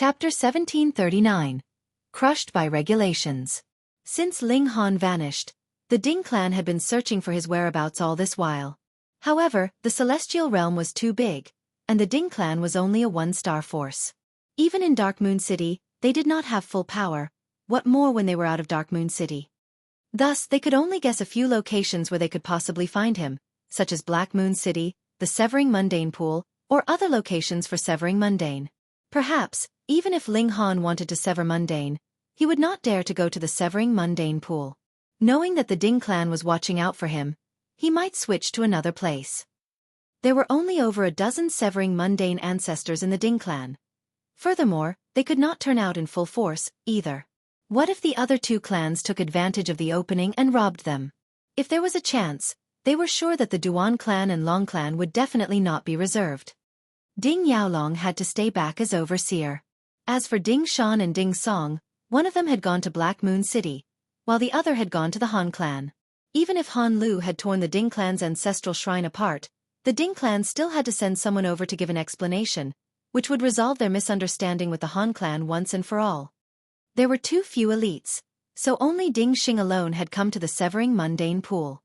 Chapter 1739. Crushed by Regulations. Since Ling Han vanished, the Ding clan had been searching for his whereabouts all this while. However, the celestial realm was too big, and the Ding clan was only a one-star force. Even in Dark Moon City, they did not have full power, what more when they were out of Dark Moon City. Thus, they could only guess a few locations where they could possibly find him, such as Black Moon City, the Severing Mundane Pool, or other locations for severing mundane. Perhaps, even if Ling Han wanted to sever mundane, he would not dare to go to the Severing Mundane Pool. Knowing that the Ding clan was watching out for him, he might switch to another place. There were only over a dozen severing mundane ancestors in the Ding clan. Furthermore, they could not turn out in full force, either. What if the other two clans took advantage of the opening and robbed them? If there was a chance, they were sure that the Duan clan and Long clan would definitely not be reserved. Ding Yaolong had to stay back as overseer. As for Ding Shan and Ding Song, one of them had gone to Black Moon City, while the other had gone to the Han clan. Even if Han Lu had torn the Ding clan's ancestral shrine apart, the Ding clan still had to send someone over to give an explanation, which would resolve their misunderstanding with the Han clan once and for all. There were too few elites, so only Ding Xing alone had come to the Severing Mundane Pool.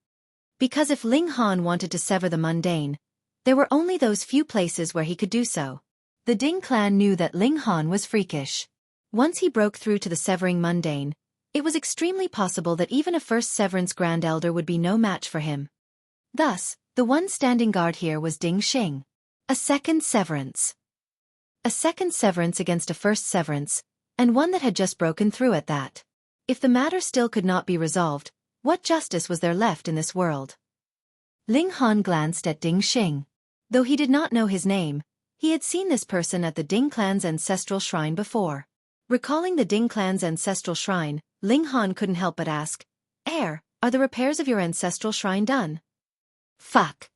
Because if Ling Han wanted to sever the mundane, there were only those few places where he could do so. The Ding clan knew that Ling Han was freakish. Once he broke through to the Severing Mundane, it was extremely possible that even a first Severance Grand Elder would be no match for him. Thus, the one standing guard here was Ding Xing. A second severance. A second severance against a first severance, and one that had just broken through at that. If the matter still could not be resolved, what justice was there left in this world? Ling Han glanced at Ding Xing. Though he did not know his name, he had seen this person at the Ding clan's ancestral shrine before. Recalling the Ding clan's ancestral shrine, Ling Han couldn't help but ask, "Heir, are the repairs of your ancestral shrine done?" Fuck.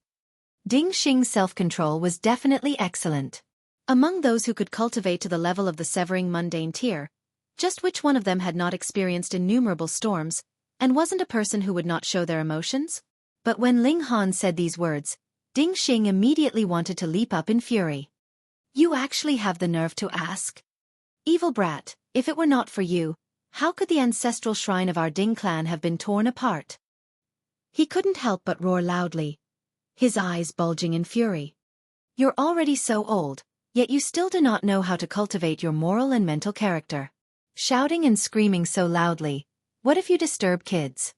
Ding Xing's self-control was definitely excellent. Among those who could cultivate to the level of the Severing Mundane tier, just which one of them had not experienced innumerable storms, and wasn't a person who would not show their emotions? But when Ling Han said these words, Ding Xing immediately wanted to leap up in fury. "You actually have the nerve to ask? Evil brat, if it were not for you, how could the ancestral shrine of our Ding clan have been torn apart?" He couldn't help but roar loudly, his eyes bulging in fury. "You're already so old, yet you still do not know how to cultivate your moral and mental character. Shouting and screaming so loudly, what if you disturb kids?"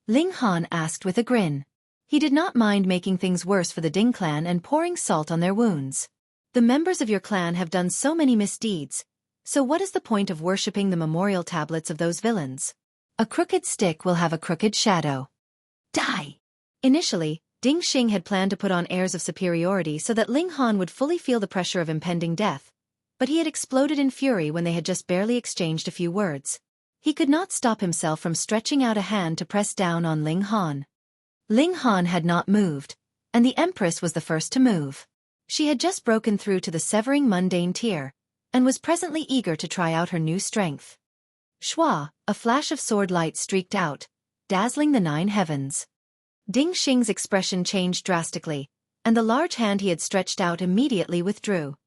Ling Han asked with a grin. He did not mind making things worse for the Ding clan and pouring salt on their wounds. The members of your clan have done so many misdeeds, so what is the point of worshipping the memorial tablets of those villains? A crooked stick will have a crooked shadow. Die! Initially, Ding Xing had planned to put on airs of superiority so that Ling Han would fully feel the pressure of impending death, but he had exploded in fury when they had just barely exchanged a few words. He could not stop himself from stretching out a hand to press down on Ling Han. Ling Han had not moved, and the Empress was the first to move. She had just broken through to the Severing Mundane tier, and was presently eager to try out her new strength. Shwa, a flash of sword light streaked out, dazzling the 9 heavens. Ding Xing's expression changed drastically, and the large hand he had stretched out immediately withdrew.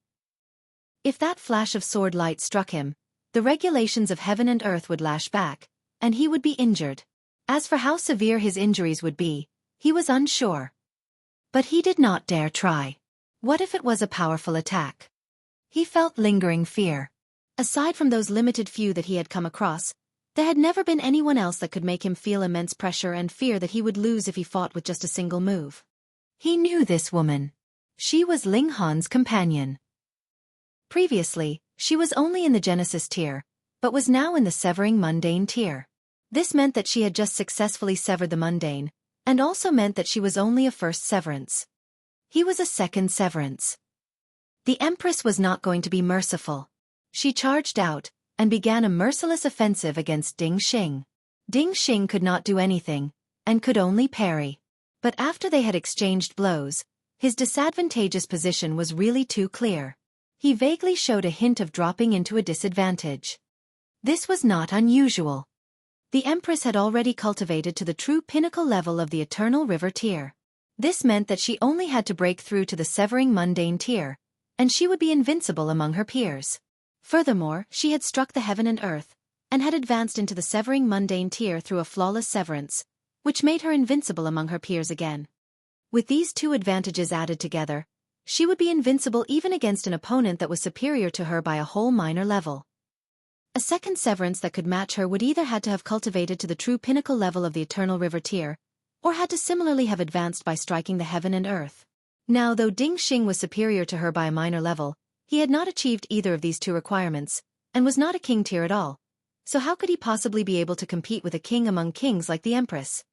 If that flash of sword light struck him, the regulations of heaven and earth would lash back, and he would be injured. As for how severe his injuries would be, he was unsure. But he did not dare try. What if it was a powerful attack? He felt lingering fear. Aside from those limited few that he had come across, there had never been anyone else that could make him feel immense pressure and fear that he would lose if he fought with just a single move. He knew this woman. She was Ling Han's companion. Previously, she was only in the Genesis tier, but was now in the Severing Mundane tier. This meant that she had just successfully severed the mundane, and also meant that she was only a first severance. He was a second severance. The Empress was not going to be merciful. She charged out, and began a merciless offensive against Ding Xing. Ding Xing could not do anything, and could only parry. But after they had exchanged blows, his disadvantageous position was really too clear. He vaguely showed a hint of dropping into a disadvantage. This was not unusual. The Empress had already cultivated to the true pinnacle level of the Eternal River tier. This meant that she only had to break through to the Severing Mundane tier, and she would be invincible among her peers. Furthermore, she had struck the heaven and earth, and had advanced into the severing mundane tier through a flawless severance, which made her invincible among her peers again. With these two advantages added together, she would be invincible even against an opponent that was superior to her by a whole minor level. A second severance that could match her would either had to have cultivated to the true pinnacle level of the Eternal River tier, or had to similarly have advanced by striking the heaven and earth. Now, though Ding Xing was superior to her by a minor level, he had not achieved either of these two requirements, and was not a king tier at all. So how could he possibly be able to compete with a king among kings like the Empress?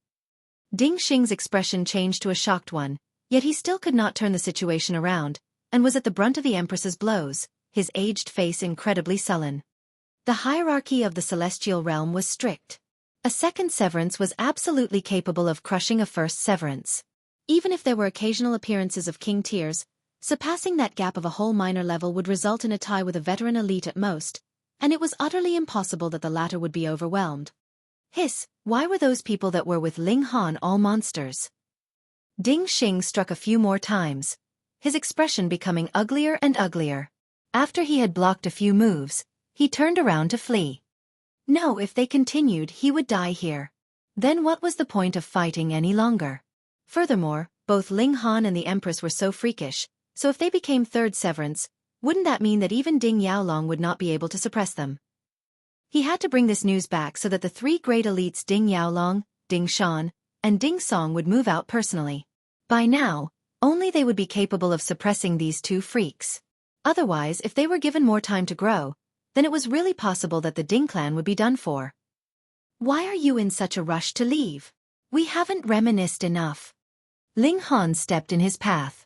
Ding Xing's expression changed to a shocked one, yet he still could not turn the situation around, and was at the brunt of the Empress's blows, his aged face incredibly sullen. The hierarchy of the celestial realm was strict. A second severance was absolutely capable of crushing a first severance. Even if there were occasional appearances of king tiers, surpassing that gap of a whole minor level would result in a tie with a veteran elite at most, and it was utterly impossible that the latter would be overwhelmed. Hiss, why were those people that were with Ling Han all monsters? Ding Xing struck a few more times, his expression becoming uglier and uglier. After he had blocked a few moves, he turned around to flee. No, if they continued, he would die here. Then what was the point of fighting any longer? Furthermore, both Ling Han and the Empress were so freakish, so if they became third severance, wouldn't that mean that even Ding Yaolong would not be able to suppress them? He had to bring this news back so that the three great elites Ding Yaolong, Ding Shan, and Ding Song would move out personally. By now, only they would be capable of suppressing these two freaks. Otherwise, if they were given more time to grow, then it was really possible that the Ding clan would be done for. Why are you in such a rush to leave? We haven't reminisced enough. Ling Han stepped in his path.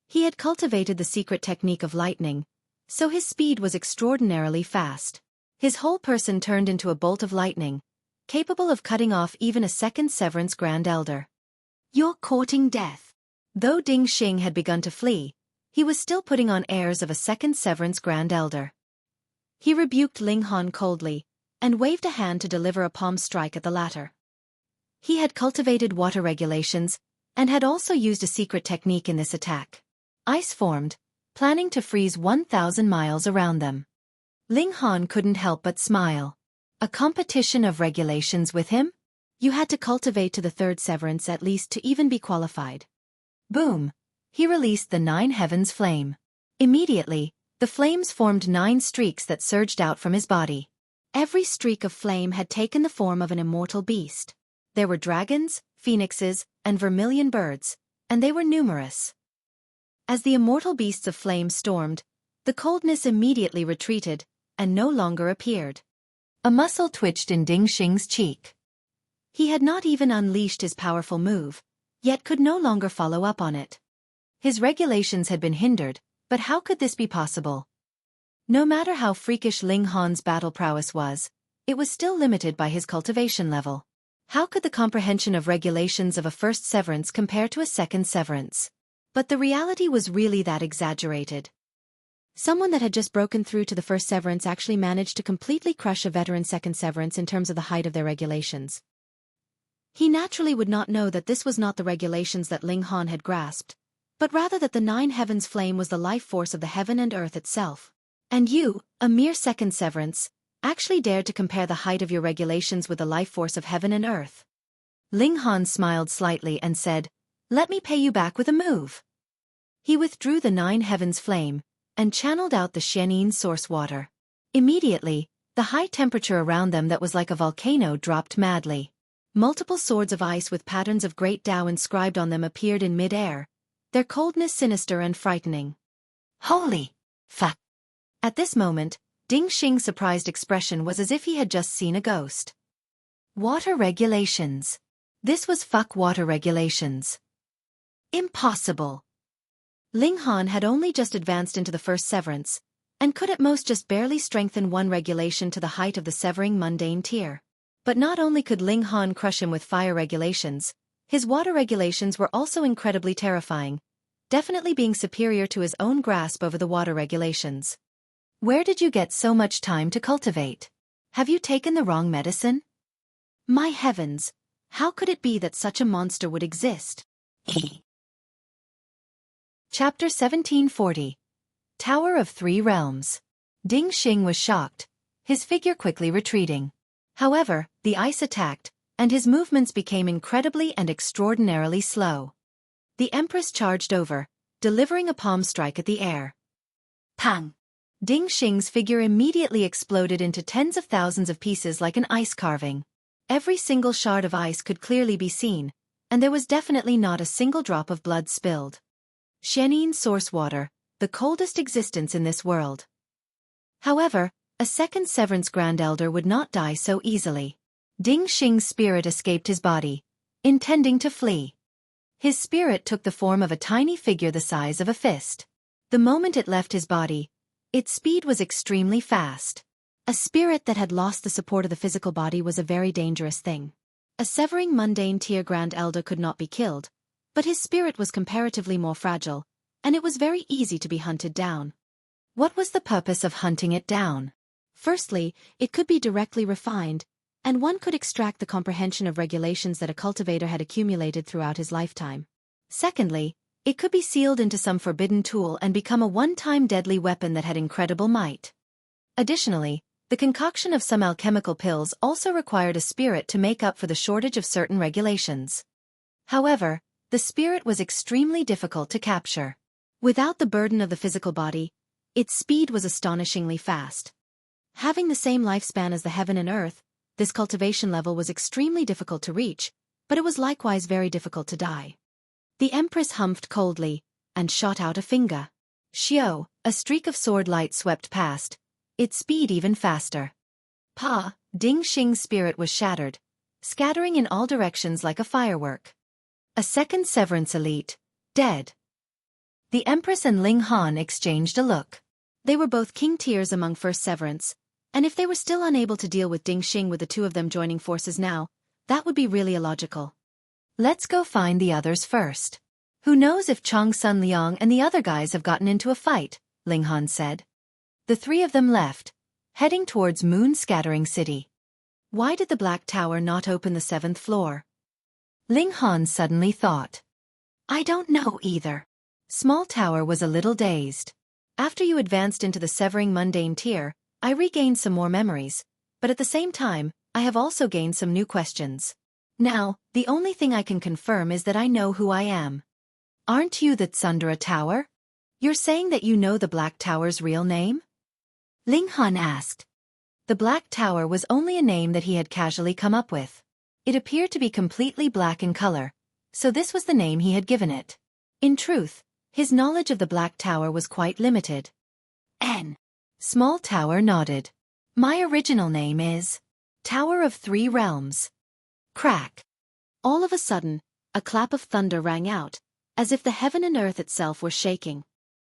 He had cultivated the secret technique of lightning, so his speed was extraordinarily fast. His whole person turned into a bolt of lightning, capable of cutting off even a second severance Grand Elder. You're courting death. Though Ding Xing had begun to flee, he was still putting on airs of a second severance Grand Elder. He rebuked Ling Han coldly, and waved a hand to deliver a palm strike at the latter. He had cultivated water regulations, and had also used a secret technique in this attack. Ice formed, planning to freeze 1,000 miles around them. Ling Han couldn't help but smile. A competition of regulations with him? You had to cultivate to the third severance at least to even be qualified. Boom! He released the 9 heavens flame. Immediately, the flames formed 9 streaks that surged out from his body. Every streak of flame had taken the form of an immortal beast. There were dragons, phoenixes, and vermilion birds, and they were numerous. As the immortal beasts of flame stormed, the coldness immediately retreated, and no longer appeared. A muscle twitched in Ding Xing's cheek. He had not even unleashed his powerful move, yet could no longer follow up on it. His regulations had been hindered, but how could this be possible? No matter how freakish Ling Han's battle prowess was, it was still limited by his cultivation level. How could the comprehension of regulations of a first severance compare to a second severance? But the reality was really that exaggerated. Someone that had just broken through to the first severance actually managed to completely crush a veteran second severance in terms of the height of their regulations. He naturally would not know that this was not the regulations that Ling Han had grasped, but rather that the 9 heavens flame was the life force of the heaven and earth itself. And you, a mere second severance, actually dared to compare the height of your regulations with the life force of heaven and earth. Ling Han smiled slightly and said, "Let me pay you back with a move." He withdrew the 9 heavens flame, and channeled out the Xianin source water. Immediately, the high temperature around them that was like a volcano dropped madly. Multiple swords of ice with patterns of great Tao inscribed on them appeared in mid-air, their coldness sinister and frightening. Holy fuck! At this moment, Ding Xing's surprised expression was as if he had just seen a ghost. Water regulations. This was fuck water regulations. Impossible. Ling Han had only just advanced into the first severance, and could at most just barely strengthen one regulation to the height of the severing mundane tier. But not only could Ling Han crush him with fire regulations, his water regulations were also incredibly terrifying, definitely being superior to his own grasp over the water regulations. Where did you get so much time to cultivate? Have you taken the wrong medicine? My heavens, how could it be that such a monster would exist? Chapter 1740. Tower of Three Realms. Ding Xing was shocked, his figure quickly retreating. However, the ice attacked, and his movements became incredibly and extraordinarily slow. The Empress charged over, delivering a palm strike at the air. Pang! Ding Xing's figure immediately exploded into tens of thousands of pieces like an ice carving. Every single shard of ice could clearly be seen, and there was definitely not a single drop of blood spilled. Xianin source water, the coldest existence in this world. However, a second Severance Grand Elder would not die so easily. Ding Xing's spirit escaped his body, intending to flee. His spirit took the form of a tiny figure the size of a fist. The moment it left his body, its speed was extremely fast. A spirit that had lost the support of the physical body was a very dangerous thing. A severing mundane tier Grand Elder could not be killed, but his spirit was comparatively more fragile, and it was very easy to be hunted down. What was the purpose of hunting it down? Firstly, it could be directly refined, and one could extract the comprehension of regulations that a cultivator had accumulated throughout his lifetime. Secondly, it could be sealed into some forbidden tool and become a one-time deadly weapon that had incredible might. Additionally, the concoction of some alchemical pills also required a spirit to make up for the shortage of certain regulations. However, the spirit was extremely difficult to capture. Without the burden of the physical body, its speed was astonishingly fast. Having the same lifespan as the heaven and earth, this cultivation level was extremely difficult to reach, but it was likewise very difficult to die. The Empress humphed coldly, and shot out a finger. Xiao, a streak of sword light swept past, its speed even faster. Pa, Ding Xing's spirit was shattered, scattering in all directions like a firework. A second Severance elite, dead. The Empress and Ling Han exchanged a look. They were both king tiers among First Severance, and if they were still unable to deal with Ding Xing with the two of them joining forces now, that would be really illogical. Let's go find the others first. Who knows if Chong Sun Liang and the other guys have gotten into a fight, Ling Han said. The three of them left, heading towards Moon Scattering City. Why did the Black Tower not open the 7th floor? Ling Han suddenly thought. I don't know either. Small Tower was a little dazed. After you advanced into the Severing Mundane tier, I regained some more memories, but at the same time, I have also gained some new questions. Now, the only thing I can confirm is that I know who I am. Aren't you the Tsundere Tower? You're saying that you know the Black Tower's real name? Ling Han asked. The Black Tower was only a name that he had casually come up with. It appeared to be completely black in color, so this was the name he had given it. In truth, his knowledge of the Black Tower was quite limited. Small Tower nodded. My original name is Tower of Three Realms. Crack. All of a sudden, a clap of thunder rang out, as if the heaven and earth itself were shaking.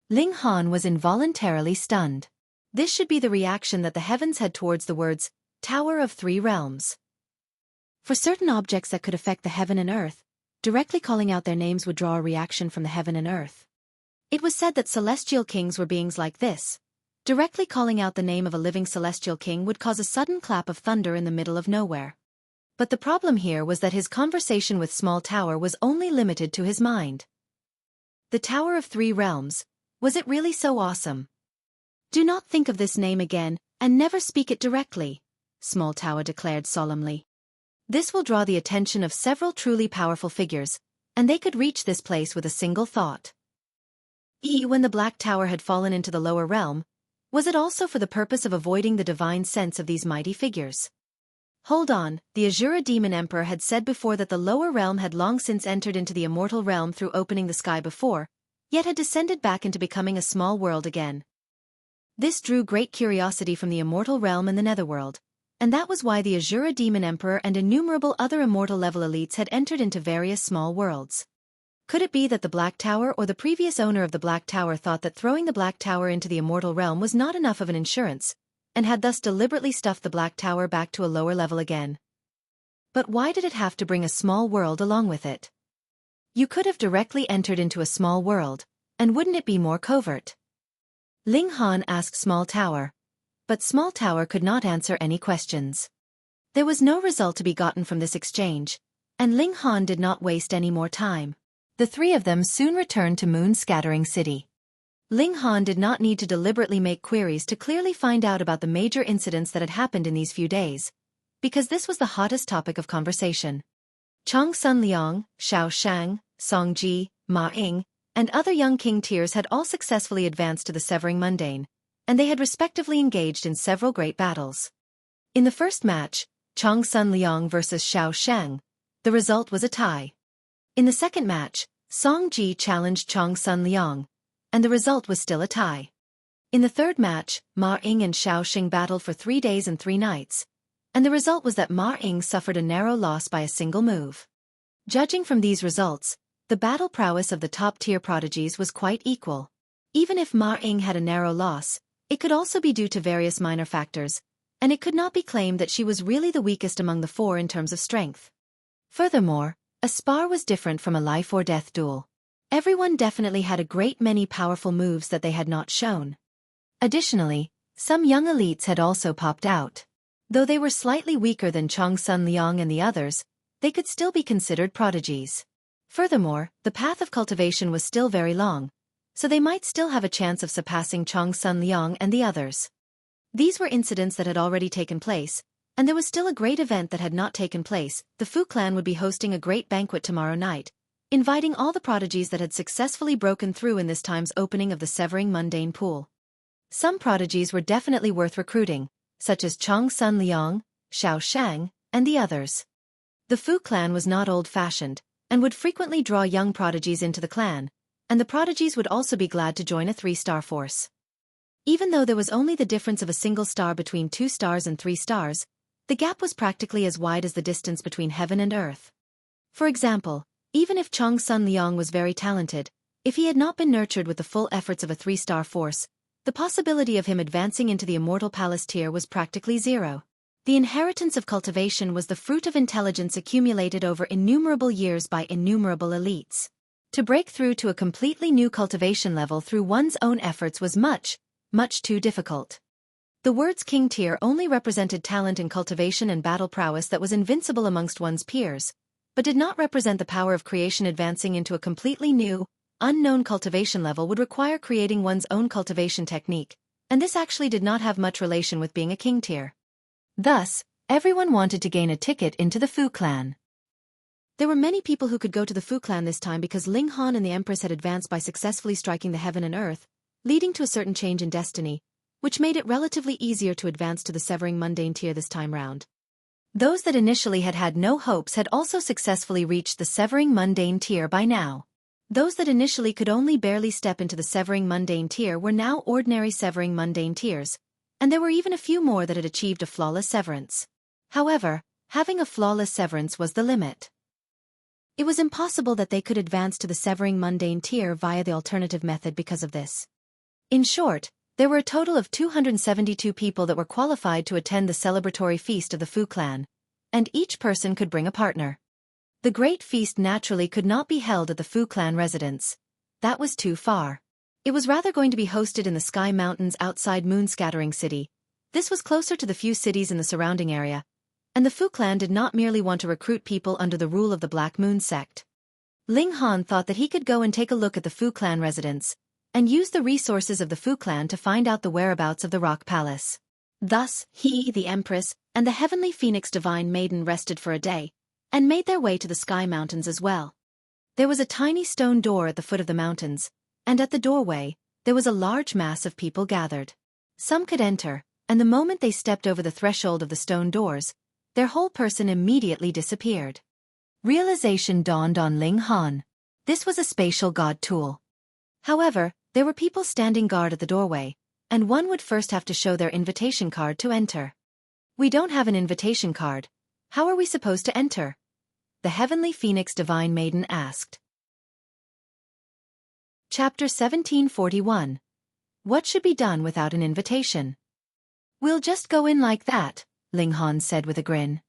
Ling Han was involuntarily stunned. This should be the reaction that the heavens had towards the words, Tower of Three Realms. For certain objects that could affect the heaven and earth, directly calling out their names would draw a reaction from the heaven and earth. It was said that celestial kings were beings like this. Directly calling out the name of a living celestial king would cause a sudden clap of thunder in the middle of nowhere. But the problem here was that his conversation with Small Tower was only limited to his mind. The Tower of Three Realms, was it really so awesome? Do not think of this name again, and never speak it directly, Small Tower declared solemnly. This will draw the attention of several truly powerful figures, and they could reach this place with a single thought. When the Black Tower had fallen into the lower realm, was it also for the purpose of avoiding the divine sense of these mighty figures? Hold on, the Azura Demon Emperor had said before that the lower realm had long since entered into the immortal realm through opening the sky before, yet had descended back into becoming a small world again. This drew great curiosity from the immortal realm and the netherworld, and that was why the Azura Demon Emperor and innumerable other immortal level elites had entered into various small worlds. Could it be that the Black Tower or the previous owner of the Black Tower thought that throwing the Black Tower into the immortal realm was not enough of an insurance, and had thus deliberately stuffed the Black Tower back to a lower level again? But why did it have to bring a small world along with it? You could have directly entered into a small world, and wouldn't it be more covert? Ling Han asked Small Tower, but Small Tower could not answer any questions. There was no result to be gotten from this exchange, and Ling Han did not waste any more time. The three of them soon returned to Moon Scattering City. Ling Han did not need to deliberately make queries to clearly find out about the major incidents that had happened in these few days, because this was the hottest topic of conversation. Chang Sun Liang, Xiao Shang, Song Ji, Ma Ying, and other young king tiers had all successfully advanced to the Severing Mundane, and they had respectively engaged in several great battles. In the first match, Chang Sun Liang versus Xiao Shang, the result was a tie. In the second match, Song Ji challenged Chang Sun Liang, and the result was still a tie. In the third match, Ma Ying and Xiao Shang battled for 3 days and 3 nights, and the result was that Ma Ying suffered a narrow loss by a single move. Judging from these results, the battle prowess of the top-tier prodigies was quite equal. Even if Ma Ying had a narrow loss, it could also be due to various minor factors, and it could not be claimed that she was really the weakest among the 4 in terms of strength. Furthermore, a spar was different from a life-or-death duel. Everyone definitely had a great many powerful moves that they had not shown. Additionally, some young elites had also popped out. Though they were slightly weaker than Chang Sun Liang and the others, they could still be considered prodigies. Furthermore, the path of cultivation was still very long, so they might still have a chance of surpassing Chang Sun Liang and the others. These were incidents that had already taken place, and there was still a great event that had not taken place. The Fu clan would be hosting a great banquet tomorrow night, inviting all the prodigies that had successfully broken through in this time's opening of the Severing Mundane pool. Some prodigies were definitely worth recruiting, such as Chang Sun Liang, Xiao Shang, and the others. The Fu clan was not old-fashioned, and would frequently draw young prodigies into the clan, and the prodigies would also be glad to join a 3-star force. Even though there was only the difference of a single star between 2 stars and 3 stars, the gap was practically as wide as the distance between heaven and earth. For example, even if Chang Sun Liang was very talented, if he had not been nurtured with the full efforts of a 3-star force, the possibility of him advancing into the Immortal Palace tier was practically zero. The inheritance of cultivation was the fruit of intelligence accumulated over innumerable years by innumerable elites. To break through to a completely new cultivation level through one's own efforts was much too difficult. The words king tier only represented talent in cultivation and battle prowess that was invincible amongst one's peers, but did not represent the power of creation. Advancing into a completely new, unknown cultivation level would require creating one's own cultivation technique, and this actually did not have much relation with being a king tier. Thus, everyone wanted to gain a ticket into the Fu clan. There were many people who could go to the Fu clan this time because Ling Han and the Empress had advanced by successfully striking the heaven and earth, leading to a certain change in destiny, which made it relatively easier to advance to the Severing Mundane tier this time round. Those that initially had had no hopes had also successfully reached the Severing Mundane tier by now. Those that initially could only barely step into the Severing Mundane tier were now ordinary Severing Mundane tiers, and there were even a few more that had achieved a flawless severance. However, having a flawless severance was the limit. It was impossible that they could advance to the Severing Mundane tier via the alternative method because of this. In short, there were a total of 272 people that were qualified to attend the celebratory feast of the Fu clan, and each person could bring a partner. The great feast naturally could not be held at the Fu clan residence. That was too far. It was rather going to be hosted in the Sky Mountains outside Moon Scattering City. This was closer to the few cities in the surrounding area, and the Fu clan did not merely want to recruit people under the rule of the Black Moon sect. Ling Han thought that he could go and take a look at the Fu clan residence, and use the resources of the Fu clan to find out the whereabouts of the Rock Palace. Thus, he, the Empress, and the Heavenly Phoenix Divine Maiden rested for a day, and made their way to the Sky Mountains as well. There was a tiny stone door at the foot of the mountains, and at the doorway, there was a large mass of people gathered. Some could enter, and the moment they stepped over the threshold of the stone doors, their whole person immediately disappeared. Realization dawned on Ling Han. This was a spatial god tool. However, there were people standing guard at the doorway, and one would first have to show their invitation card to enter. We don't have an invitation card. How are we supposed to enter? The Heavenly Phoenix Divine Maiden asked. Chapter 1741. What should be done without an invitation? We'll just go in like that, Ling Han said with a grin.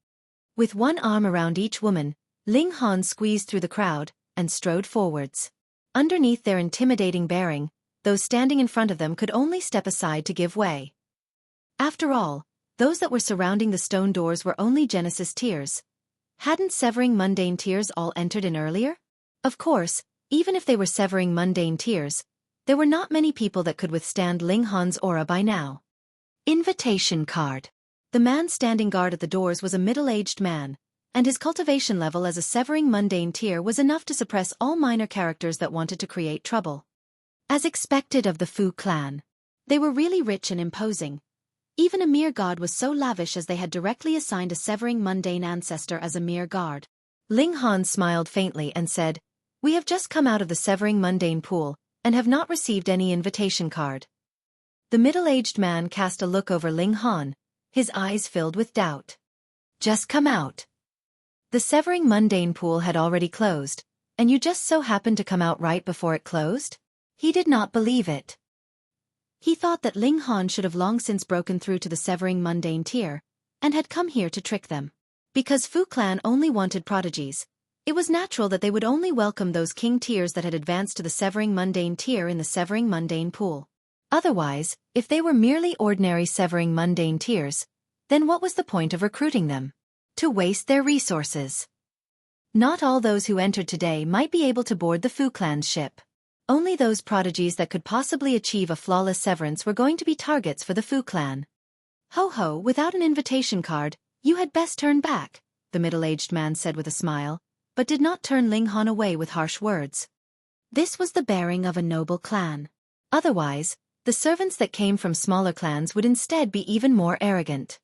With one arm around each woman, Ling Han squeezed through the crowd and strode forwards. Underneath their intimidating bearing, those standing in front of them could only step aside to give way. After all, those that were surrounding the stone doors were only Genesis tiers. Hadn't Severing Mundane tiers all entered in earlier? Of course, even if they were Severing Mundane tiers, There were not many people that could withstand Ling Han's aura by now. Invitation card. The man standing guard at the doors was a middle-aged man, and his cultivation level as a severing mundane tier was enough to suppress all minor characters that wanted to create trouble. As expected of the Fu clan, they were really rich and imposing. Even a mere god was so lavish as they had directly assigned a severing mundane ancestor as a mere guard. Ling Han smiled faintly and said, "We have just come out of the severing mundane pool, and have not received any invitation card." The middle-aged man cast a look over Ling Han, his eyes filled with doubt. "Just come out? The severing mundane pool had already closed, and you just so happened to come out right before it closed?" He did not believe it. He thought that Ling Han should have long since broken through to the severing mundane tier, and had come here to trick them. Because Fu clan only wanted prodigies, it was natural that they would only welcome those king tiers that had advanced to the severing mundane tier in the severing mundane pool. Otherwise, if they were merely ordinary severing mundane tiers, then what was the point of recruiting them? To waste their resources. Not all those who entered today might be able to board the Fu clan's ship. Only those prodigies that could possibly achieve a flawless severance were going to be targets for the Fu clan. "Ho ho, without an invitation card, you had best turn back," the middle-aged man said with a smile, but did not turn Ling Han away with harsh words. This was the bearing of a noble clan. Otherwise, the servants that came from smaller clans would instead be even more arrogant.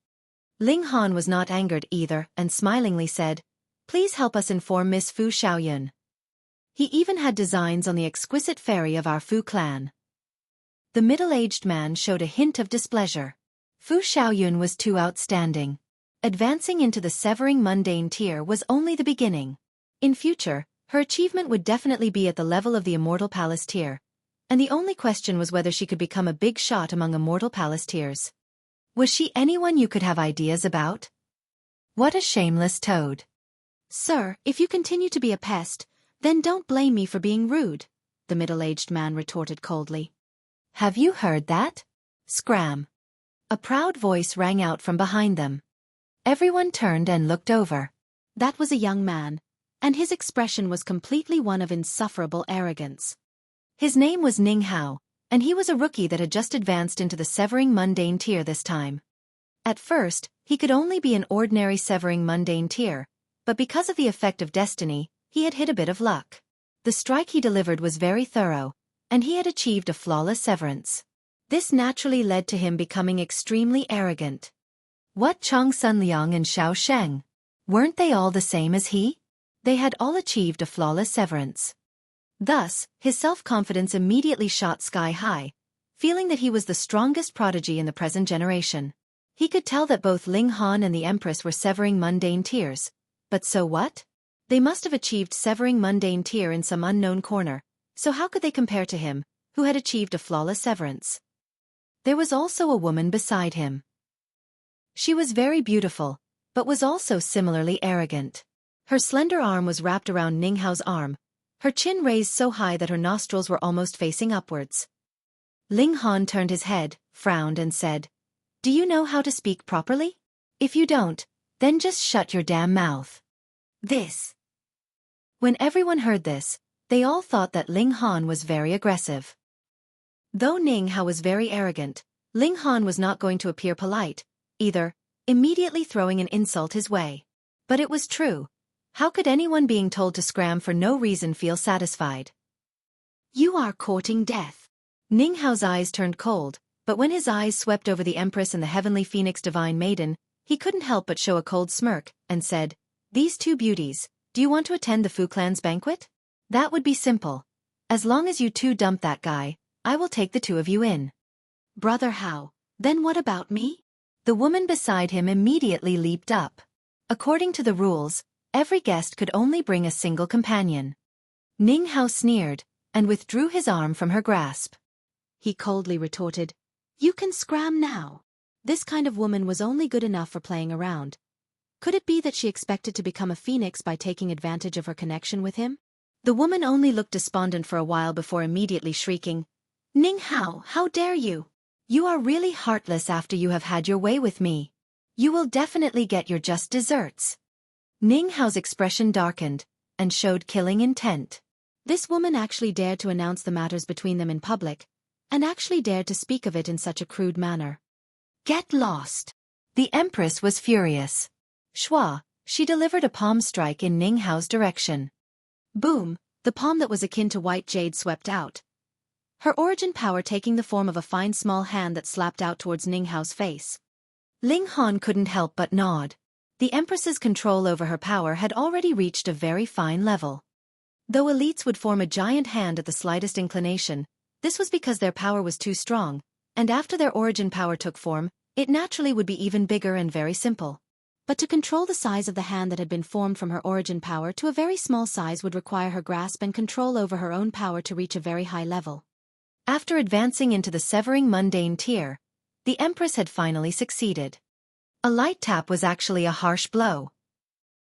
Ling Han was not angered either and smilingly said, "Please help us inform Miss Fu Xiaoyun." He even had designs on the exquisite fairy of our Fu clan. The middle-aged man showed a hint of displeasure. Fu Xiaoyun was too outstanding. Advancing into the severing mundane tier was only the beginning. In future, her achievement would definitely be at the level of the Immortal Palace tier, and the only question was whether she could become a big shot among Immortal Palace tiers. Was she anyone you could have ideas about? What a shameless toad. "Sir, if you continue to be a pest, then don't blame me for being rude," the middle-aged man retorted coldly. "Have you heard that?" Scram. A proud voice rang out from behind them. Everyone turned and looked over. That was a young man, and his expression was completely one of insufferable arrogance. His name was Ning Hao, and he was a rookie that had just advanced into the severing mundane tier this time. At first, he could only be an ordinary severing mundane tier, but because of the effect of destiny, he had hit a bit of luck. The strike he delivered was very thorough, and he had achieved a flawless severance. This naturally led to him becoming extremely arrogant. What, Chong Sun Liang and Xiao Sheng? Weren't they all the same as he? They had all achieved a flawless severance. Thus, his self-confidence immediately shot sky high, feeling that he was the strongest prodigy in the present generation. He could tell that both Ling Han and the Empress were severing mundane tiers, but so what? They must have achieved severing mundane tier in some unknown corner, so how could they compare to him, who had achieved a flawless severance? There was also a woman beside him. She was very beautiful, but was also similarly arrogant. Her slender arm was wrapped around Ning Hao's arm, her chin raised so high that her nostrils were almost facing upwards. Ling Han turned his head, frowned and said, "Do you know how to speak properly? If you don't, then just shut your damn mouth." This. When everyone heard this, they all thought that Ling Han was very aggressive. Though Ning Hao was very arrogant, Ling Han was not going to appear polite, either, immediately throwing an insult his way. But it was true. How could anyone being told to scram for no reason feel satisfied? "You are courting death." Ning Hao's eyes turned cold, but when his eyes swept over the Empress and the Heavenly Phoenix Divine Maiden, he couldn't help but show a cold smirk, and said, "These two beauties, do you want to attend the Fu clan's banquet? That would be simple. As long as you two dump that guy, I will take the two of you in." "Brother Hao, then what about me?" The woman beside him immediately leaped up. According to the rules, every guest could only bring a single companion. Ning Hao sneered, and withdrew his arm from her grasp. He coldly retorted, "You can scram now." This kind of woman was only good enough for playing around. Could it be that she expected to become a phoenix by taking advantage of her connection with him? The woman only looked despondent for a while before immediately shrieking, "Ning Hao, how dare you? You are really heartless after you have had your way with me. You will definitely get your just desserts." Ning Hao's expression darkened, and showed killing intent. This woman actually dared to announce the matters between them in public, and actually dared to speak of it in such a crude manner. Get lost! The Empress was furious. Shua, she delivered a palm strike in Ning Hao's direction. Boom, the palm that was akin to white jade swept out, her origin power taking the form of a fine small hand that slapped out towards Ning Hao's face. Ling Han couldn't help but nod. The Empress's control over her power had already reached a very fine level. Though elites would form a giant hand at the slightest inclination, this was because their power was too strong, and after their origin power took form, it naturally would be even bigger and very simple. But to control the size of the hand that had been formed from her origin power to a very small size would require her grasp and control over her own power to reach a very high level. After advancing into the severing mundane tier, the Empress had finally succeeded. A light tap was actually a harsh blow.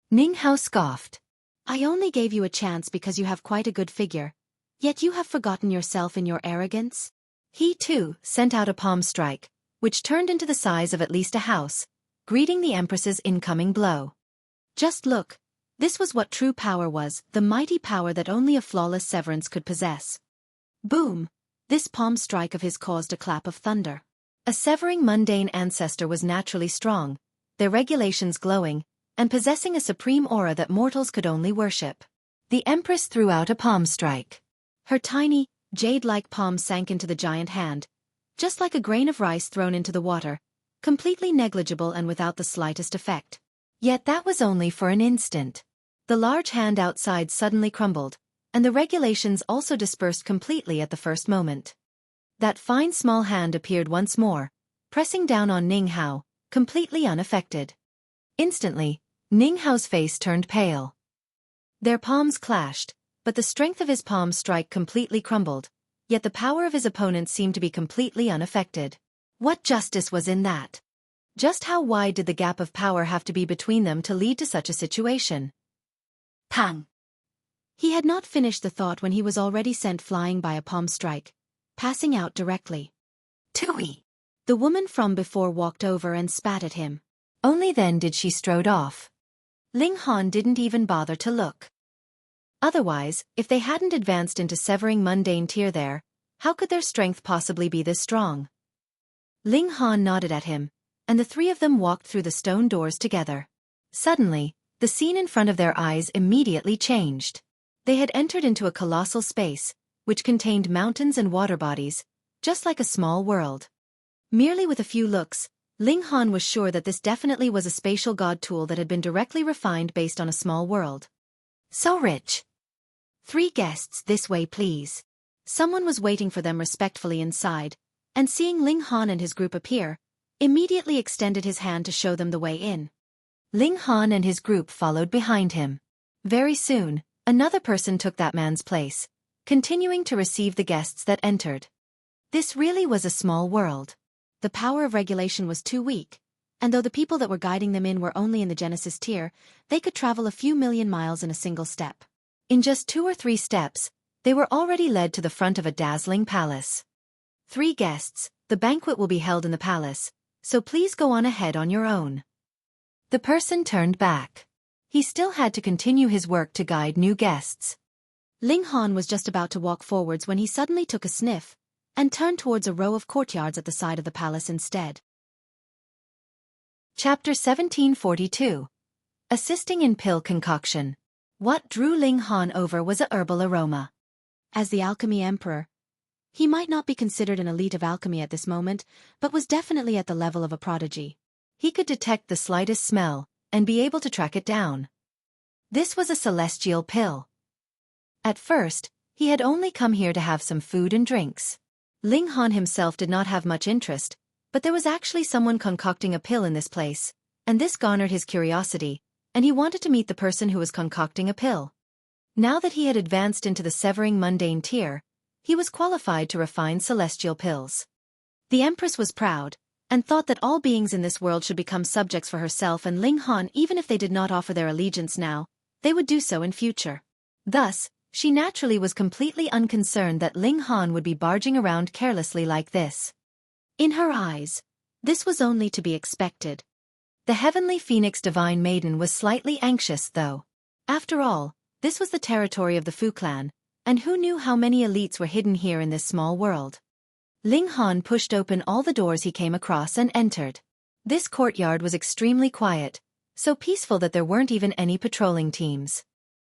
Ning Hao scoffed. I only gave you a chance because you have quite a good figure, yet you have forgotten yourself in your arrogance? He too sent out a palm strike, which turned into the size of at least a house, greeting the Empress's incoming blow. Just look, this was what true power was, the mighty power that only a flawless severance could possess. Boom! This palm strike of his caused a clap of thunder. A severing mundane ancestor was naturally strong, their regulations glowing, and possessing a supreme aura that mortals could only worship. The Empress threw out a palm strike. Her tiny, jade-like palm sank into the giant hand, just like a grain of rice thrown into the water, completely negligible and without the slightest effect. Yet that was only for an instant. The large hand outside suddenly crumbled, and the regulations also dispersed completely at the first moment. That fine small hand appeared once more, pressing down on Ning Hao, completely unaffected. Instantly, Ning Hao's face turned pale. Their palms clashed, but the strength of his palm strike completely crumbled, yet the power of his opponent seemed to be completely unaffected. What justice was in that? Just how wide did the gap of power have to be between them to lead to such a situation? Pang! He had not finished the thought when he was already sent flying by a palm strike, passing out directly. Tui! The woman from before walked over and spat at him. Only then did she strode off. Ling Han didn't even bother to look. Otherwise, if they hadn't advanced into severing mundane tier there, how could their strength possibly be this strong? Ling Han nodded at him, and the three of them walked through the stone doors together. Suddenly, the scene in front of their eyes immediately changed. They had entered into a colossal space, which contained mountains and water bodies, just like a small world. Merely with a few looks, Ling Han was sure that this definitely was a spatial god tool that had been directly refined based on a small world. So rich. 3 guests this way please. Someone was waiting for them respectfully inside, and seeing Ling Han and his group appear, immediately extended his hand to show them the way in. Ling Han and his group followed behind him. Very soon, another person took that man's place, continuing to receive the guests that entered. This really was a small world. The power of regulation was too weak, and though the people that were guiding them in were only in the Genesis tier, they could travel a few million miles in a single step. In just 2 or 3 steps, they were already led to the front of a dazzling palace. 3 guests, the banquet will be held in the palace, so please go on ahead on your own. The person turned back. He still had to continue his work to guide new guests. Ling Han was just about to walk forwards when he suddenly took a sniff, and turned towards a row of courtyards at the side of the palace instead. Chapter 1742. Assisting in Pill Concoction. What drew Ling Han over was a herbal aroma. As the Alchemy Emperor, he might not be considered an elite of alchemy at this moment, but was definitely at the level of a prodigy. He could detect the slightest smell, and be able to track it down. This was a celestial pill. At first, he had only come here to have some food and drinks. Ling Han himself did not have much interest, but there was actually someone concocting a pill in this place, and this garnered his curiosity, and he wanted to meet the person who was concocting a pill. Now that he had advanced into the severing mundane tier, he was qualified to refine celestial pills. The Empress was proud, and thought that all beings in this world should become subjects for herself and Ling Han. Even if they did not offer their allegiance now, they would do so in future. Thus, she naturally was completely unconcerned that Ling Han would be barging around carelessly like this. In her eyes, this was only to be expected. The heavenly phoenix divine maiden was slightly anxious though. After all, this was the territory of the Fu clan, And who knew how many elites were hidden here in this small world? Ling Han pushed open all the doors he came across and entered. This courtyard was extremely quiet, so peaceful that there weren't even any patrolling teams.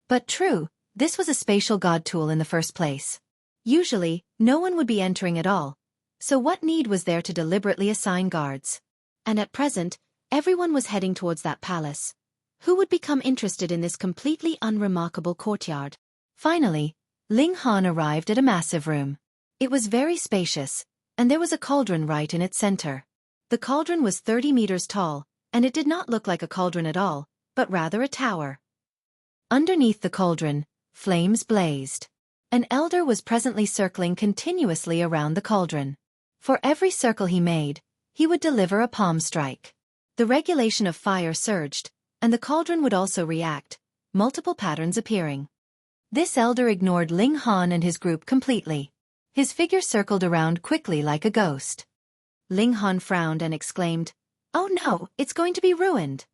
But true, this was a spatial god tool in the first place. Usually, no one would be entering at all, so what need was there to deliberately assign guards? And at present, everyone was heading towards that palace. Who would become interested in this completely unremarkable courtyard? Finally, Ling Han arrived at a massive room. It was very spacious, and there was a cauldron right in its center. The cauldron was 30 meters tall, and it did not look like a cauldron at all, but rather a tower. Underneath the cauldron, flames blazed. An elder was presently circling continuously around the cauldron. For every circle he made, he would deliver a palm strike. The regulation of fire surged, and the cauldron would also react, multiple patterns appearing. This elder ignored Ling Han and his group completely. His figure circled around quickly like a ghost. Ling Han frowned and exclaimed, "Oh no, it's going to be ruined."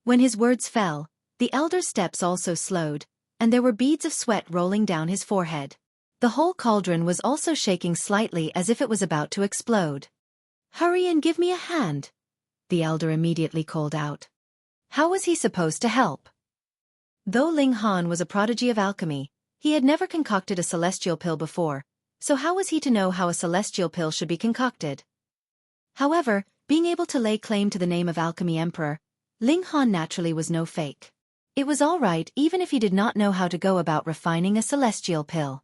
When his words fell, the elder's steps also slowed, and there were beads of sweat rolling down his forehead. The whole cauldron was also shaking slightly as if it was about to explode. "Hurry and give me a hand," the elder immediately called out. How was he supposed to help? Though Ling Han was a prodigy of alchemy, he had never concocted a celestial pill before, so how was he to know how a celestial pill should be concocted? However, being able to lay claim to the name of Alchemy Emperor, Ling Han naturally was no fake. It was all right even if he did not know how to go about refining a celestial pill.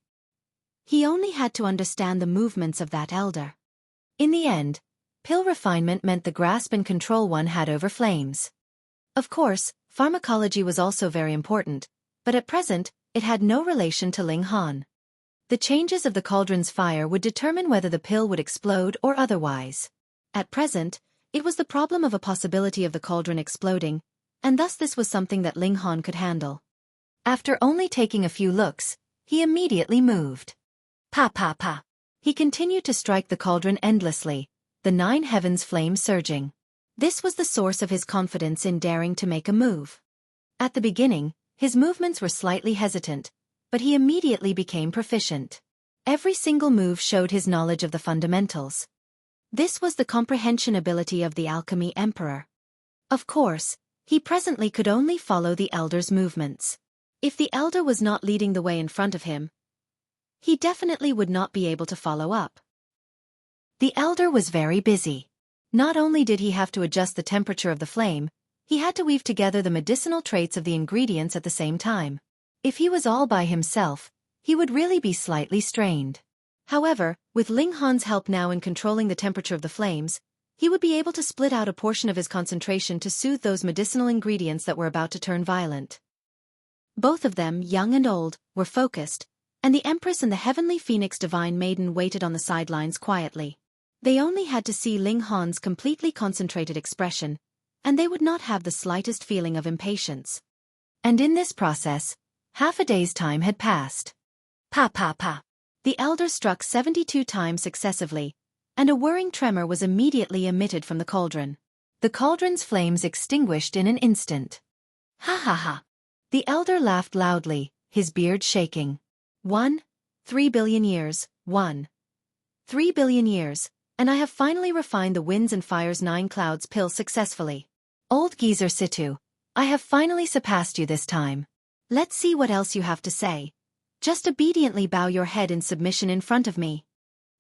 He only had to understand the movements of that elder. In the end, pill refinement meant the grasp and control one had over flames. Of course, pharmacology was also very important, but at present, it had no relation to Ling Han. The changes of the cauldron's fire would determine whether the pill would explode or otherwise. At present, it was the problem of a possibility of the cauldron exploding, and thus this was something that Ling Han could handle. After only taking a few looks, he immediately moved. Pa pa pa. He continued to strike the cauldron endlessly, the 9 heavens flame surging. This was the source of his confidence in daring to make a move. At the beginning, his movements were slightly hesitant, but he immediately became proficient. Every single move showed his knowledge of the fundamentals. This was the comprehension ability of the Alchemy Emperor. Of course, he presently could only follow the elder's movements. If the elder was not leading the way in front of him, he definitely would not be able to follow up. The elder was very busy. Not only did he have to adjust the temperature of the flame, he had to weave together the medicinal traits of the ingredients at the same time. If he was all by himself, he would really be slightly strained. However, with Ling Han's help now in controlling the temperature of the flames, he would be able to split out a portion of his concentration to soothe those medicinal ingredients that were about to turn violent. Both of them, young and old, were focused, and the Empress and the Heavenly Phoenix Divine Maiden waited on the sidelines quietly. They only had to see Ling Han's completely concentrated expression, and they would not have the slightest feeling of impatience. And in this process, half a day's time had passed. Pa pa pa. The elder struck 72 times successively, and a whirring tremor was immediately emitted from the cauldron. The cauldron's flames extinguished in an instant. Ha ha ha. The elder laughed loudly, his beard shaking. 3 billion years, 3 billion years. And I have finally refined the Winds and Fire's 9 clouds pill successfully. Old geezer Situ, I have finally surpassed you this time. Let's see what else you have to say. Just obediently bow your head in submission in front of me.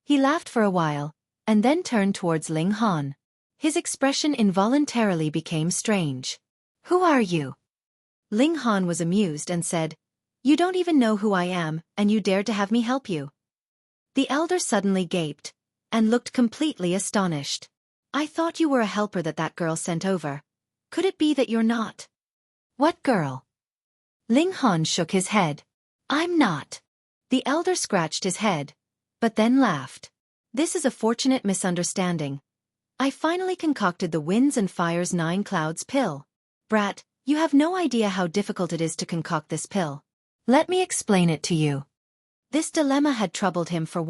He laughed for a while, and then turned towards Ling Han. His expression involuntarily became strange. Who are you? Ling Han was amused and said, You don't even know who I am, and you dared to have me help you. The elder suddenly gaped, and looked completely astonished. I thought you were a helper that girl sent over. Could it be that you're not? What girl? Ling Han shook his head. I'm not. The elder scratched his head, but then laughed. This is a fortunate misunderstanding. I finally concocted the Winds and Fire's 9 clouds pill. Brat, you have no idea how difficult it is to concoct this pill. Let me explain it to you. This dilemma had troubled him for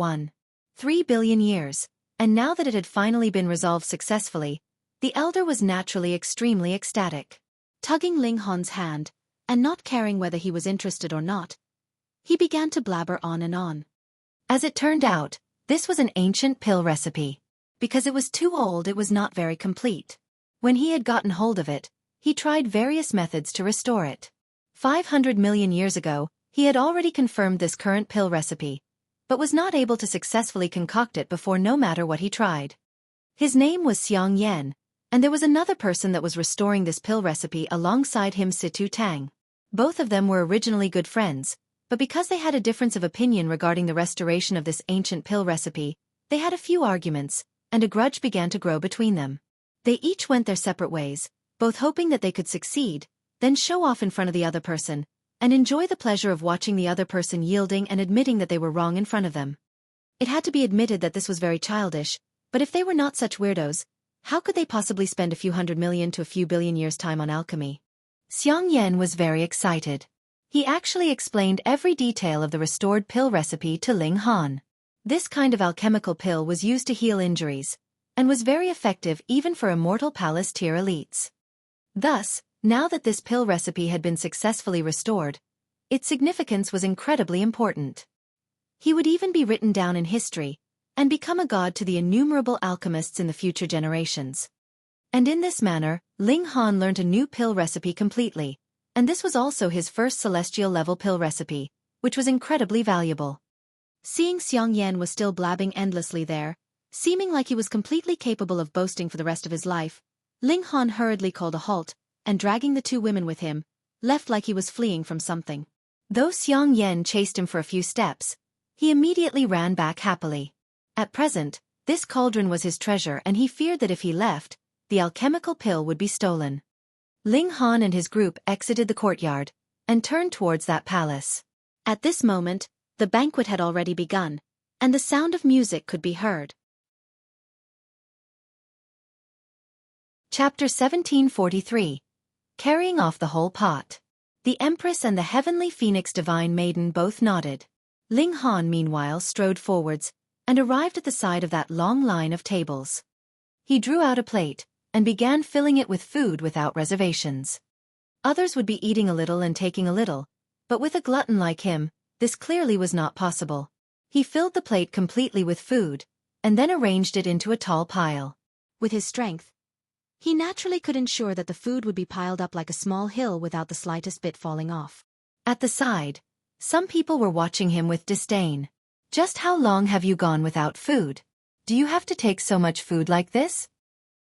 3 billion years, and now that it had finally been resolved successfully, the elder was naturally extremely ecstatic. Tugging Ling Han's hand, and not caring whether he was interested or not, He began to blabber on and on. As it turned out, this was an ancient pill recipe. Because it was too old, it was not very complete. When he had gotten hold of it, he tried various methods to restore it. 500 million years ago, he had already confirmed this current pill recipe, but was not able to successfully concoct it before no matter what he tried. His name was Xiang Yan, and there was another person that was restoring this pill recipe alongside him, Situ Tang. Both of them were originally good friends, but because they had a difference of opinion regarding the restoration of this ancient pill recipe, they had a few arguments, and a grudge began to grow between them. They each went their separate ways, both hoping that they could succeed, then show off in front of the other person, and enjoy the pleasure of watching the other person yielding and admitting that they were wrong in front of them. It had to be admitted that this was very childish, but if they were not such weirdos, how could they possibly spend a few 100 million to a few billion years' time on alchemy? Xiang Yan was very excited. He actually explained every detail of the restored pill recipe to Ling Han. This kind of alchemical pill was used to heal injuries, and was very effective even for immortal palace tier elites. Thus, now that this pill recipe had been successfully restored, its significance was incredibly important. He would even be written down in history, and become a god to the innumerable alchemists in the future generations. And in this manner, Ling Han learned a new pill recipe completely, and this was also his first celestial level pill recipe, which was incredibly valuable. Seeing Xiang Yan was still blabbing endlessly there, seeming like he was completely capable of boasting for the rest of his life, Ling Han hurriedly called a halt, and dragging the two women with him, left like he was fleeing from something. Though Xiang Yan chased him for a few steps, he immediately ran back happily. At present, this cauldron was his treasure, and he feared that if he left, the alchemical pill would be stolen. Ling Han and his group exited the courtyard, and turned towards that palace. At this moment, the banquet had already begun, and the sound of music could be heard. Chapter 1743. Carrying off the whole pot. The Empress and the Heavenly Phoenix Divine Maiden both nodded. Ling Han meanwhile strode forwards, and arrived at the side of that long line of tables. He drew out a plate, and began filling it with food without reservations. Others would be eating a little and taking a little, but with a glutton like him, this clearly was not possible. He filled the plate completely with food, and then arranged it into a tall pile. With his strength, he naturally could ensure that the food would be piled up like a small hill without the slightest bit falling off. At the side, some people were watching him with disdain. Just how long have you gone without food? Do you have to take so much food like this?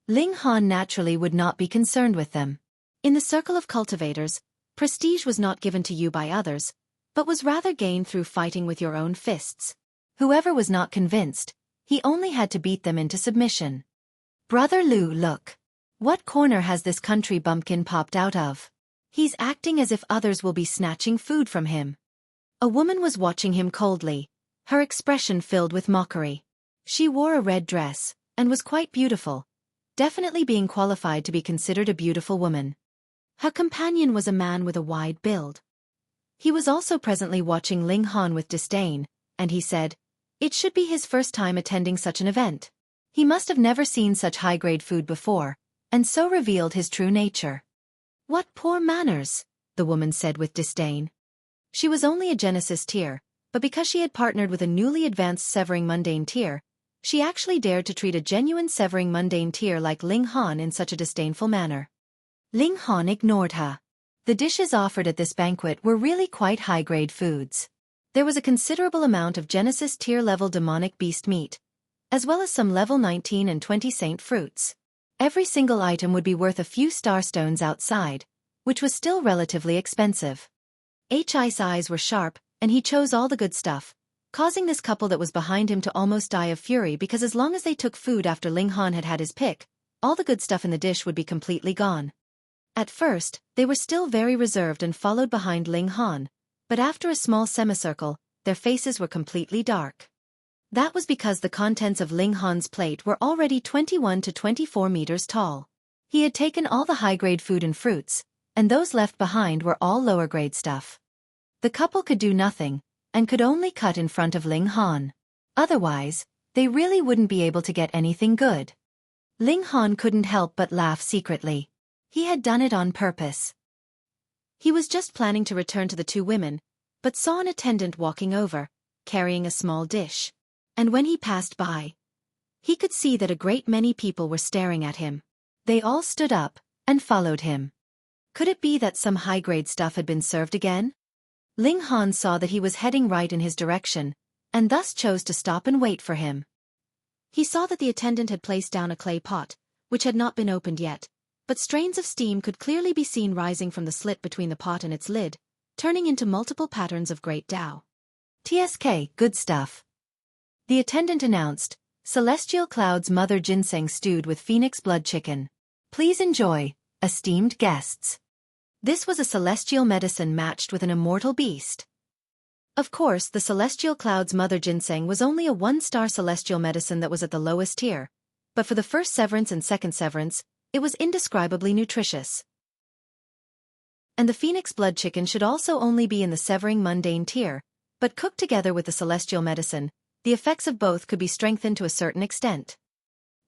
Ling Han naturally would not be concerned with them. In the circle of cultivators, prestige was not given to you by others, but was rather gained through fighting with your own fists. Whoever was not convinced, he only had to beat them into submission. Brother Lu, look. What corner has this country bumpkin popped out of? He's acting as if others will be snatching food from him. A woman was watching him coldly, her expression filled with mockery. She wore a red dress, and was quite beautiful, definitely being qualified to be considered a beautiful woman. Her companion was a man with a wide build. He was also presently watching Ling Han with disdain, and he said, it should be his first time attending such an event. He must have never seen such high-grade food before, and so revealed his true nature. What poor manners, the woman said with disdain. She was only a Genesis tier, but because she had partnered with a newly advanced Severing Mundane tier, she actually dared to treat a genuine Severing Mundane tier like Ling Han in such a disdainful manner. Ling Han ignored her. The dishes offered at this banquet were really quite high-grade foods. There was a considerable amount of Genesis tier-level demonic beast meat, as well as some level 19 and 20 saint fruits. Every single item would be worth a few starstones outside, which was still relatively expensive. Hi's eyes were sharp, and he chose all the good stuff, causing this couple that was behind him to almost die of fury because as long as they took food after Ling Han had had his pick, all the good stuff in the dish would be completely gone. At first, they were still very reserved and followed behind Ling Han, but after a small semicircle, their faces were completely dark. That was because the contents of Ling Han's plate were already 21 to 24 meters tall. He had taken all the high-grade food and fruits, and those left behind were all lower-grade stuff. The couple could do nothing, and could only cut in front of Ling Han. Otherwise, they really wouldn't be able to get anything good. Ling Han couldn't help but laugh secretly. He had done it on purpose. He was just planning to return to the two women, but saw an attendant walking over, carrying a small dish. And when he passed by, he could see that a great many people were staring at him. They all stood up and followed him. Could it be that some high-grade stuff had been served again? Ling Han saw that he was heading right in his direction, and thus chose to stop and wait for him. He saw that the attendant had placed down a clay pot, which had not been opened yet, but strains of steam could clearly be seen rising from the slit between the pot and its lid, turning into multiple patterns of great Tao. "TSK, good stuff," the attendant announced. "Celestial Cloud's mother ginseng stewed with phoenix blood chicken. Please enjoy, esteemed guests." This was a celestial medicine matched with an immortal beast. Of course, the Celestial Cloud's mother ginseng was only a 1-star celestial medicine that was at the lowest tier, but for the first severance and second severance, it was indescribably nutritious. And the phoenix blood chicken should also only be in the severing mundane tier, but cooked together with the celestial medicine, the effects of both could be strengthened to a certain extent.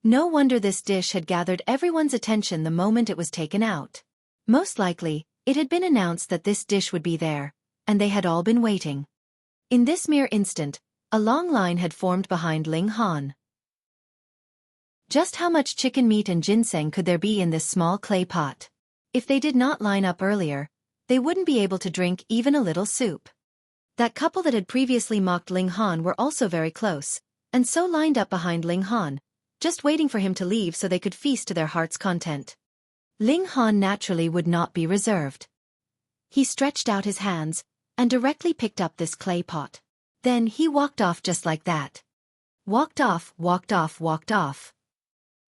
No wonder this dish had gathered everyone's attention the moment it was taken out. Most likely, it had been announced that this dish would be there, and they had all been waiting. In this mere instant, a long line had formed behind Ling Han. Just how much chicken meat and ginseng could there be in this small clay pot? If they did not line up earlier, they wouldn't be able to drink even a little soup. That couple that had previously mocked Ling Han were also very close, and so lined up behind Ling Han, just waiting for him to leave so they could feast to their heart's content. Ling Han naturally would not be reserved. He stretched out his hands, and directly picked up this clay pot. Then he walked off just like that. Walked off, walked off, walked off.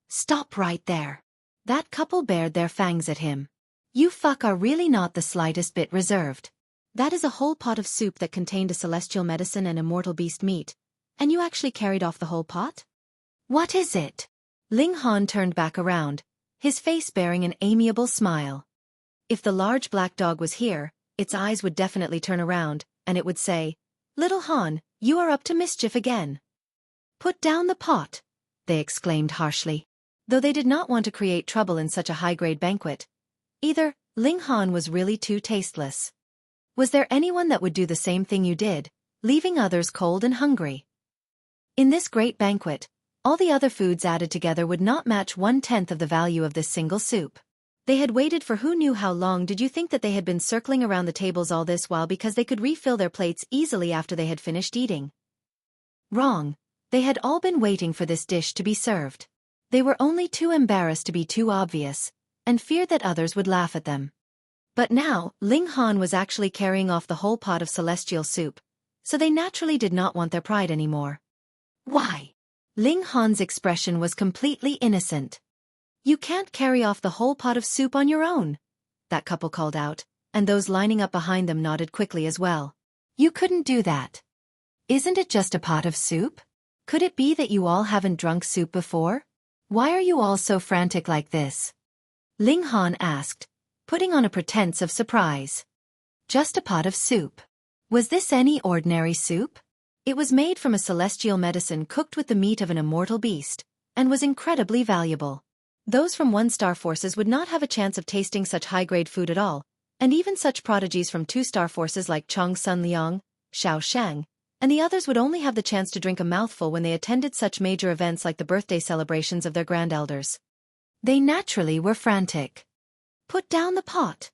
"Stop right there." That couple bared their fangs at him. "You fuck are really not the slightest bit reserved. That is a whole pot of soup that contained a celestial medicine and immortal beast meat, and you actually carried off the whole pot? What is it?" Ling Han turned back around, his face bearing an amiable smile. If the large black dog was here, its eyes would definitely turn around, and it would say, "Little Han, you are up to mischief again." "Put down the pot," they exclaimed harshly. Though they did not want to create trouble in such a high-grade banquet. Either, Ling Han was really too tasteless. Was there anyone that would do the same thing you did, leaving others cold and hungry? In this great banquet, all the other foods added together would not match 1/10 of the value of this single soup. They had waited for who knew how long. Did you think that they had been circling around the tables all this while because they could refill their plates easily after they had finished eating? Wrong. They had all been waiting for this dish to be served. They were only too embarrassed to be too obvious, and feared that others would laugh at them. But now, Ling Han was actually carrying off the whole pot of celestial soup, so they naturally did not want their pride anymore. "Why?" Ling Han's expression was completely innocent. "You can't carry off the whole pot of soup on your own," that couple called out, and those lining up behind them nodded quickly as well. "You couldn't do that. Isn't it just a pot of soup? Could it be that you all haven't drunk soup before? Why are you all so frantic like this?" Ling Han asked, putting on a pretense of surprise. "Just a pot of soup. Was this any ordinary soup?" It was made from a celestial medicine cooked with the meat of an immortal beast, and was incredibly valuable. Those from 1-star forces would not have a chance of tasting such high-grade food at all, and even such prodigies from 2-star forces like Chong Sun Liang, Xiao Shang, and the others would only have the chance to drink a mouthful when they attended such major events like the birthday celebrations of their grand-elders. They naturally were frantic. "Put down the pot,"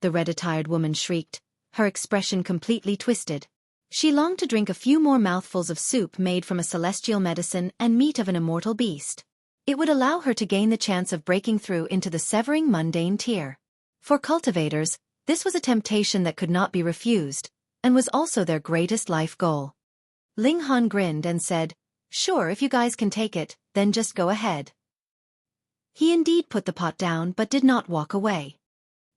the red-attired woman shrieked, her expression completely twisted. She longed to drink a few more mouthfuls of soup made from a celestial medicine and meat of an immortal beast. It would allow her to gain the chance of breaking through into the severing mundane tier. For cultivators, this was a temptation that could not be refused, and was also their greatest life goal. Ling Han grinned and said, "Sure, if you guys can take it, then just go ahead." He indeed put the pot down but did not walk away.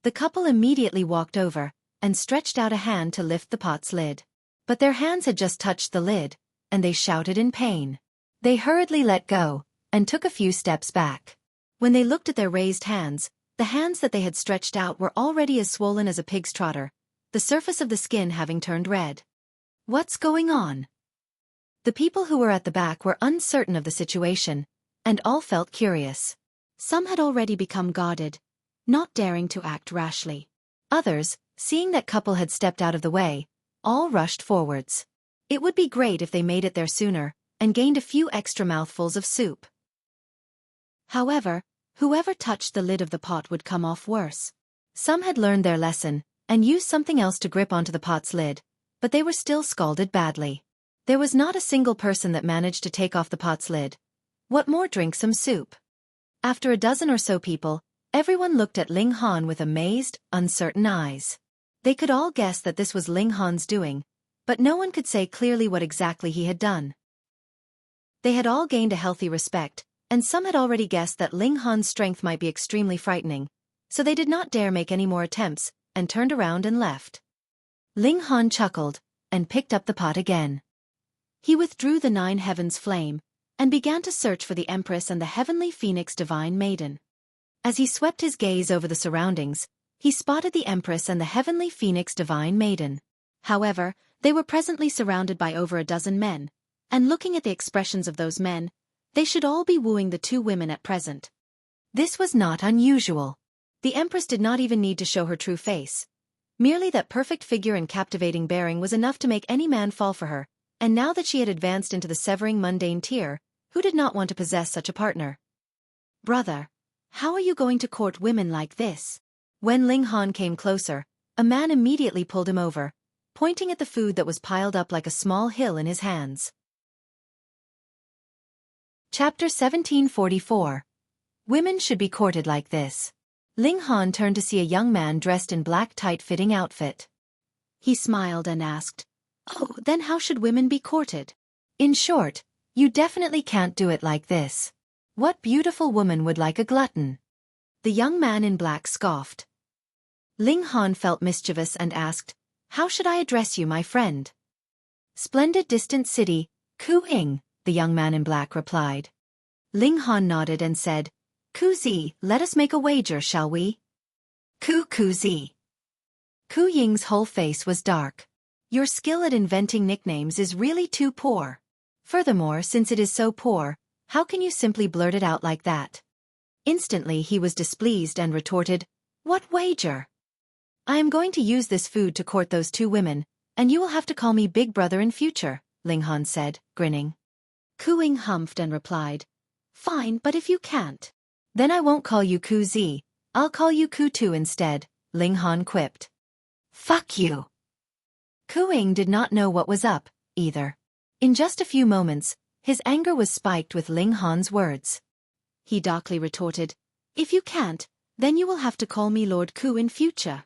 The couple immediately walked over, and stretched out a hand to lift the pot's lid. But their hands had just touched the lid, and they shouted in pain. They hurriedly let go, and took a few steps back. When they looked at their raised hands, the hands that they had stretched out were already as swollen as a pig's trotter, the surface of the skin having turned red. "What's going on?" The people who were at the back were uncertain of the situation, and all felt curious. Some had already become guarded, not daring to act rashly. Others, seeing that couple had stepped out of the way, all rushed forwards. It would be great if they made it there sooner, and gained a few extra mouthfuls of soup. However, whoever touched the lid of the pot would come off worse. Some had learned their lesson, and used something else to grip onto the pot's lid, but they were still scalded badly. There was not a single person that managed to take off the pot's lid. What more drink some soup? After a dozen or so people, everyone looked at Ling Han with amazed, uncertain eyes. They could all guess that this was Ling Han's doing, but no one could say clearly what exactly he had done. They had all gained a healthy respect, and some had already guessed that Ling Han's strength might be extremely frightening, so they did not dare make any more attempts, and turned around and left. Ling Han chuckled, and picked up the pot again. He withdrew the 9 heavens flame, and began to search for the Empress and the heavenly Phoenix Divine Maiden. As he swept his gaze over the surroundings, he spotted the Empress and the heavenly Phoenix Divine Maiden. However, they were presently surrounded by over a dozen men, and looking at the expressions of those men, they should all be wooing the 2 women at present. This was not unusual. The Empress did not even need to show her true face. Merely that perfect figure and captivating bearing was enough to make any man fall for her, and now that she had advanced into the severing mundane tier, who did not want to possess such a partner? Brother, how are you going to court women like this? When Ling Han came closer, a man immediately pulled him over, pointing at the food that was piled up like a small hill in his hands. Chapter 1744. Women should be courted like this. Ling Han turned to see a young man dressed in black tight-fitting outfit. He smiled and asked, "Oh, then how should women be courted? In short, you definitely can't do it like this. What beautiful woman would like a glutton?" The young man in black scoffed. Ling Han felt mischievous and asked, "How should I address you, my friend?" "Splendid distant city, Ku-ing," the young man in black replied. Ling Han nodded and said, "Ku-zi, let us make a wager, shall we?" Ku-zi. Ku-ying's whole face was dark. "Your skill at inventing nicknames is really too poor. Furthermore, since it is so poor, how can you simply blurt it out like that?" Instantly he was displeased and retorted, "What wager? I am going to use this food to court those 2 women, and you will have to call me Big Brother in future," Ling Han said, grinning. Ku-ying humphed and replied, "Fine, but if you can't, then I won't call you Ku-zi, I'll call you Ku-tu instead," Ling Han quipped. "Fuck you." Ku-ying did not know what was up, either. In just a few moments, his anger was spiked with Ling Han's words. He darkly retorted, "If you can't, then you will have to call me Lord Ku in future."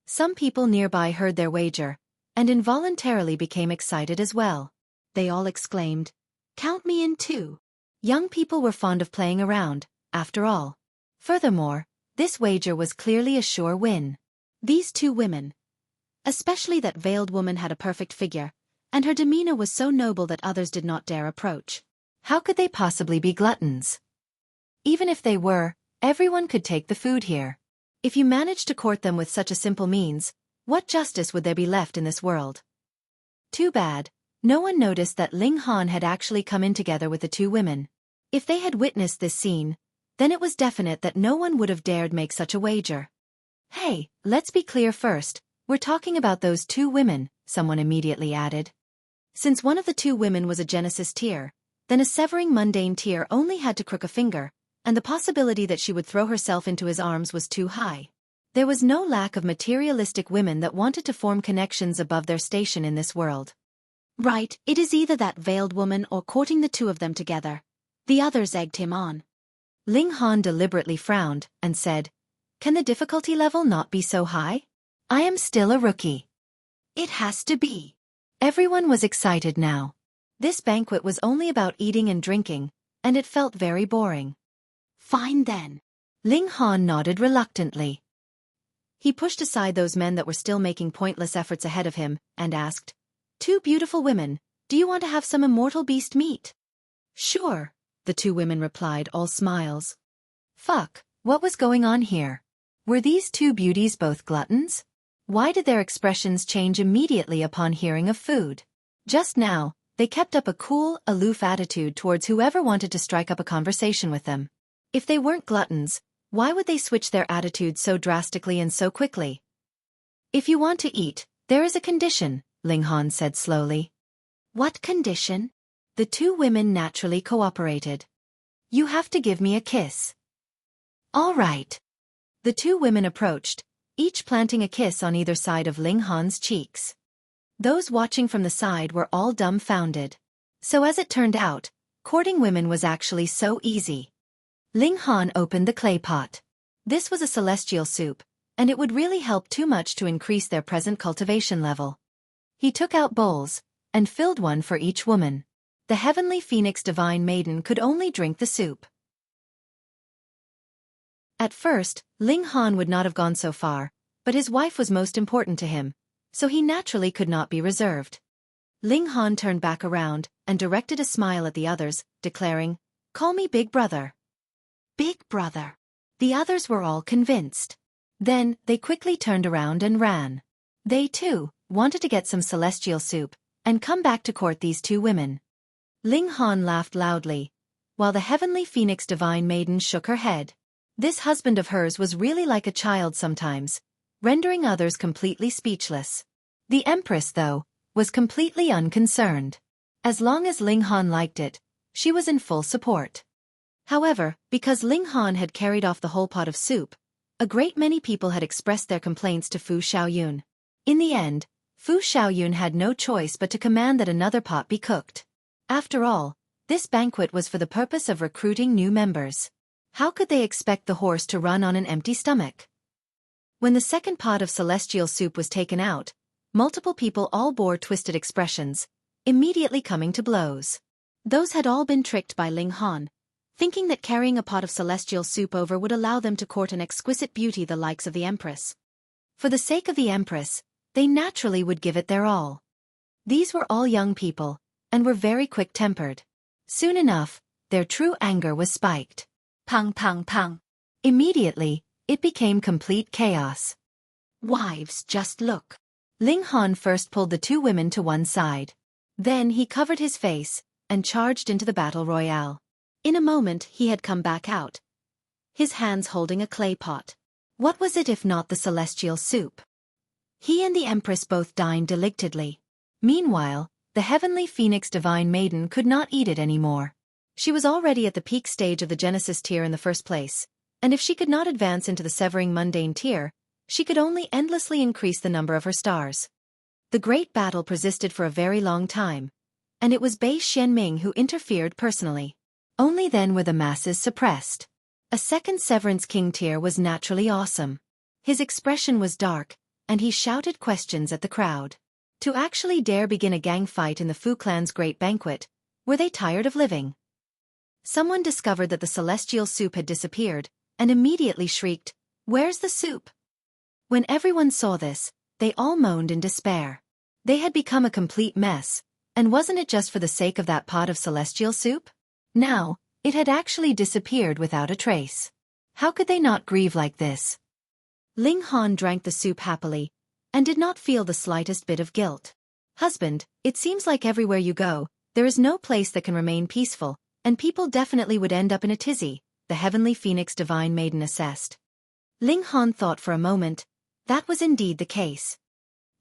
Some people nearby heard their wager, and involuntarily became excited as well. They all exclaimed, "Count me in too." Young people were fond of playing around, after all. Furthermore, this wager was clearly a sure win. These 2 women, especially that veiled woman, had a perfect figure, and her demeanor was so noble that others did not dare approach. How could they possibly be gluttons? Even if they were, everyone could take the food here. If you managed to court them with such a simple means, what justice would there be left in this world? Too bad, no one noticed that Ling Han had actually come in together with the 2 women. If they had witnessed this scene, then it was definite that no one would have dared make such a wager. "Hey, let's be clear first, we're talking about those 2 women," someone immediately added. Since one of the 2 women was a Genesis tier, then a severing mundane tier only had to crook a finger, and the possibility that she would throw herself into his arms was too high. There was no lack of materialistic women that wanted to form connections above their station in this world. Right, it is either that veiled woman or courting the 2 of them together. The others egged him on. Ling Han deliberately frowned, and said, "Can the difficulty level not be so high? I am still a rookie." "It has to be." Everyone was excited now. This banquet was only about eating and drinking, and it felt very boring. "Fine then." Ling Han nodded reluctantly. He pushed aside those men that were still making pointless efforts ahead of him, and asked, "2 beautiful women, do you want to have some immortal beast meat?" "Sure," the 2 women replied, all smiles. Fuck, what was going on here? Were these 2 beauties both gluttons? Why did their expressions change immediately upon hearing of food? Just now, they kept up a cool, aloof attitude towards whoever wanted to strike up a conversation with them. If they weren't gluttons, why would they switch their attitude so drastically and so quickly? "If you want to eat, there is a condition," Ling Han said slowly. What condition? The two women naturally cooperated. You have to give me a kiss. All right. The two women approached, each planting a kiss on either side of Ling Han's cheeks. Those watching from the side were all dumbfounded. So as it turned out, courting women was actually so easy. Ling Han opened the clay pot. This was a celestial soup, and it would really help too much to increase their present cultivation level. He took out bowls, and filled one for each woman. The heavenly phoenix divine maiden could only drink the soup. At first, Ling Han would not have gone so far, but his wife was most important to him, so he naturally could not be reserved. Ling Han turned back around and directed a smile at the others, declaring, "Call me Big Brother." Big Brother. The others were all convinced. Then, they quickly turned around and ran. They, too, wanted to get some celestial soup and come back to court these two women. Ling Han laughed loudly, while the heavenly phoenix divine maiden shook her head. This husband of hers was really like a child sometimes, rendering others completely speechless. The Empress, though, was completely unconcerned. As long as Ling Han liked it, she was in full support. However, because Ling Han had carried off the whole pot of soup, a great many people had expressed their complaints to Fu Xiaoyun. In the end, Fu Xiaoyun had no choice but to command that another pot be cooked. After all, this banquet was for the purpose of recruiting new members. How could they expect the horse to run on an empty stomach? When the second pot of celestial soup was taken out, multiple people all bore twisted expressions, immediately coming to blows. Those had all been tricked by Ling Han, thinking that carrying a pot of celestial soup over would allow them to court an exquisite beauty the likes of the Empress. For the sake of the Empress, they naturally would give it their all. These were all young people, and were very quick-tempered. Soon enough, their true anger was spiked. Pang pang pang. Immediately, it became complete chaos. Wives, just look. Ling Han first pulled the two women to one side. Then he covered his face, and charged into the battle royale. In a moment he had come back out, his hands holding a clay pot. What was it if not the celestial soup? He and the Empress both dined delectedly. Meanwhile, the heavenly phoenix divine maiden could not eat it anymore. She was already at the peak stage of the Genesis tier in the first place, and if she could not advance into the severing mundane tier, she could only endlessly increase the number of her stars. The great battle persisted for a very long time, and it was Bei Xianming who interfered personally. Only then were the masses suppressed. A second Severance King tier was naturally awesome. His expression was dark, and he shouted questions at the crowd. To actually dare begin a gang fight in the Fu clan's great banquet, were they tired of living? Someone discovered that the celestial soup had disappeared, and immediately shrieked, "Where's the soup?" When everyone saw this, they all moaned in despair. They had become a complete mess, and wasn't it just for the sake of that pot of celestial soup? Now, it had actually disappeared without a trace. How could they not grieve like this? Ling Han drank the soup happily, and did not feel the slightest bit of guilt. Husband, it seems like everywhere you go, there is no place that can remain peaceful, and people definitely would end up in a tizzy, the heavenly phoenix divine maiden assessed. Ling Han thought for a moment. That was indeed the case.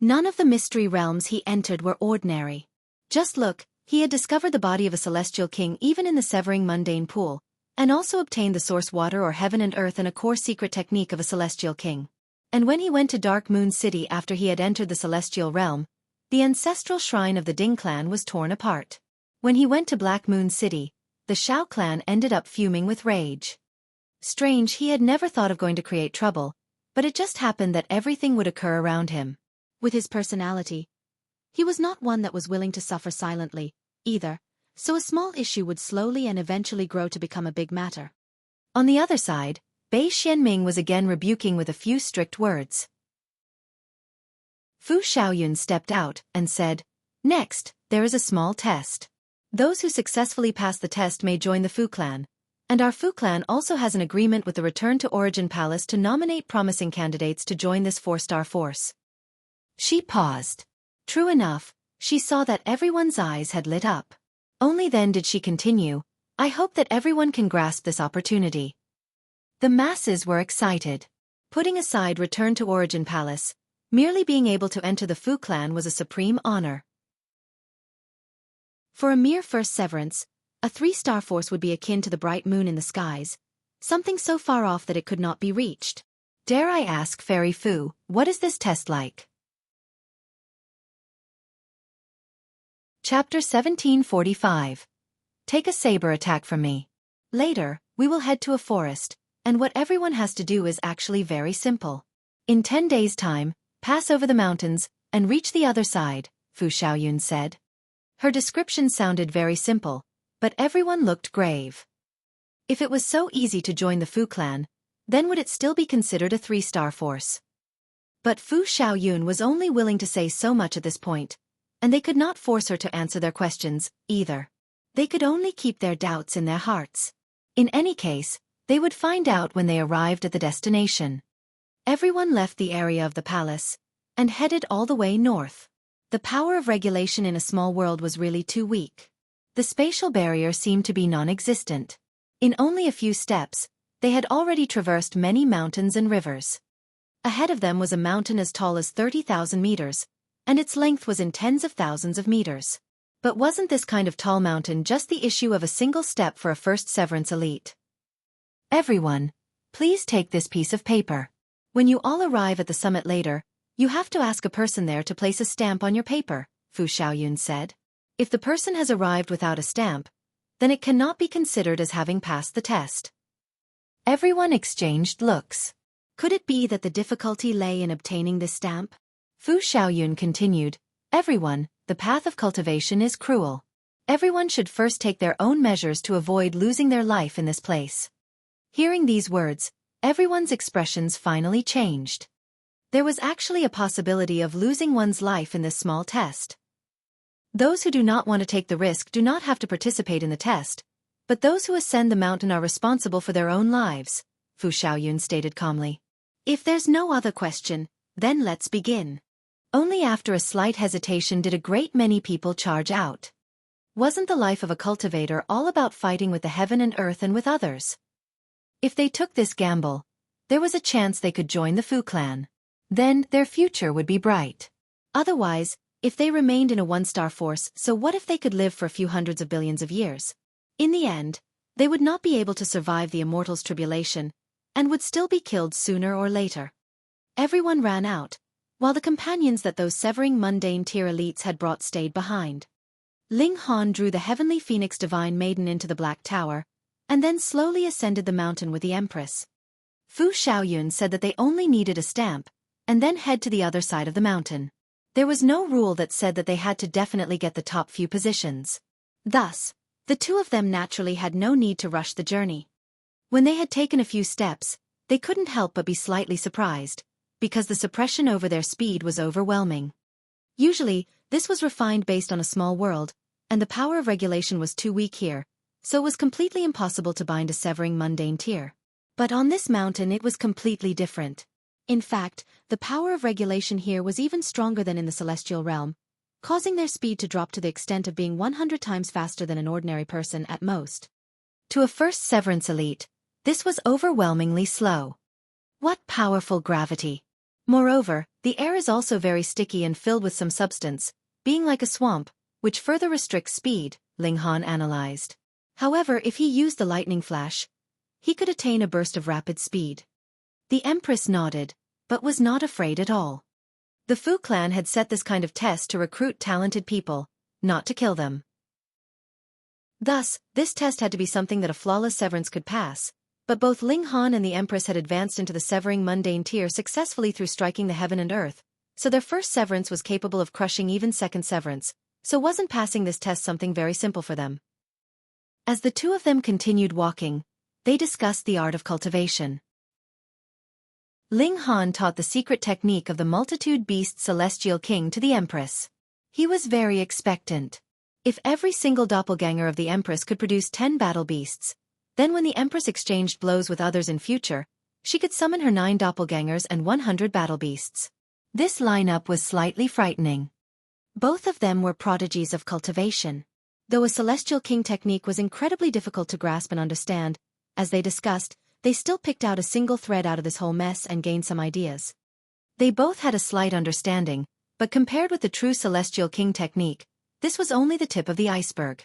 None of the mystery realms he entered were ordinary. Just look, he had discovered the body of a celestial king even in the severing mundane pool, and also obtained the source water or heaven and earth and a core secret technique of a celestial king. And when he went to Dark Moon City after he had entered the celestial realm, the ancestral shrine of the Ding clan was torn apart. When he went to Black Moon City, the Shao clan ended up fuming with rage. Strange, he had never thought of going to create trouble, but it just happened that everything would occur around him. With his personality, he was not one that was willing to suffer silently, either, so a small issue would slowly and eventually grow to become a big matter. On the other side, Bei Xianming was again rebuking with a few strict words. Fu Xiaoyun stepped out and said, "Next, there is a small test. Those who successfully pass the test may join the Fu clan, and our Fu clan also has an agreement with the Return to Origin Palace to nominate promising candidates to join this 4-star force." She paused. True enough, she saw that everyone's eyes had lit up. Only then did she continue, "I hope that everyone can grasp this opportunity." The masses were excited. Putting aside Return to Origin Palace, Merely being able to enter the Fu clan was a supreme honor. For a mere first severance, a 3-star force would be akin to the bright moon in the skies, something so far off that it could not be reached. Dare I ask, Fairy Fu, what is this test like? Chapter 1745. Take a saber attack from me. Later, we will head to a forest, and what everyone has to do is actually very simple. In 10 days' time, pass over the mountains, and reach the other side, Fu Xiaoyun said. Her description sounded very simple, but everyone looked grave. If it was so easy to join the Fu clan, then would it still be considered a 3-star force? But Fu Xiaoyun was only willing to say so much at this point, and they could not force her to answer their questions, either. They could only keep their doubts in their hearts. In any case, they would find out when they arrived at the destination. Everyone left the area of the palace, and headed all the way north. The power of regulation in a small world was really too weak. The spatial barrier seemed to be non-existent. In only a few steps, they had already traversed many mountains and rivers. Ahead of them was a mountain as tall as 30,000 meters, and its length was in tens of thousands of meters. But wasn't this kind of tall mountain just the issue of a single step for a first severance elite? Everyone, please take this piece of paper. When you all arrive at the summit later, you have to ask a person there to place a stamp on your paper, Fu Xiaoyun said. If the person has arrived without a stamp, then it cannot be considered as having passed the test. Everyone exchanged looks. Could it be that the difficulty lay in obtaining this stamp? Fu Xiaoyun continued, everyone, the path of cultivation is cruel. Everyone should first take their own measures to avoid losing their life in this place. Hearing these words, everyone's expressions finally changed. There was actually a possibility of losing one's life in this small test. Those who do not want to take the risk do not have to participate in the test, but those who ascend the mountain are responsible for their own lives, Fu Xiaoyun stated calmly. If there's no other question, then let's begin. Only after a slight hesitation did a great many people charge out. Wasn't the life of a cultivator all about fighting with the heaven and earth and with others? If they took this gamble, there was a chance they could join the Fu clan. Then their future would be bright. Otherwise, if they remained in a 1-star force, so what if they could live for a few hundreds of billions of years? In the end, they would not be able to survive the immortals' tribulation, and would still be killed sooner or later. Everyone ran out, while the companions that those severing mundane tier elites had brought stayed behind. Ling Han drew the heavenly phoenix divine maiden into the Black Tower, and then slowly ascended the mountain with the Empress. Fu Xiaoyun said that they only needed a stamp, and then head to the other side of the mountain. There was no rule that said that they had to definitely get the top few positions. Thus, the two of them naturally had no need to rush the journey. When they had taken a few steps, they couldn't help but be slightly surprised, because the suppression over their speed was overwhelming. Usually, this was refined based on a small world, and the power of regulation was too weak here, so it was completely impossible to bind a severing mundane tier. But on this mountain it was completely different. In fact, the power of regulation here was even stronger than in the celestial realm, causing their speed to drop to the extent of being 100 times faster than an ordinary person at most. To a first severance elite, this was overwhelmingly slow. What powerful gravity! Moreover, the air is also very sticky and filled with some substance, being like a swamp, which further restricts speed, Ling Han analyzed. However, if he used the lightning flash, he could attain a burst of rapid speed. The Empress nodded, but was not afraid at all. The Fu clan had set this kind of test to recruit talented people, not to kill them. Thus, this test had to be something that a flawless severance could pass, but both Ling Han and the Empress had advanced into the severing mundane tier successfully through striking the heaven and earth, so their first severance was capable of crushing even second severance, so wasn't passing this test something very simple for them. As the two of them continued walking, they discussed the art of cultivation. Ling Han taught the secret technique of the multitude beast celestial king to the Empress. He was very expectant. If every single doppelganger of the Empress could produce 10 battle beasts, then when the Empress exchanged blows with others in future, she could summon her 9 doppelgangers and 100 battle beasts. This lineup was slightly frightening. Both of them were prodigies of cultivation. Though a celestial king technique was incredibly difficult to grasp and understand, as they discussed, they still picked out a single thread out of this whole mess and gained some ideas. They both had a slight understanding, but compared with the true Celestial King technique, this was only the tip of the iceberg.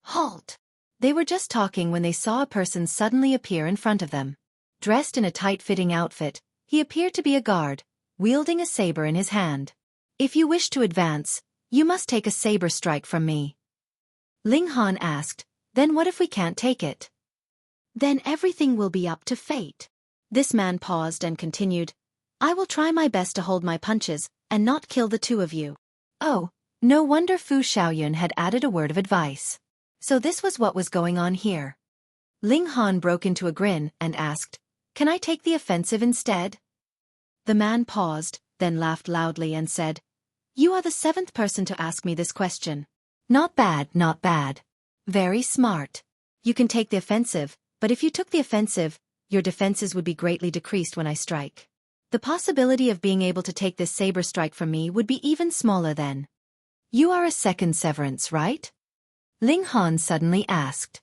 Halt! They were just talking when they saw a person suddenly appear in front of them. Dressed in a tight-fitting outfit, he appeared to be a guard, wielding a saber in his hand. If you wish to advance, you must take a saber strike from me. Ling Han asked, then what if we can't take it? Then everything will be up to fate. This man paused and continued, I will try my best to hold my punches and not kill the two of you. Oh, no wonder Fu Xiaoyun had added a word of advice. So this was what was going on here. Ling Han broke into a grin and asked, can I take the offensive instead? The man paused, then laughed loudly and said, you are the 7th person to ask me this question. Not bad, not bad. Very smart. You can take the offensive, but if you took the offensive, your defenses would be greatly decreased when I strike. The possibility of being able to take this saber strike from me would be even smaller then. You are a second severance, right? Ling Han suddenly asked.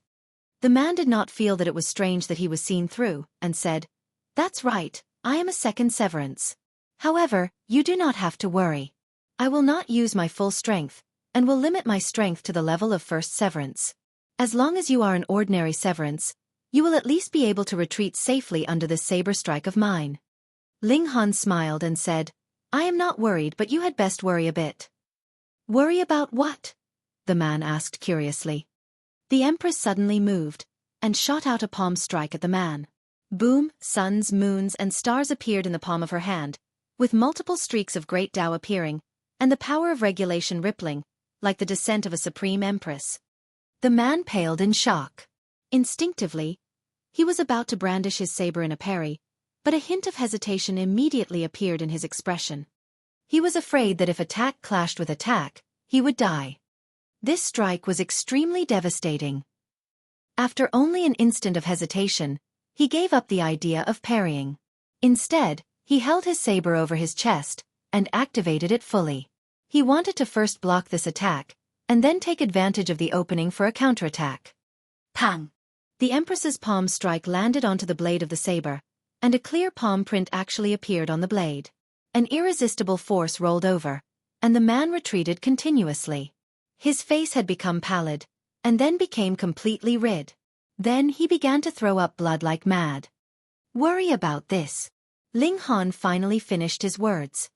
The man did not feel that it was strange that he was seen through, and said, that's right, I am a second severance. However, you do not have to worry. I will not use my full strength, and will limit my strength to the level of first severance. As long as you are an ordinary severance, you will at least be able to retreat safely under this saber strike of mine. Ling Han smiled and said, I am not worried, but you had best worry a bit. Worry about what? The man asked curiously. The Empress suddenly moved, and shot out a palm strike at the man. Boom, suns, moons, and stars appeared in the palm of her hand, with multiple streaks of great Tao appearing, and the power of regulation rippling, like the descent of a supreme empress. The man paled in shock. Instinctively, he was about to brandish his saber in a parry, but a hint of hesitation immediately appeared in his expression. He was afraid that if attack clashed with attack, he would die. This strike was extremely devastating. After only an instant of hesitation, he gave up the idea of parrying. Instead, he held his saber over his chest and activated it fully. He wanted to first block this attack, and then take advantage of the opening for a counterattack. Pang! The Empress's palm strike landed onto the blade of the saber, and a clear palm print actually appeared on the blade. An irresistible force rolled over, and the man retreated continuously. His face had become pallid, and then became completely red. Then he began to throw up blood like mad. Worry about this. Ling Han finally finished his words.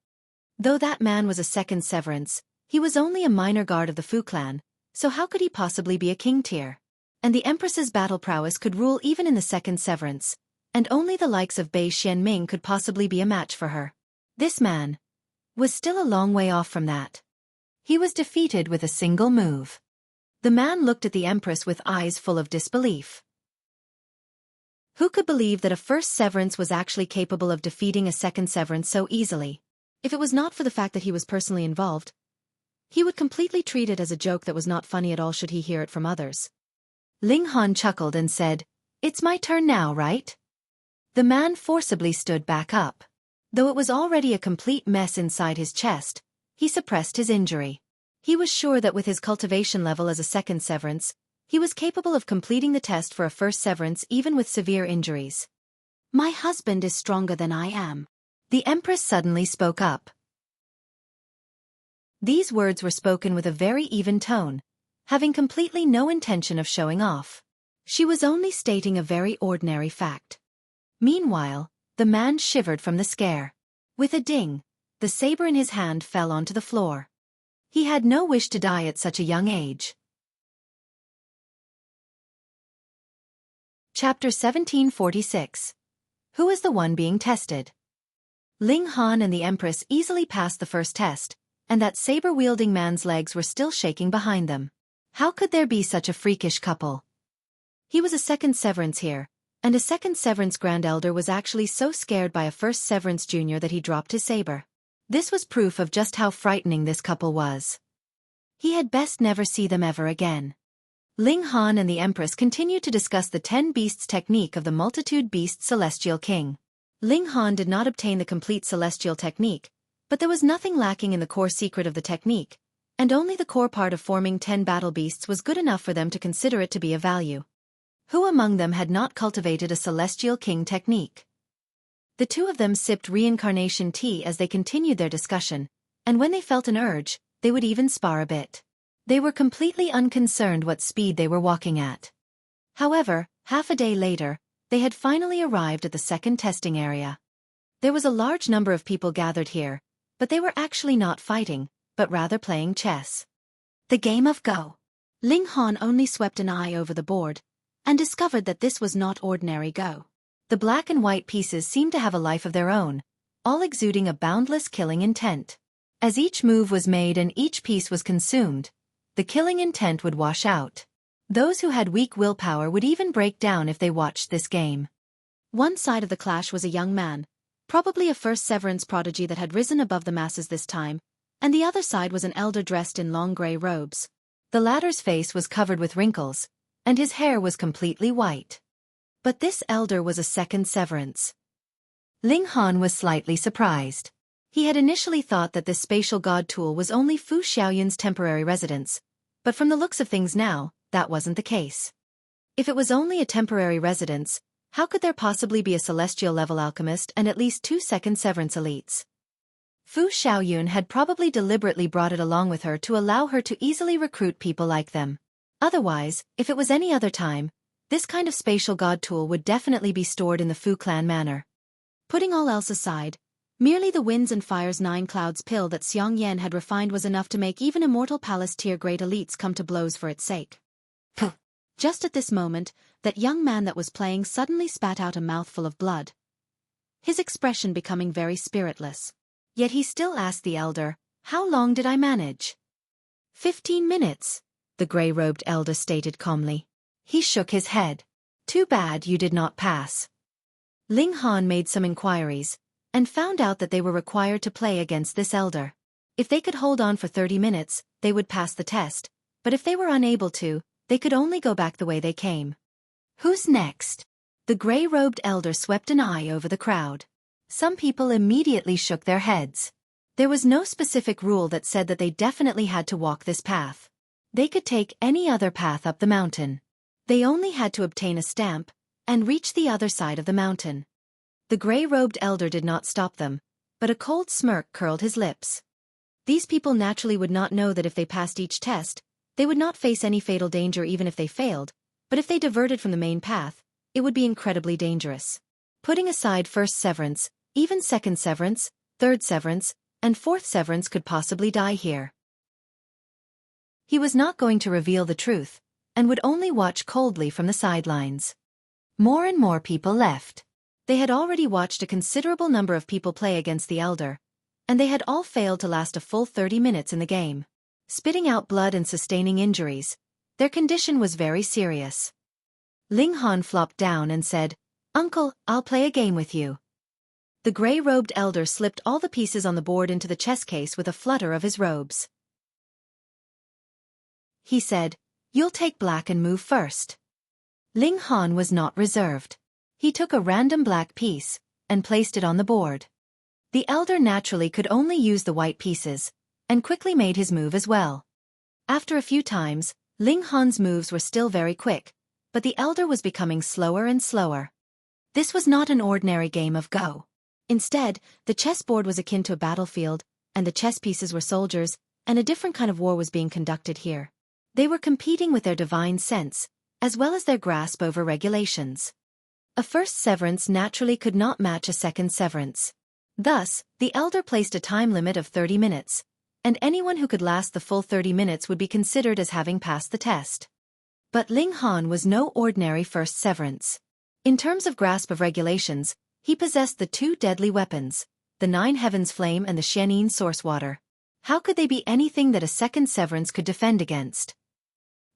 Though that man was a second severance, he was only a minor guard of the Fu clan, so how could he possibly be a king tier? And the Empress's battle prowess could rule even in the second severance, and only the likes of Bei Xianming could possibly be a match for her. This man was still a long way off from that. He was defeated with a single move. The man looked at the Empress with eyes full of disbelief. Who could believe that a first severance was actually capable of defeating a second severance so easily? If it was not for the fact that he was personally involved, he would completely treat it as a joke that was not funny at all should he hear it from others. Ling Han chuckled and said, "It's my turn now, right?" The man forcibly stood back up. Though it was already a complete mess inside his chest, he suppressed his injury. He was sure that with his cultivation level as a second severance, he was capable of completing the test for a first severance even with severe injuries. "My husband is stronger than I am." The Empress suddenly spoke up. These words were spoken with a very even tone, having completely no intention of showing off. She was only stating a very ordinary fact. Meanwhile, the man shivered from the scare. With a ding, the saber in his hand fell onto the floor. He had no wish to die at such a young age. Chapter 1746. Who is the one being tested? Ling Han and the Empress easily passed the first test, and that saber-wielding man's legs were still shaking behind them. How could there be such a freakish couple? He was a second severance here, and a second severance grand elder was actually so scared by a first severance junior that he dropped his saber. This was proof of just how frightening this couple was. He had best never see them ever again. Ling Han and the Empress continued to discuss the 10 beasts technique of the multitude beast celestial king. Ling Han did not obtain the complete celestial technique, but there was nothing lacking in the core secret of the technique, and only the core part of forming 10 battle beasts was good enough for them to consider it to be of value. Who among them had not cultivated a celestial king technique? The two of them sipped reincarnation tea as they continued their discussion, and when they felt an urge, they would even spar a bit. They were completely unconcerned what speed they were walking at. However, half a day later, they had finally arrived at the second testing area. There was a large number of people gathered here, but they were actually not fighting, but rather playing chess. The game of Go. Ling Han only swept an eye over the board, and discovered that this was not ordinary Go. The black and white pieces seemed to have a life of their own, all exuding a boundless killing intent. As each move was made and each piece was consumed, the killing intent would wash out. Those who had weak willpower would even break down if they watched this game. One side of the clash was a young man, probably a first severance prodigy that had risen above the masses this time, and the other side was an elder dressed in long grey robes. The latter's face was covered with wrinkles, and his hair was completely white. But this elder was a second severance. Ling Han was slightly surprised. He had initially thought that this spatial god tool was only Fu Xiaoyun's temporary residence, but from the looks of things now, that wasn't the case. If it was only a temporary residence, how could there possibly be a celestial-level alchemist and at least 2 second severance elites? Fu Xiaoyun had probably deliberately brought it along with her to allow her to easily recruit people like them. Otherwise, if it was any other time, this kind of spatial god tool would definitely be stored in the Fu clan manor. Putting all else aside, merely the winds and fire's 9 clouds pill that Xiong Yan had refined was enough to make even immortal palace tier great elites come to blows for its sake. Puh. Just at this moment, that young man that was playing suddenly spat out a mouthful of blood, his expression becoming very spiritless. Yet he still asked the elder, "How long did I manage?" 15 minutes, the grey-robed elder stated calmly. He shook his head. Too bad you did not pass. Ling Han made some inquiries, and found out that they were required to play against this elder. If they could hold on for 30 minutes, they would pass the test, but if they were unable to, they could only go back the way they came. Who's next? The grey-robed elder swept an eye over the crowd. Some people immediately shook their heads. There was no specific rule that said that they definitely had to walk this path. They could take any other path up the mountain. They only had to obtain a stamp, and reach the other side of the mountain. The grey-robed elder did not stop them, but a cold smirk curled his lips. These people naturally would not know that if they passed each test, they would not face any fatal danger even if they failed, but if they diverted from the main path, it would be incredibly dangerous. Putting aside first severance, even second severance, third severance, and fourth severance could possibly die here. He was not going to reveal the truth, and would only watch coldly from the sidelines. More and more people left. They had already watched a considerable number of people play against the elder, and they had all failed to last a full 30 minutes in the game. Spitting out blood and sustaining injuries, their condition was very serious. Ling Han flopped down and said, "Uncle, I'll play a game with you." The grey-robed elder slipped all the pieces on the board into the chess case with a flutter of his robes. He said, "You'll take black and move first." Ling Han was not reserved. He took a random black piece, and placed it on the board. The elder naturally could only use the white pieces, and quickly made his move as well. After a few times, Ling Han's moves were still very quick, but the elder was becoming slower and slower. This was not an ordinary game of Go. Instead, the chessboard was akin to a battlefield, and the chess pieces were soldiers, and a different kind of war was being conducted here. They were competing with their divine sense, as well as their grasp over regulations. A first severance naturally could not match a second severance. Thus, the elder placed a time limit of 30 minutes, and anyone who could last the full 30 minutes would be considered as having passed the test. But Ling Han was no ordinary first severance. In terms of grasp of regulations, he possessed the 2 deadly weapons, the 9 Heavens Flame and the Xianin Source Water. How could they be anything that a second severance could defend against?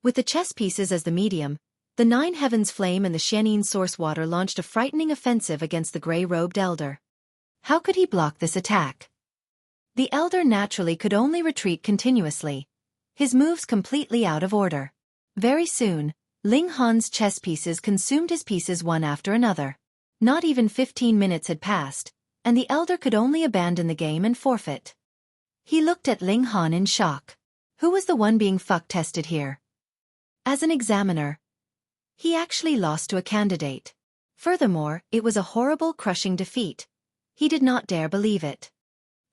With the chess pieces as the medium, the 9 Heavens Flame and the Xianin Source Water launched a frightening offensive against the grey-robed elder. How could he block this attack? The elder naturally could only retreat continuously, his moves completely out of order. Very soon, Ling Han's chess pieces consumed his pieces one after another. Not even 15 minutes had passed, and the elder could only abandon the game and forfeit. He looked at Ling Han in shock. Who was the one being fuck-tested here? As an examiner, he actually lost to a candidate. Furthermore, it was a horrible, crushing defeat, He did not dare believe it.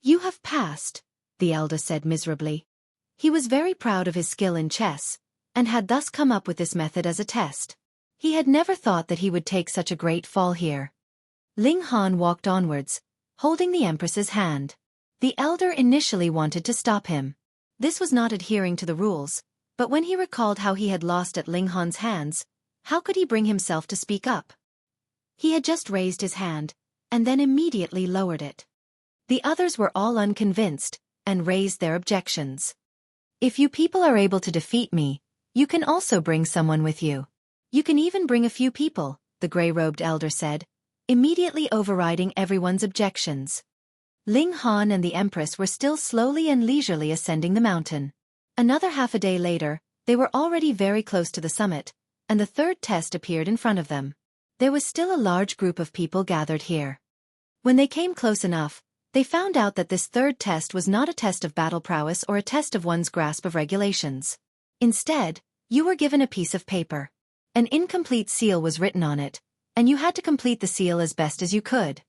"You have passed," the elder said miserably. He was very proud of his skill in chess, and had thus come up with this method as a test. He had never thought that he would take such a great fall here. Ling Han walked onwards, holding the Empress's hand. The elder initially wanted to stop him. This was not adhering to the rules, but when he recalled how he had lost at Ling Han's hands, how could he bring himself to speak up? He had just raised his hand, and then immediately lowered it. The others were all unconvinced, and raised their objections. "If you people are able to defeat me, you can also bring someone with you. You can even bring a few people," the gray-robed elder said, immediately overriding everyone's objections. Ling Han and the Empress were still slowly and leisurely ascending the mountain. Another half a day later, they were already very close to the summit, and the third test appeared in front of them. There was still a large group of people gathered here. When they came close enough, they found out that this third test was not a test of battle prowess or a test of one's grasp of regulations. Instead, you were given a piece of paper. An incomplete seal was written on it, and you had to complete the seal as best as you could.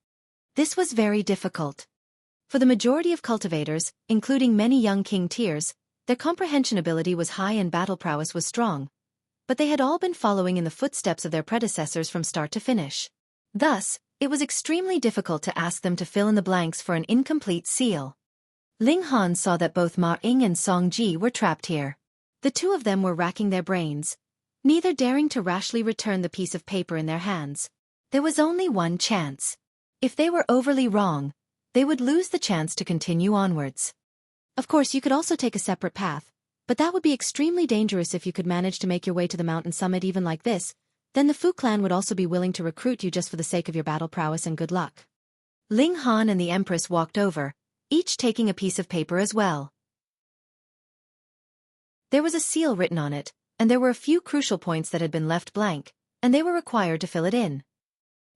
This was very difficult. For the majority of cultivators, including many young king tiers, their comprehension ability was high and battle prowess was strong, but they had all been following in the footsteps of their predecessors from start to finish. Thus, it was extremely difficult to ask them to fill in the blanks for an incomplete seal. Ling Han saw that both Ma Ying and Song Ji were trapped here. The two of them were racking their brains, neither daring to rashly return the piece of paper in their hands. There was only one chance. If they were overly wrong, they would lose the chance to continue onwards. Of course, you could also take a separate path, but that would be extremely dangerous if you could manage to make your way to the mountain summit even like this. Then the Fu clan would also be willing to recruit you just for the sake of your battle prowess and good luck. Ling Han and the Empress walked over, each taking a piece of paper as well. There was a seal written on it, and there were a few crucial points that had been left blank, and they were required to fill it in.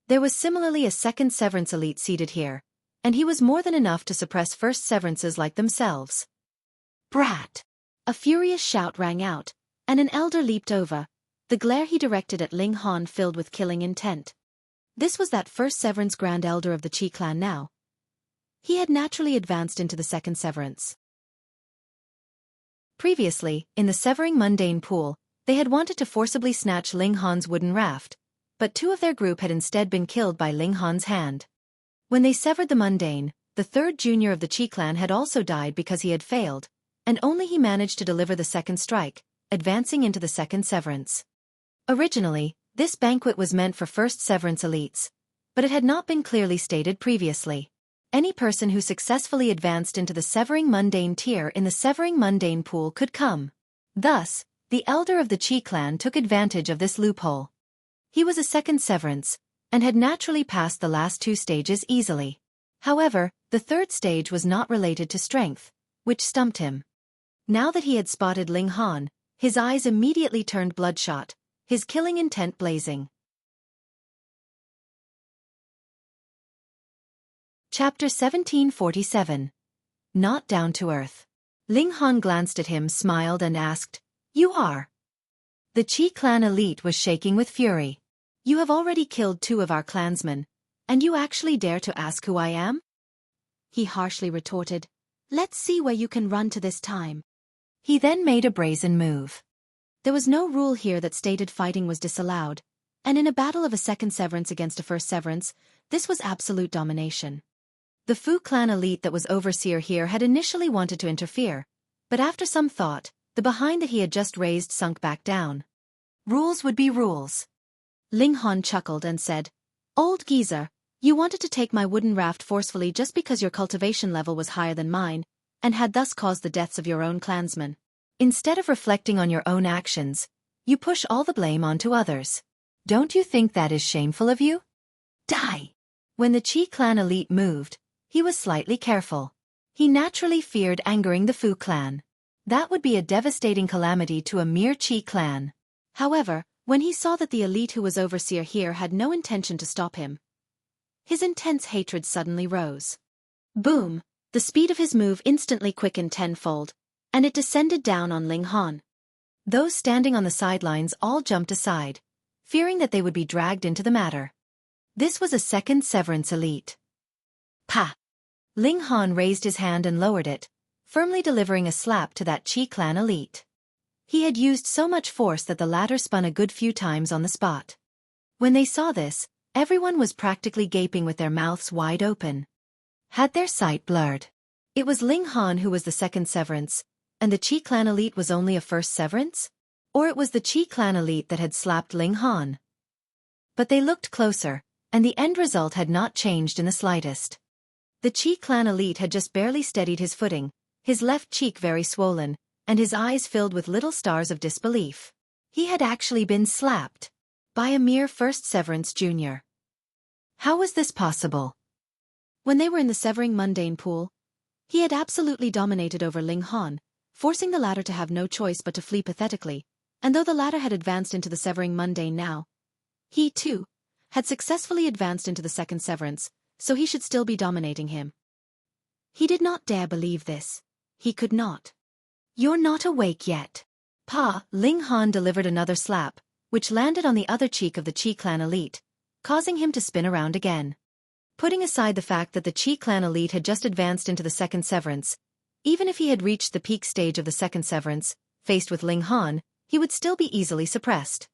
There was similarly a second Severance elite seated here, and he was more than enough to suppress first Severances like themselves. "Brat!" A furious shout rang out, and an elder leaped over, the glare he directed at Ling Han filled with killing intent. This was that first Severance Grand Elder of the Qi clan now. He had naturally advanced into the second Severance. Previously, in the Severing Mundane Pool, they had wanted to forcibly snatch Ling Han's wooden raft, but two of their group had instead been killed by Ling Han's hand. When they severed the Mundane, the third junior of the Qi clan had also died because he had failed, and only he managed to deliver the second strike, advancing into the second Severance. Originally, this banquet was meant for first Severance elites, but it had not been clearly stated previously. Any person who successfully advanced into the Severing Mundane tier in the Severing Mundane Pool could come. Thus, the elder of the Qi clan took advantage of this loophole. He was a second Severance, and had naturally passed the last two stages easily. However, the third stage was not related to strength, which stumped him. Now that he had spotted Ling Han, his eyes immediately turned bloodshot, his killing intent blazing. Chapter 1747. Not down to earth. Ling Han glanced at him, smiled and asked, "You are?" The Qi clan elite was shaking with fury. "You have already killed two of our clansmen, and you actually dare to ask who I am?" He harshly retorted, "Let's see where you can run to this time." He then made a brazen move. There was no rule here that stated fighting was disallowed, and in a battle of a second Severance against a first Severance, this was absolute domination. The Fu clan elite that was overseer here had initially wanted to interfere, but after some thought, the behind that he had just raised sunk back down. Rules would be rules. Ling Han chuckled and said, "Old geezer, you wanted to take my wooden raft forcefully just because your cultivation level was higher than mine, and had thus caused the deaths of your own clansmen. Instead of reflecting on your own actions, you push all the blame onto others. Don't you think that is shameful of you? Die!" When the Qi clan elite moved, he was slightly careful. He naturally feared angering the Fu clan. That would be a devastating calamity to a mere Qi clan. However, when he saw that the elite who was overseer here had no intention to stop him, his intense hatred suddenly rose. Boom! The speed of his move instantly quickened tenfold, and it descended down on Ling Han. Those standing on the sidelines all jumped aside, fearing that they would be dragged into the matter. This was a second Severance elite. Pa! Ling Han raised his hand and lowered it, firmly delivering a slap to that Qi clan elite. He had used so much force that the latter spun a good few times on the spot. When they saw this, everyone was practically gaping with their mouths wide open. Had their sight blurred? It was Ling Han who was the second severance, and the Qi clan elite was only a first severance? Or it was the Qi clan elite that had slapped Ling Han? But they looked closer, and the end result had not changed in the slightest. The Qi clan elite had just barely steadied his footing, his left cheek very swollen, and his eyes filled with little stars of disbelief. He had actually been slapped by a mere first severance junior. How was this possible? When they were in the severing mundane pool, he had absolutely dominated over Ling Han, forcing the latter to have no choice but to flee pathetically, and though the latter had advanced into the severing mundane now, he, too, had successfully advanced into the second severance, so he should still be dominating him. He did not dare believe this. He could not. You're not awake yet. Pa! Ling Han delivered another slap, which landed on the other cheek of the Qi clan elite, causing him to spin around again. Putting aside the fact that the Qi clan elite had just advanced into the second severance, even if he had reached the peak stage of the second severance, faced with Ling Han, he would still be easily suppressed.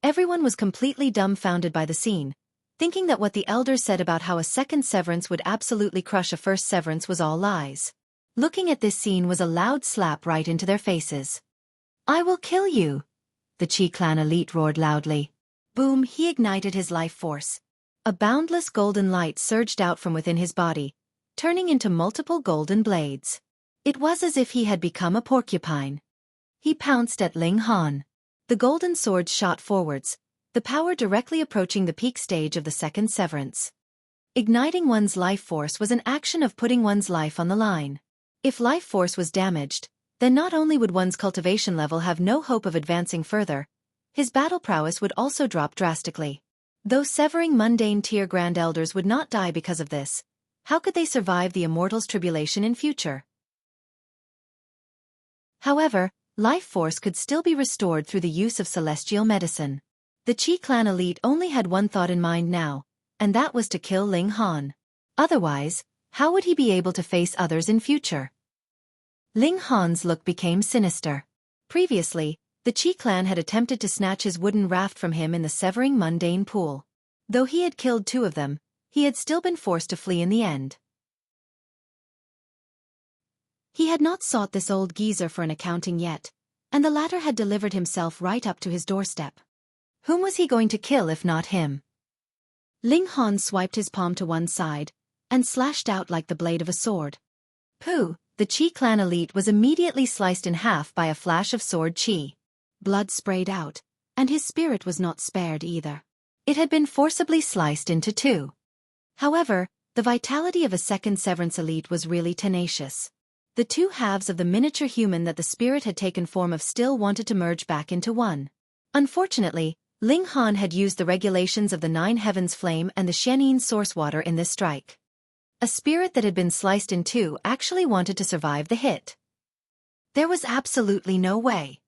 Everyone was completely dumbfounded by the scene, thinking that what the elders said about how a second severance would absolutely crush a first severance was all lies. Looking at this scene was a loud slap right into their faces. I will kill you! The Qi clan elite roared loudly. Boom! He ignited his life force. A boundless golden light surged out from within his body, turning into multiple golden blades. It was as if he had become a porcupine. He pounced at Ling Han. The golden swords shot forwards, the power directly approaching the peak stage of the second severance. Igniting one's life force was an action of putting one's life on the line. If life force was damaged, then not only would one's cultivation level have no hope of advancing further, his battle prowess would also drop drastically. Though severing mundane tier grand elders would not die because of this, how could they survive the immortal's tribulation in future? However, life force could still be restored through the use of celestial medicine. The Qi clan elite only had one thought in mind now, and that was to kill Ling Han. Otherwise, how would he be able to face others in future? Ling Han's look became sinister. Previously, the Qi clan had attempted to snatch his wooden raft from him in the severing mundane pool. Though he had killed 2 of them, he had still been forced to flee in the end. He had not sought this old geezer for an accounting yet, and the latter had delivered himself right up to his doorstep. Whom was he going to kill if not him? Ling Han swiped his palm to one side, and slashed out like the blade of a sword. Pooh! The Qi clan elite was immediately sliced in half by a flash of sword qi. Blood sprayed out, and his spirit was not spared either. It had been forcibly sliced into 2. However, the vitality of a second severance elite was really tenacious. The 2 halves of the miniature human that the spirit had taken form of still wanted to merge back into one. Unfortunately, Ling Han had used the regulations of the 9 Heavens Flame and the Xianin Source Water in this strike. A spirit that had been sliced in 2 actually wanted to survive the hit. There was absolutely no way.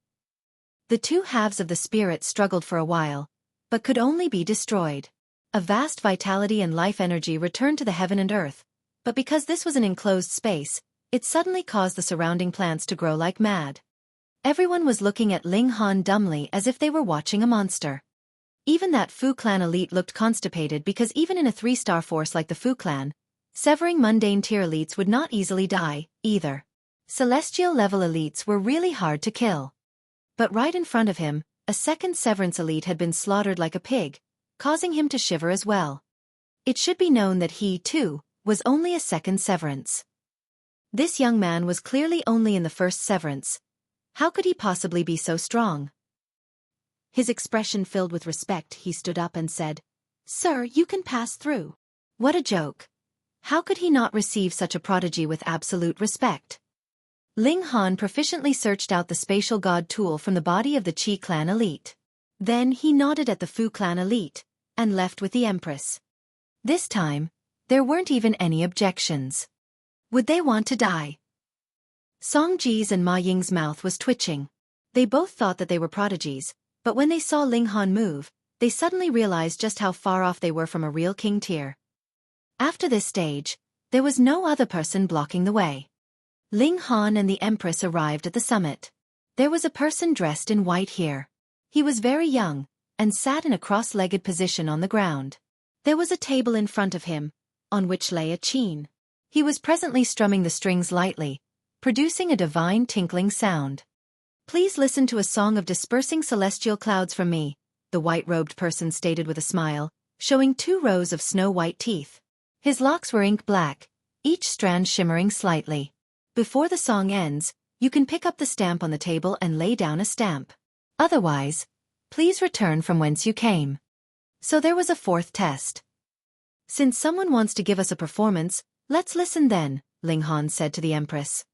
The 2 halves of the spirit struggled for a while, but could only be destroyed. A vast vitality and life energy returned to the heaven and earth, but because this was an enclosed space, it suddenly caused the surrounding plants to grow like mad. Everyone was looking at Ling Han dumbly as if they were watching a monster. Even that Fu clan elite looked constipated because even in a 3-star force like the Fu clan, severing mundane tier elites would not easily die, either. Celestial level elites were really hard to kill. But right in front of him, a second severance elite had been slaughtered like a pig, causing him to shiver as well. It should be known that he, too, was only a second severance. This young man was clearly only in the first severance. How could he possibly be so strong? His expression filled with respect, he stood up and said, "Sir, you can pass through." What a joke. How could he not receive such a prodigy with absolute respect? Ling Han proficiently searched out the spatial god tool from the body of the Qi clan elite. Then he nodded at the Fu clan elite, and left with the Empress. This time, there weren't even any objections. Would they want to die? Song Ji's and Ma Ying's mouth was twitching. They both thought that they were prodigies, but when they saw Ling Han move, they suddenly realized just how far off they were from a real king tier. After this stage, There was no other person blocking the way. Ling Han and the Empress arrived at the summit. There was a person dressed in white here. He was very young, and sat in a cross-legged position on the ground. There was a table in front of him, on which lay a qin. He was presently strumming the strings lightly, producing a divine tinkling sound. "Please listen to a song of dispersing celestial clouds from me," the white-robed person stated with a smile, showing 2 rows of snow-white teeth. His locks were ink black, each strand shimmering slightly. "Before the song ends, you can pick up the stamp on the table and lay down a stamp. Otherwise, please return from whence you came." So there was a 4th test. "Since someone wants to give us a performance, let's listen then," Ling Han said to the Empress.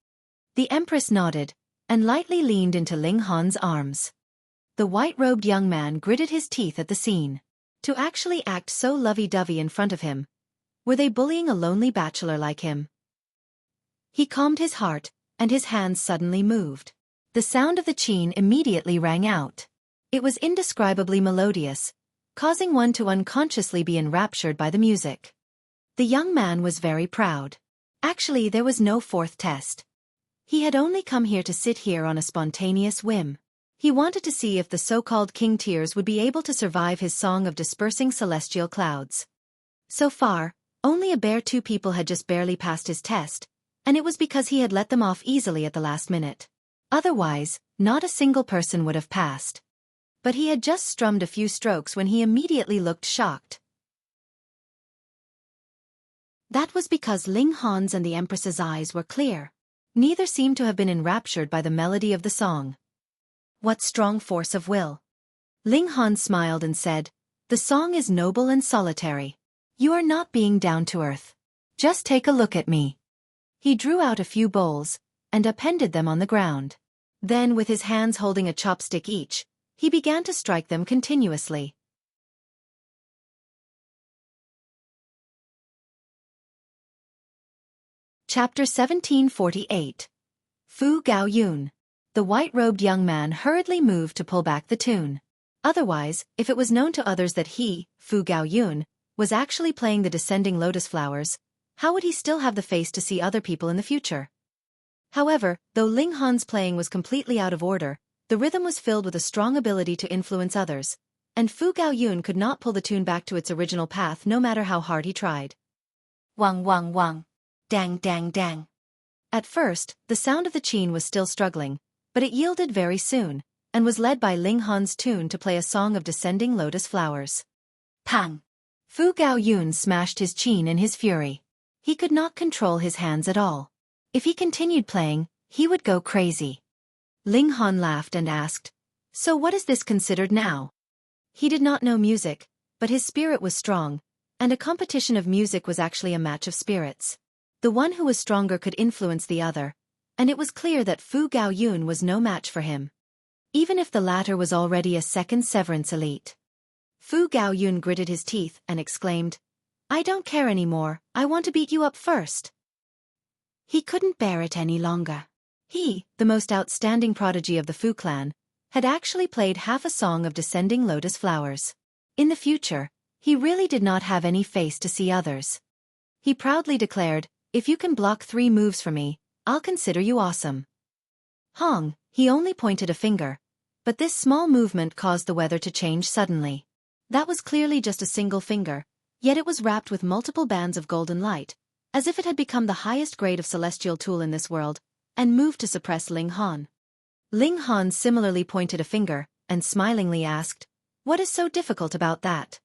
The Empress nodded, and lightly leaned into Ling Han's arms. The white-robed young man gritted his teeth at the scene. To actually act so lovey-dovey in front of him. Were they bullying a lonely bachelor like him? He calmed his heart, and his hands suddenly moved. The sound of the qin immediately rang out. It was indescribably melodious, causing one to unconsciously be enraptured by the music. The young man was very proud. Actually, there was no 4th test. He had only come here to sit here on a spontaneous whim. He wanted to see if the so-called King Tears would be able to survive his song of dispersing celestial clouds. So far, only a bare 2 people had just barely passed his test, and it was because he had let them off easily at the last minute. Otherwise, not a single person would have passed. But he had just strummed a few strokes when he immediately looked shocked. That was because Ling Han's and the Empress's eyes were clear. Neither seemed to have been enraptured by the melody of the song. What strong force of will! Ling Han smiled and said, "The song is noble and solitary. You are not being down to earth. Just take a look at me." He drew out a few bowls, and appended them on the ground. Then, with his hands holding a chopstick each, he began to strike them continuously. Chapter 1748. Fu Gaoyun. The white-robed young man hurriedly moved to pull back the tune. Otherwise, if it was known to others that he, Fu Gaoyun, was actually playing the descending lotus flowers, how would he still have the face to see other people in the future? However, though Ling Han's playing was completely out of order, the rhythm was filled with a strong ability to influence others, and Fu Gaoyun could not pull the tune back to its original path no matter how hard he tried. Wang wang wang. Dang dang dang. At first, the sound of the qin was still struggling, but it yielded very soon, and was led by Ling Han's tune to play a song of descending lotus flowers. Pang! Fu Gaoyun smashed his qin in his fury. He could not control his hands at all. If he continued playing, he would go crazy. Ling Han laughed and asked, "So what is this considered now?" He did not know music, but his spirit was strong, and a competition of music was actually a match of spirits. The one who was stronger could influence the other, and it was clear that Fu Gaoyun was no match for him. Even if the latter was already a 2nd Severance elite. Fu Gaoyun gritted his teeth and exclaimed, "I don't care anymore, I want to beat you up first." He couldn't bear it any longer. He, the most outstanding prodigy of the Fu clan, had actually played half a song of descending lotus flowers. In the future, he really did not have any face to see others. He proudly declared, "If you can block 3 moves for me, I'll consider you awesome." Hong, he only pointed a finger, but this small movement caused the weather to change suddenly. That was clearly just a single finger, yet it was wrapped with multiple bands of golden light, as if it had become the highest grade of celestial tool in this world, and moved to suppress Ling Han. Ling Han similarly pointed a finger, and smilingly asked, "What is so difficult about that?"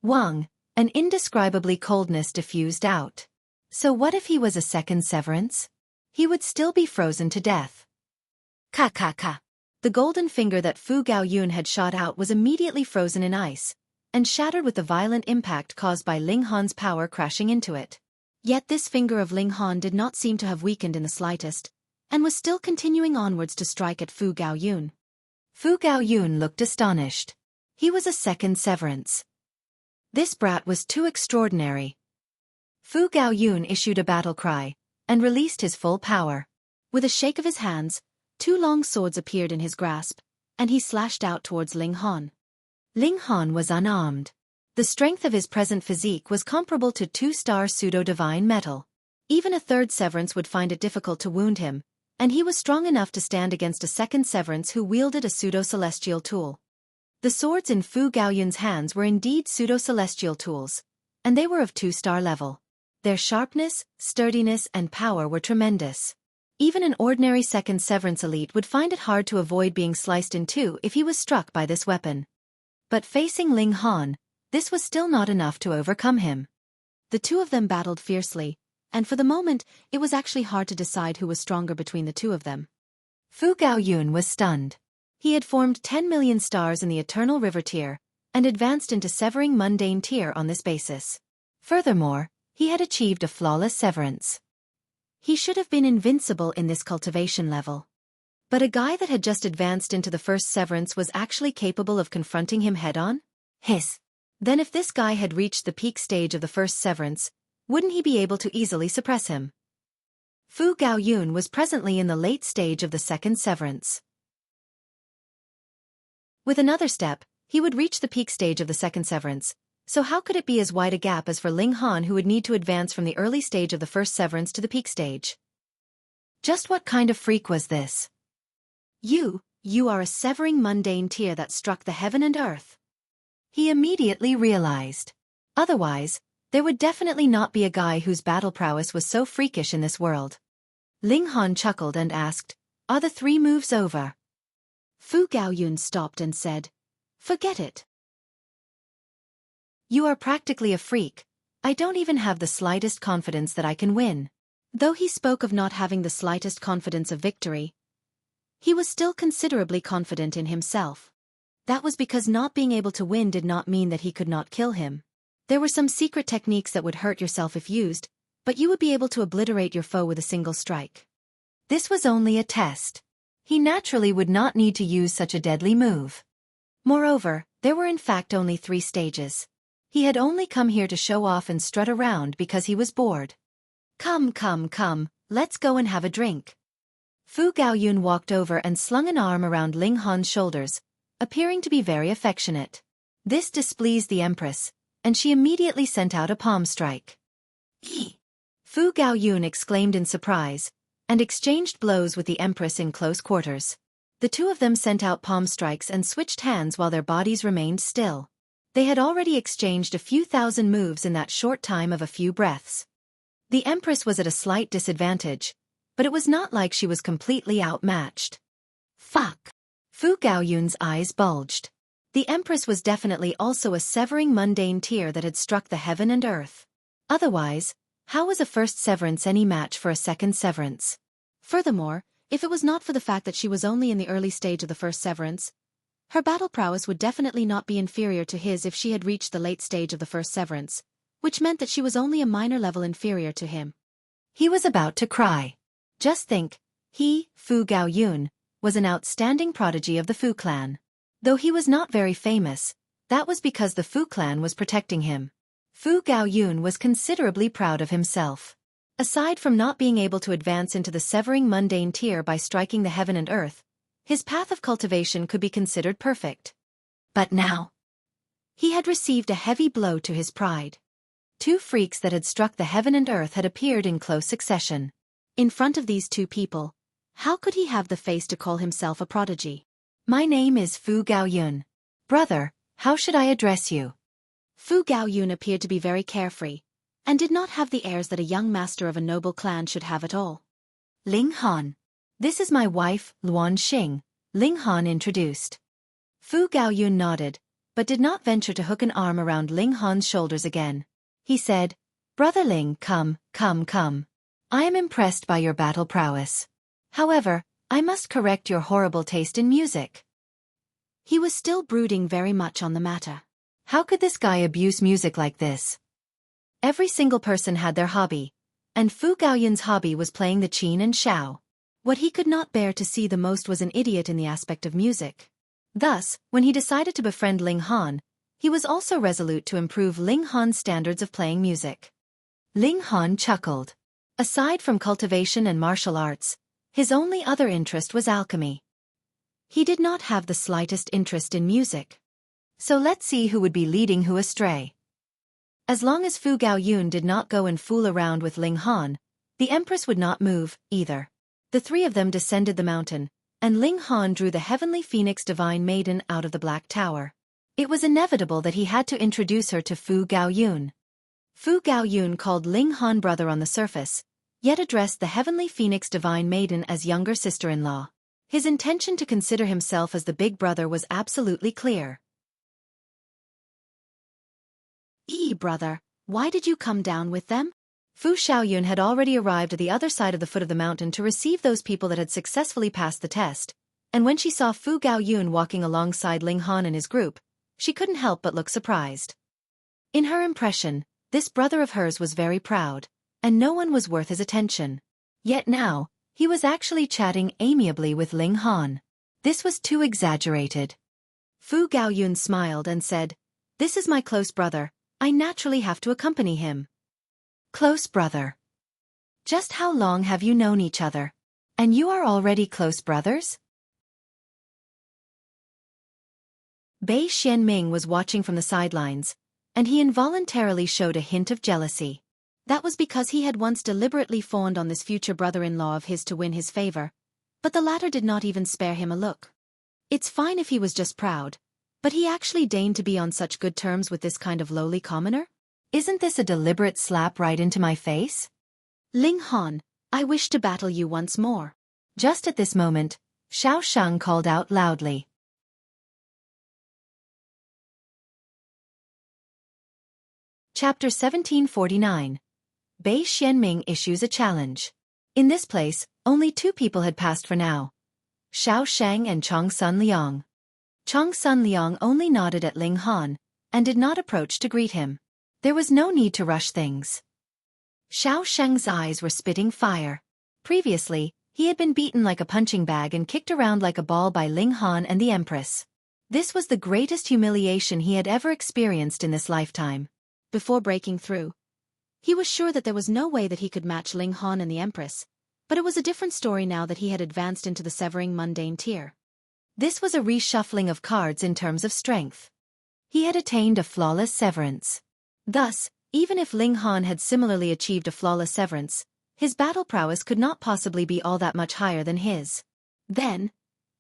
Wang, an indescribably coldness diffused out. So what if he was a 2nd Severance? He would still be frozen to death. Ka ka ka. The golden finger that Fu Gaoyun had shot out was immediately frozen in ice, and shattered with the violent impact caused by Ling Han's power crashing into it. Yet this finger of Ling Han did not seem to have weakened in the slightest, and was still continuing onwards to strike at Fu Gaoyun. Fu Gaoyun looked astonished. He was a 2nd Severance. This brat was too extraordinary. Fu Gaoyun issued a battle cry, and released his full power. With a shake of his hands, 2 long swords appeared in his grasp, and he slashed out towards Ling Han. Ling Han was unarmed. The strength of his present physique was comparable to 2-star pseudo-divine metal. Even a third severance would find it difficult to wound him, and he was strong enough to stand against a second severance who wielded a pseudo-celestial tool. The swords in Fu Gaoyun's hands were indeed pseudo-celestial tools, and they were of 2-star level. Their sharpness, sturdiness, and power were tremendous. Even an ordinary second severance elite would find it hard to avoid being sliced in two if he was struck by this weapon. But facing Ling Han, this was still not enough to overcome him. The two of them battled fiercely, and for the moment, it was actually hard to decide who was stronger between the two of them. Fu Gaoyun was stunned. He had formed 10 million stars in the Eternal River tier, and advanced into Severing Mundane tier on this basis. Furthermore, he had achieved a flawless severance. He should have been invincible in this cultivation level. But a guy that had just advanced into the first severance was actually capable of confronting him head-on? Hiss. Then if this guy had reached the peak stage of the first severance, wouldn't he be able to easily suppress him? Fu Gaoyun was presently in the late stage of the second severance. With another step, he would reach the peak stage of the second severance, so how could it be as wide a gap as for Ling Han, who would need to advance from the early stage of the first severance to the peak stage? Just what kind of freak was this? You are a Severing Mundane tier that struck the heaven and earth. He immediately realized. Otherwise, there would definitely not be a guy whose battle prowess was so freakish in this world. Ling Han chuckled and asked, "Are the 3 moves over?" Fu Gaoyun stopped and said, "Forget it. You are practically a freak. I don't even have the slightest confidence that I can win." Though he spoke of not having the slightest confidence of victory, he was still considerably confident in himself. That was because not being able to win did not mean that he could not kill him. There were some secret techniques that would hurt yourself if used, but you would be able to obliterate your foe with a single strike. This was only a test. He naturally would not need to use such a deadly move. Moreover, there were in fact only 3 stages. He had only come here to show off and strut around because he was bored. Come, let's go and have a drink." Fu Gaoyun walked over and slung an arm around Ling Han's shoulders, appearing to be very affectionate. This displeased the Empress, and she immediately sent out a palm strike. "Eee!" Fu Gaoyun exclaimed in surprise, and exchanged blows with the Empress in close quarters. The two of them sent out palm strikes and switched hands while their bodies remained still. They had already exchanged a few thousand moves in that short time of a few breaths. The Empress was at a slight disadvantage, but it was not like she was completely outmatched. Fuck! Fu Gaoyun's eyes bulged. The Empress was definitely also a Severing Mundane tier that had struck the heaven and earth. Otherwise, how was a first severance any match for a second severance? Furthermore, if it was not for the fact that she was only in the early stage of the first severance, her battle prowess would definitely not be inferior to his if she had reached the late stage of the first severance, which meant that she was only a minor level inferior to him. He was about to cry. Just think, he, Fu Gaoyun, was an outstanding prodigy of the Fu clan. Though he was not very famous, that was because the Fu clan was protecting him. Fu Gaoyun was considerably proud of himself. Aside from not being able to advance into the Severing Mundane tier by striking the heaven and earth, his path of cultivation could be considered perfect. But now, he had received a heavy blow to his pride. 2 freaks that had struck the heaven and earth had appeared in close succession. In front of these 2 people, how could he have the face to call himself a prodigy? "My name is Fu Gaoyun. Brother, how should I address you?" Fu Gaoyun appeared to be very carefree, and did not have the airs that a young master of a noble clan should have at all. "Ling Han. This is my wife, Luan Xing," Ling Han introduced. Fu Gaoyun nodded, but did not venture to hook an arm around Ling Han's shoulders again. He said, "Brother Ling, come. I am impressed by your battle prowess. However, I must correct your horrible taste in music." He was still brooding very much on the matter. How could this guy abuse music like this? Every single person had their hobby, and Fu Gaoyun's hobby was playing the qin and shao. What he could not bear to see the most was an idiot in the aspect of music. Thus, when he decided to befriend Ling Han, he was also resolute to improve Ling Han's standards of playing music. Ling Han chuckled. Aside from cultivation and martial arts, his only other interest was alchemy. He did not have the slightest interest in music. So let's see who would be leading who astray. As long as Fu Gaoyun did not go and fool around with Ling Han, The Empress would not move, either. The three of them descended the mountain, and Ling Han drew the heavenly phoenix divine maiden out of the Black Tower. It was inevitable that he had to introduce her to Fu Gaoyun. Fu Gaoyun called Ling Han brother on the surface, yet addressed the heavenly phoenix divine maiden as younger sister-in-law. His intention to consider himself as the big brother was absolutely clear. Brother, why did you come down with them? Fu Xiaoyun had already arrived at the other side of the foot of the mountain to receive those people that had successfully passed the test, and when she saw Fu Gaoyun walking alongside Ling Han and his group, she couldn't help but look surprised. In her impression, this brother of hers was very proud, and no one was worth his attention. Yet now, he was actually chatting amiably with Ling Han. This was too exaggerated. Fu Gaoyun smiled and said, "This is my close brother, I naturally have to accompany him." Close brother. Just how long have you known each other? And you are already close brothers? Bei Xianming was watching from the sidelines, and he involuntarily showed a hint of jealousy. That was because he had once deliberately fawned on this future brother-in-law of his to win his favor, but the latter did not even spare him a look. It's fine if he was just proud, but he actually deigned to be on such good terms with this kind of lowly commoner? Isn't this a deliberate slap right into my face? Ling Han, I wish to battle you once more. Just at this moment, Xiaofan called out loudly. Chapter 1749. Bei Xianming issues a challenge. In this place, only two people had passed for now. Xiao Sheng and Chong Sun Liang. Chong Sun Liang only nodded at Ling Han, and did not approach to greet him. There was no need to rush things. Xiao Sheng's eyes were spitting fire. Previously, he had been beaten like a punching bag and kicked around like a ball by Ling Han and the Empress. This was the greatest humiliation he had ever experienced in this lifetime. Before breaking through, he was sure that there was no way that he could match Ling Han and the Empress, but it was a different story now that he had advanced into the severing mundane tier. This was a reshuffling of cards in terms of strength. He had attained a flawless severance. Thus, even if Ling Han had similarly achieved a flawless severance, his battle prowess could not possibly be all that much higher than his. Then,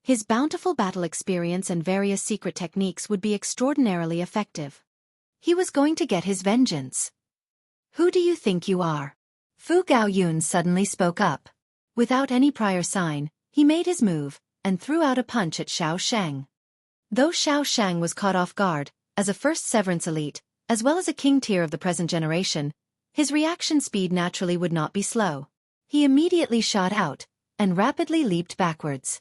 his bountiful battle experience and various secret techniques would be extraordinarily effective. He was going to get his vengeance. Who do you think you are? Fu Gaoyun suddenly spoke up. Without any prior sign, he made his move, and threw out a punch at Xiao Sheng. Though Xiao Sheng was caught off guard, as a first severance elite, as well as a king tier of the present generation, his reaction speed naturally would not be slow. He immediately shot out, and rapidly leaped backwards.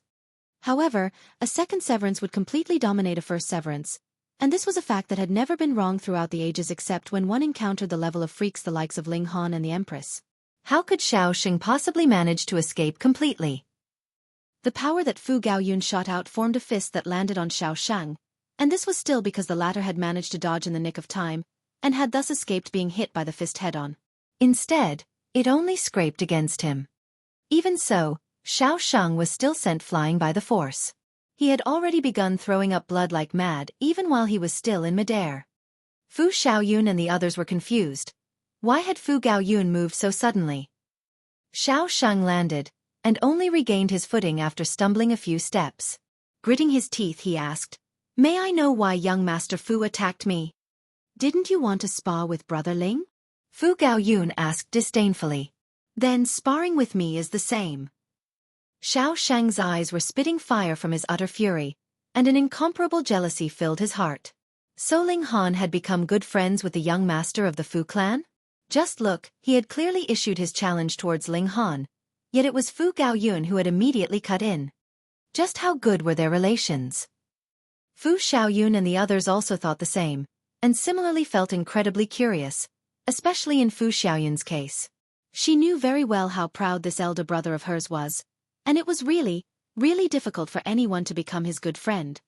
However, a second severance would completely dominate a first severance, and this was a fact that had never been wrong throughout the ages except when one encountered the level of freaks the likes of Ling Han and the Empress. How could Xiao Sheng possibly manage to escape completely? The power that Fu Gaoyun shot out formed a fist that landed on Xiao Sheng, and this was still because the latter had managed to dodge in the nick of time, and had thus escaped being hit by the fist head-on. Instead, it only scraped against him. Even so, Xiao Sheng was still sent flying by the force. He had already begun throwing up blood like mad even while he was still in midair. Fu Xiaoyun and the others were confused. Why had Fu Gaoyun moved so suddenly? Xiao Sheng landed, and only regained his footing after stumbling a few steps. Gritting his teeth, he asked, "May I know why young Master Fu attacked me?" "Didn't you want to spar with Brother Ling?" Fu Gaoyun asked disdainfully. "Then sparring with me is the same." Xiao Sheng's eyes were spitting fire from his utter fury, and an incomparable jealousy filled his heart. So Ling Han had become good friends with the young master of the Fu clan? Just look, he had clearly issued his challenge towards Ling Han, yet it was Fu Gaoyun who had immediately cut in. Just how good were their relations? Fu Xiaoyun and the others also thought the same, and similarly felt incredibly curious, especially in Fu Xiaoyun's case. She knew very well how proud this elder brother of hers was, and it was really, really difficult for anyone to become his good friend.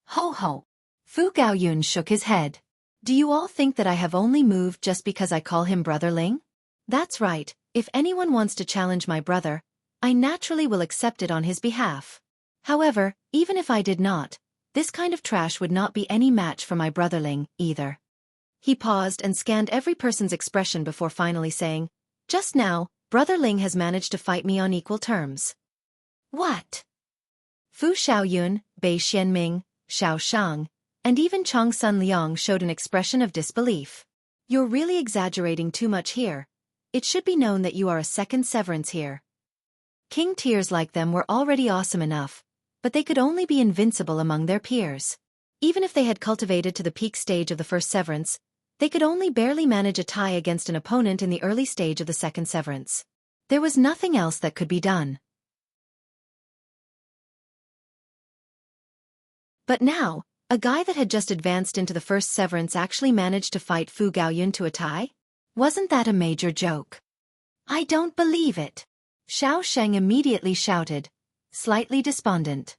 Ho ho! Fu Gaoyun shook his head. Do you all think that I have only moved just because I call him Brother Ling? That's right, if anyone wants to challenge my brother, I naturally will accept it on his behalf. However, even if I did not, this kind of trash would not be any match for my brother Ling, either. He paused and scanned every person's expression before finally saying, "Just now, Brother Ling has managed to fight me on equal terms. What? Fu Xiaoyun, Bei Xianming, Xiao Shang, and even Chong Sun Liang showed an expression of disbelief. You're really exaggerating too much here. It should be known that you are a second severance here. King tiers like them were already awesome enough, but they could only be invincible among their peers. Even if they had cultivated to the peak stage of the first severance, they could only barely manage a tie against an opponent in the early stage of the second severance. There was nothing else that could be done. But now, a guy that had just advanced into the first severance actually managed to fight Fu Gaoyun to a tie? Wasn't that a major joke? I don't believe it. Xiao Sheng immediately shouted, slightly despondent.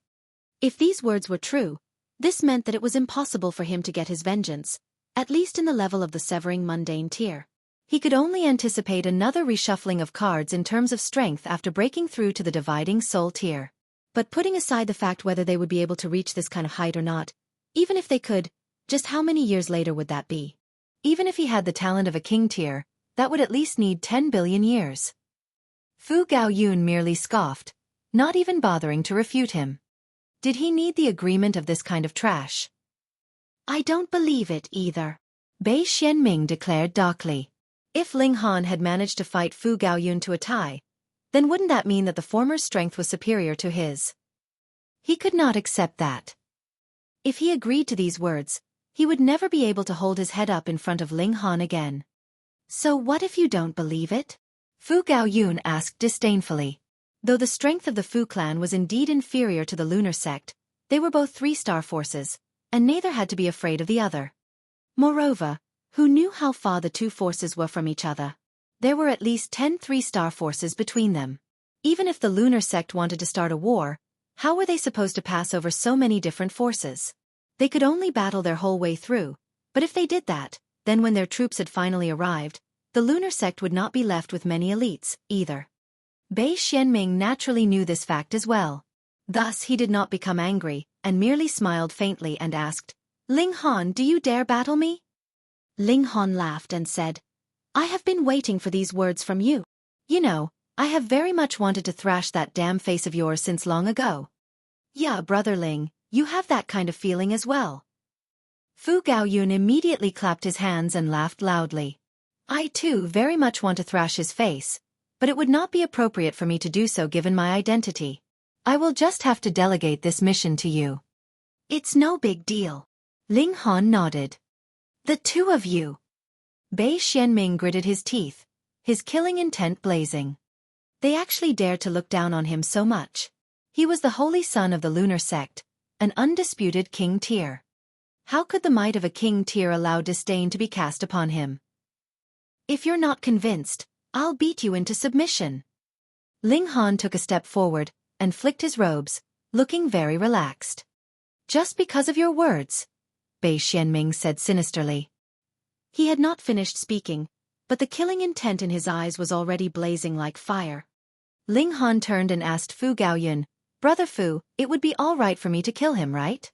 If these words were true, this meant that it was impossible for him to get his vengeance, at least in the level of the severing mundane tier. He could only anticipate another reshuffling of cards in terms of strength after breaking through to the dividing soul tier. But putting aside the fact whether they would be able to reach this kind of height or not, even if they could, just how many years later would that be? Even if he had the talent of a king tier, that would at least need 10 billion years. Fu Gaoyun merely scoffed, not even bothering to refute him. Did he need the agreement of this kind of trash? I don't believe it either. Bei Xianming declared darkly. If Ling Han had managed to fight Fu Gaoyun to a tie, then wouldn't that mean that the former's strength was superior to his? He could not accept that. If he agreed to these words, he would never be able to hold his head up in front of Ling Han again. So what if you don't believe it? Fu Gaoyun asked disdainfully. Though the strength of the Fu clan was indeed inferior to the lunar sect, they were both three-star forces, and neither had to be afraid of the other. Moreover, who knew how far the two forces were from each other? There were at least 10 three-star forces between them. Even if the lunar sect wanted to start a war, how were they supposed to pass over so many different forces? They could only battle their whole way through, but if they did that, then when their troops had finally arrived, the lunar sect would not be left with many elites, either. Bei Xianming naturally knew this fact as well. Thus he did not become angry, and merely smiled faintly and asked, Ling Han, do you dare battle me? Ling Han laughed and said, I have been waiting for these words from you. You know, I have very much wanted to thrash that damn face of yours since long ago. Yeah, brother Ling, you have that kind of feeling as well. Fu Gaoyun immediately clapped his hands and laughed loudly. I too very much want to thrash his face, but it would not be appropriate for me to do so given my identity. I will just have to delegate this mission to you. It's no big deal. Ling Han nodded. The two of you. Bei Xianming gritted his teeth, his killing intent blazing. They actually dared to look down on him so much. He was the holy son of the lunar sect, an undisputed king tier. How could the might of a king tier allow disdain to be cast upon him? If you're not convinced, I'll beat you into submission. Ling Han took a step forward and flicked his robes, looking very relaxed. Just because of your words, Bei Xianming said sinisterly. He had not finished speaking, but the killing intent in his eyes was already blazing like fire. Ling Han turned and asked Fu Gaoyun, Brother Fu, it would be all right for me to kill him, right?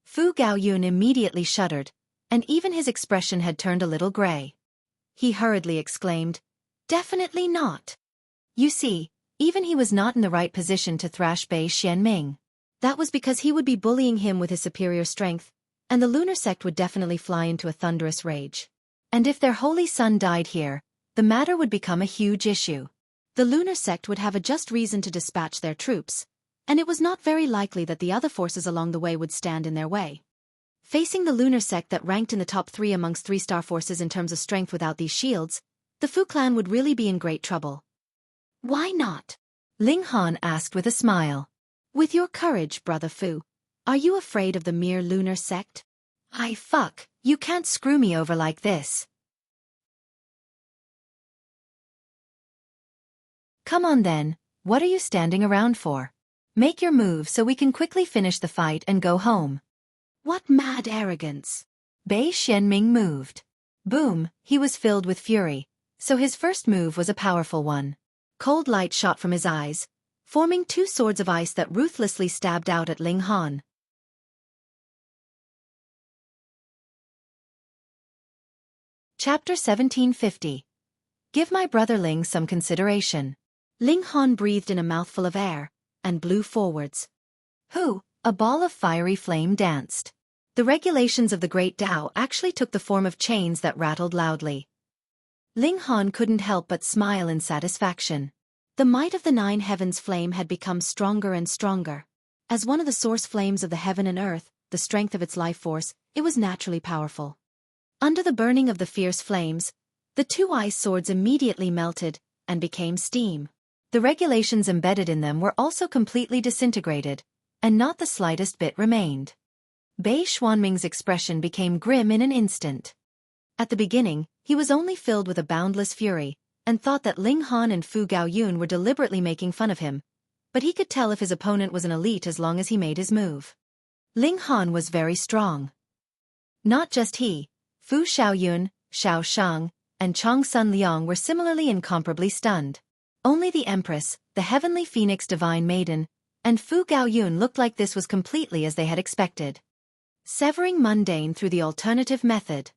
Fu Gaoyun immediately shuddered, and even his expression had turned a little gray. He hurriedly exclaimed, Definitely not. You see, even he was not in the right position to thrash Bei Xianming. That was because he would be bullying him with his superior strength, and the lunar sect would definitely fly into a thunderous rage. And if their holy son died here, the matter would become a huge issue. The lunar sect would have a just reason to dispatch their troops, and it was not very likely that the other forces along the way would stand in their way. Facing the lunar sect that ranked in the top 3 amongst three-star forces in terms of strength without these shields, the Fu clan would really be in great trouble. Why not? Ling Han asked with a smile. With your courage, Brother Fu, are you afraid of the mere lunar sect? You can't screw me over like this. Come on then, what are you standing around for? Make your move so we can quickly finish the fight and go home. What mad arrogance. Bei Xianming moved. Boom, he was filled with fury, so his first move was a powerful one. Cold light shot from his eyes, forming 2 swords of ice that ruthlessly stabbed out at Ling Han. Chapter 1750. Give my brother Ling some consideration. Ling Han breathed in a mouthful of air, and blew forwards. Hoo! A ball of fiery flame danced. The regulations of the Great Tao actually took the form of chains that rattled loudly. Ling Han couldn't help but smile in satisfaction. The might of the 9 heavens flame had become stronger and stronger. As one of the source flames of the heaven and earth, the strength of its life force, it was naturally powerful. Under the burning of the fierce flames, the 2 ice swords immediately melted and became steam. The regulations embedded in them were also completely disintegrated, and not the slightest bit remained. Bei Xuanming's expression became grim in an instant. At the beginning, he was only filled with a boundless fury, and thought that Ling Han and Fu Gaoyun were deliberately making fun of him, but he could tell if his opponent was an elite as long as he made his move. Ling Han was very strong. Not just he, Fu Xiaoyun, Xiao Shang, and Chong Sun Liang were similarly incomparably stunned. Only the Empress, the Heavenly Phoenix Divine Maiden, and Fu Gaoyun looked like this was completely as they had expected. Severing mundane through the alternative method.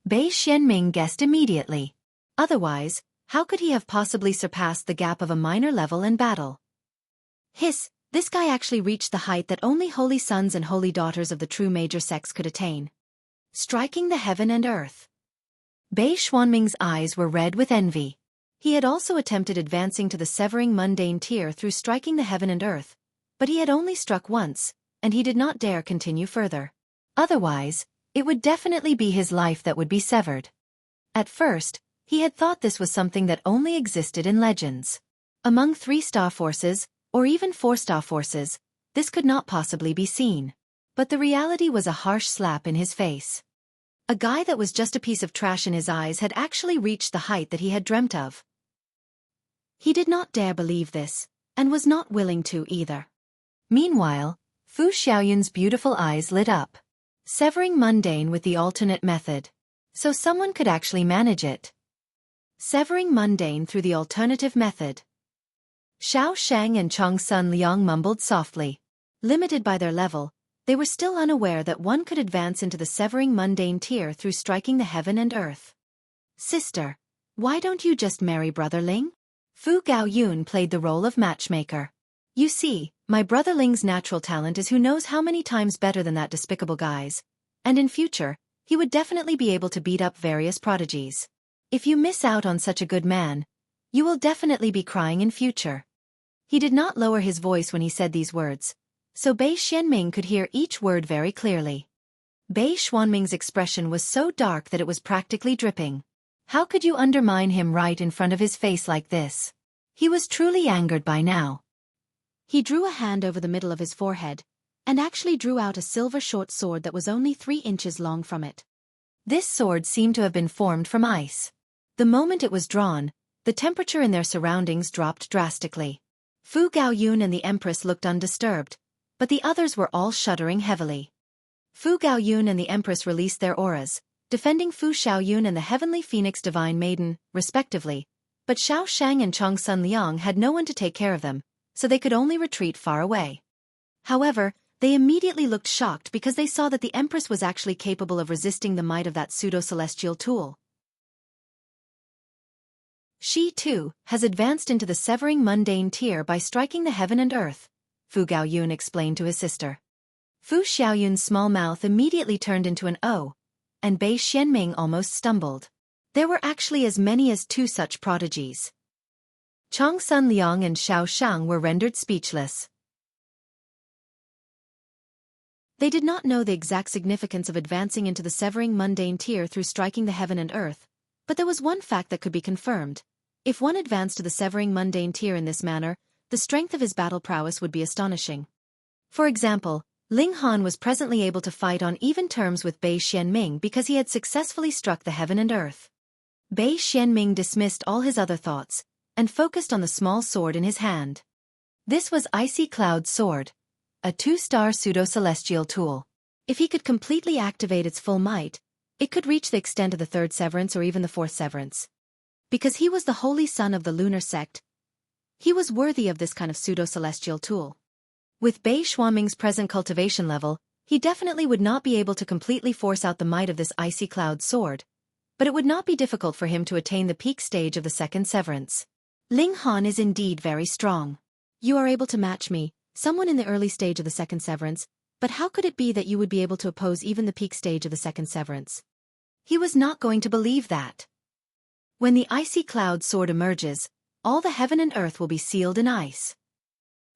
Bei Xianming guessed immediately. Otherwise, how could he have possibly surpassed the gap of a minor level in battle? Hiss, this guy actually reached the height that only holy sons and holy daughters of the true major sects could attain. Striking the heaven and earth. Bei Xuanming's eyes were red with envy. He had also attempted advancing to the severing mundane tier through striking the heaven and earth, but he had only struck once, and he did not dare continue further. Otherwise, it would definitely be his life that would be severed. At first, he had thought this was something that only existed in legends. Among 3-star forces, or even 4-star forces, this could not possibly be seen. But the reality was a harsh slap in his face. A guy that was just a piece of trash in his eyes had actually reached the height that he had dreamt of. He did not dare believe this, and was not willing to either. Meanwhile, Fu Xiaoyun's beautiful eyes lit up. Severing mundane with the alternate method. So someone could actually manage it. Severing mundane through the alternative method. Xiao Shang and Chong Sun Liang mumbled softly. Limited by their level, they were still unaware that one could advance into the severing mundane tier through striking the heaven and earth. Sister, why don't you just marry Brother Ling? Fu Gaoyun played the role of matchmaker. You see, my brother Ling's natural talent is who knows how many times better than that despicable guy's, and in future, he would definitely be able to beat up various prodigies. If you miss out on such a good man, you will definitely be crying in future. He did not lower his voice when he said these words, so Bei Xianming could hear each word very clearly. Bei Xuanming's expression was so dark that it was practically dripping. How could you undermine him right in front of his face like this? He was truly angered by now. He drew a hand over the middle of his forehead, and actually drew out a silver short sword that was only 3 inches long from it. This sword seemed to have been formed from ice. The moment it was drawn, the temperature in their surroundings dropped drastically. Fu Gaoyun and the Empress looked undisturbed, but the others were all shuddering heavily. Fu Gaoyun and the Empress released their auras, defending Fu Xiaoyun and the Heavenly Phoenix Divine Maiden, respectively, but Xiao Shang and Chong Sun Liang had no one to take care of them, so they could only retreat far away. However, they immediately looked shocked because they saw that the Empress was actually capable of resisting the might of that pseudo-celestial tool. She, too, has advanced into the severing mundane tier by striking the heaven and earth, Fu Gaoyun explained to his sister. Fu Xiaoyun's small mouth immediately turned into an O, and Bei Xianming almost stumbled. There were actually as many as 2 such prodigies. Chong Sun Liang and Xiao Shang were rendered speechless. They did not know the exact significance of advancing into the severing mundane tier through striking the heaven and earth, but there was one fact that could be confirmed. If one advanced to the severing mundane tier in this manner, the strength of his battle prowess would be astonishing. For example, Ling Han was presently able to fight on even terms with Bei Xianming because he had successfully struck the heaven and earth. Bei Xianming dismissed all his other thoughts, and focused on the small sword in his hand. This was Icy Cloud's sword, a 2-star pseudo-celestial tool. If he could completely activate its full might, it could reach the extent of the 3rd severance or even the 4th severance. Because he was the holy son of the lunar sect, he was worthy of this kind of pseudo-celestial tool. With Bei Xuanming's present cultivation level, he definitely would not be able to completely force out the might of this Icy Cloud sword, but it would not be difficult for him to attain the peak stage of the second severance. Ling Han is indeed very strong. You are able to match me, someone in the early stage of the second severance, but how could it be that you would be able to oppose even the peak stage of the second severance? He was not going to believe that. When the icy cloud sword emerges, all the heaven and earth will be sealed in ice.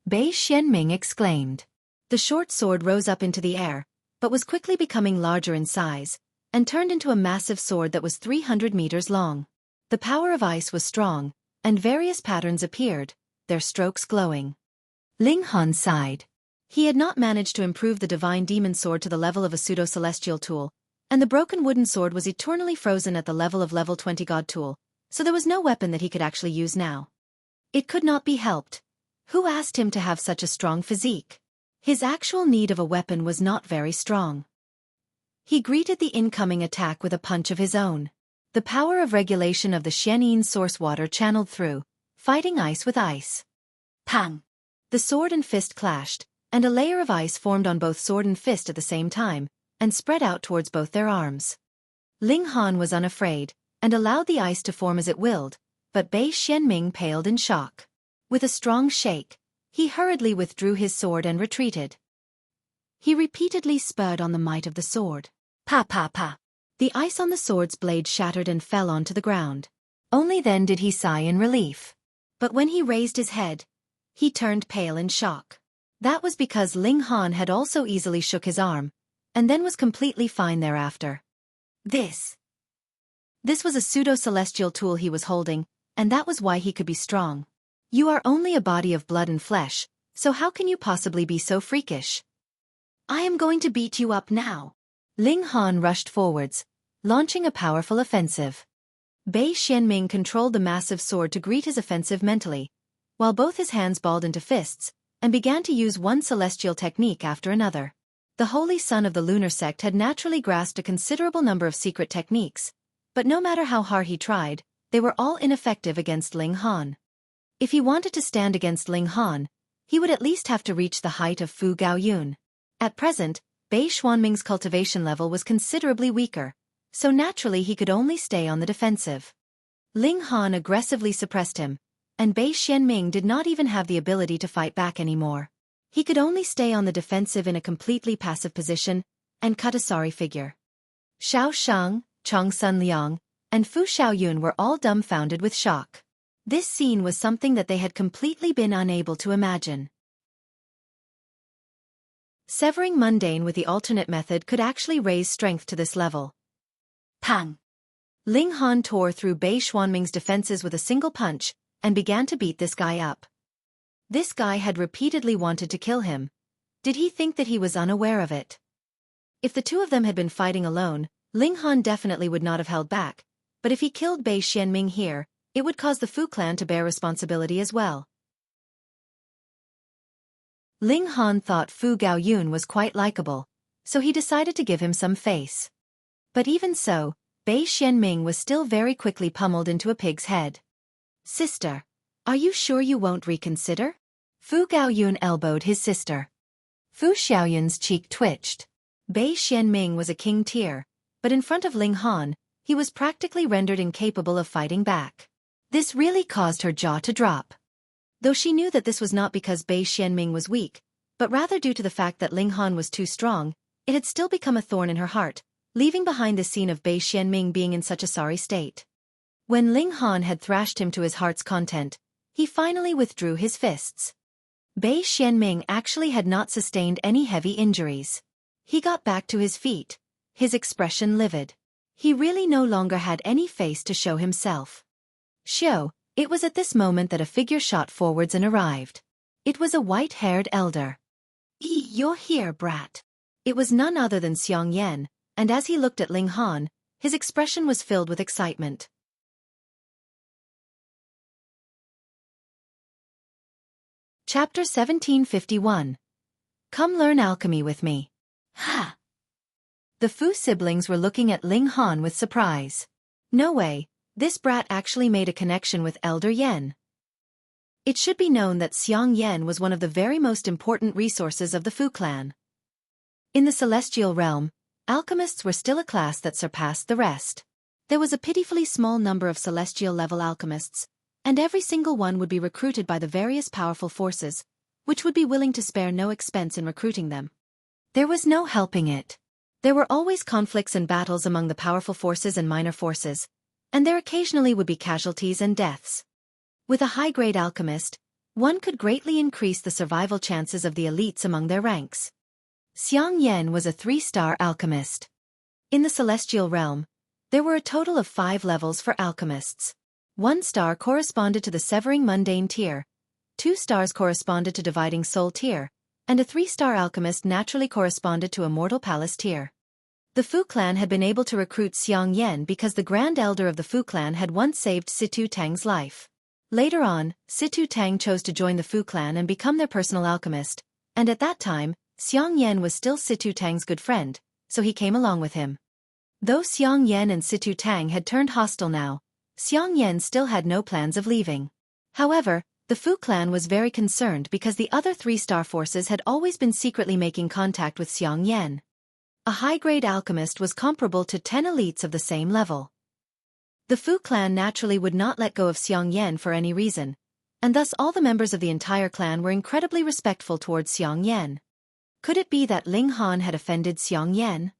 Bei Xianming exclaimed. The short sword rose up into the air, but was quickly becoming larger in size, and turned into a massive sword that was 300 meters long. The power of ice was strong, and various patterns appeared, their strokes glowing. Ling Han sighed. He had not managed to improve the divine demon sword to the level of a pseudo-celestial tool, and the broken wooden sword was eternally frozen at the level of level 20 god tool, so there was no weapon that he could actually use now. It could not be helped. Who asked him to have such a strong physique? His actual need of a weapon was not very strong. He greeted the incoming attack with a punch of his own. The power of regulation of the Xianyin source water channeled through, fighting ice with ice. Pang! The sword and fist clashed, and a layer of ice formed on both sword and fist at the same time, and spread out towards both their arms. Ling Han was unafraid, and allowed the ice to form as it willed, but Bei Xianming paled in shock. With a strong shake, he hurriedly withdrew his sword and retreated. He repeatedly spurred on the might of the sword. Pa pa pa! The ice on the sword's blade shattered and fell onto the ground. Only then did he sigh in relief. But when he raised his head, he turned pale in shock. That was because Ling Han had also easily shook his arm, and then was completely fine thereafter. This was a pseudo-celestial tool he was holding, and that was why he could be strong. You are only a body of blood and flesh, so how can you possibly be so freakish? I am going to beat you up now. Ling Han rushed forwards, launching a powerful offensive. Bei Xianming controlled the massive sword to greet his offensive mentally, while both his hands balled into fists, and began to use one celestial technique after another. The holy son of the lunar sect had naturally grasped a considerable number of secret techniques, but no matter how hard he tried, they were all ineffective against Ling Han. If he wanted to stand against Ling Han, he would at least have to reach the height of Fu Gaoyun. At present, Bei Xianming's cultivation level was considerably weaker, so naturally he could only stay on the defensive. Ling Han aggressively suppressed him, and Bei Xianming did not even have the ability to fight back anymore. He could only stay on the defensive in a completely passive position, and cut a sorry figure. Xiao Shang, Chong Sun Liang, and Fu Xiaoyun were all dumbfounded with shock. This scene was something that they had completely been unable to imagine. Severing mundane with the alternate method could actually raise strength to this level. Pang! Ling Han tore through Bei Xianming's defenses with a single punch, and began to beat this guy up. This guy had repeatedly wanted to kill him. Did he think that he was unaware of it? If the two of them had been fighting alone, Ling Han definitely would not have held back, but if he killed Bei Xianming here, it would cause the Fu clan to bear responsibility as well. Ling Han thought Fu Gaoyun was quite likable, so he decided to give him some face. But even so, Bei Xianming was still very quickly pummeled into a pig's head. Sister, are you sure you won't reconsider? Fu Gaoyun elbowed his sister. Fu Xiaoyun's cheek twitched. Bei Xianming was a king tier, but in front of Ling Han, he was practically rendered incapable of fighting back. This really caused her jaw to drop. Though she knew that this was not because Bei Xianming was weak, but rather due to the fact that Ling Han was too strong, it had still become a thorn in her heart, leaving behind the scene of Bei Xianming being in such a sorry state. When Ling Han had thrashed him to his heart's content, he finally withdrew his fists. Bei Xianming actually had not sustained any heavy injuries. He got back to his feet, his expression livid. He really no longer had any face to show himself. Xiao, it was at this moment that a figure shot forwards and arrived. It was a white-haired elder. You're here, brat. It was none other than Xiang Yan, and as he looked at Ling Han, his expression was filled with excitement. Chapter 1751. Come learn alchemy with me. Ha! The Fu siblings were looking at Ling Han with surprise. No way, this brat actually made a connection with Elder Yan. It should be known that Xiang Yan was one of the very most important resources of the Fu clan. In the celestial realm, alchemists were still a class that surpassed the rest. There was a pitifully small number of celestial-level alchemists, and every single one would be recruited by the various powerful forces, which would be willing to spare no expense in recruiting them. There was no helping it. There were always conflicts and battles among the powerful forces and minor forces, and there occasionally would be casualties and deaths. With a high-grade alchemist, one could greatly increase the survival chances of the elites among their ranks. Xiang Yan was a 3-star alchemist. In the celestial realm, there were a total of 5 levels for alchemists. 1 star corresponded to the severing mundane tier, 2 stars corresponded to dividing soul tier, and a 3-star alchemist naturally corresponded to immortal palace tier. The Fu clan had been able to recruit Xiang Yan because the Grand Elder of the Fu clan had once saved Situ Tang's life. Later on, Situ Tang chose to join the Fu clan and become their personal alchemist, and at that time, Xiang Yan was still Situ Tang's good friend, so he came along with him. Though Xiang Yan and Situ Tang had turned hostile now, Xiang Yan still had no plans of leaving. However, the Fu clan was very concerned because the other 3-star forces had always been secretly making contact with Xiang Yan. A high-grade alchemist was comparable to 10 elites of the same level. The Fu clan naturally would not let go of Xiang Yan for any reason, and thus all the members of the entire clan were incredibly respectful towards Xiang Yan. Could it be that Ling Han had offended Xiang Yan?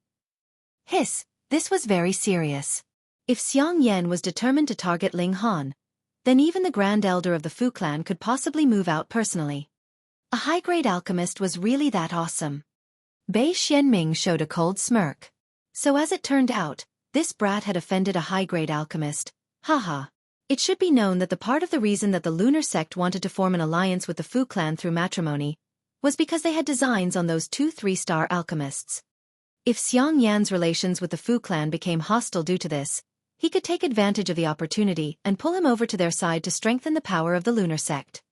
Hiss, this was very serious. If Xiang Yan was determined to target Ling Han, then even the Grand Elder of the Fu clan could possibly move out personally. A high-grade alchemist was really that awesome. Bei Xianming showed a cold smirk. So as it turned out, this brat had offended a high-grade alchemist. Haha. It should be known that the part of the reason that the lunar sect wanted to form an alliance with the Fu clan through matrimony was because they had designs on those 2 3-star alchemists. If Xiang Yan's relations with the Fu clan became hostile due to this, he could take advantage of the opportunity and pull him over to their side to strengthen the power of the lunar sect.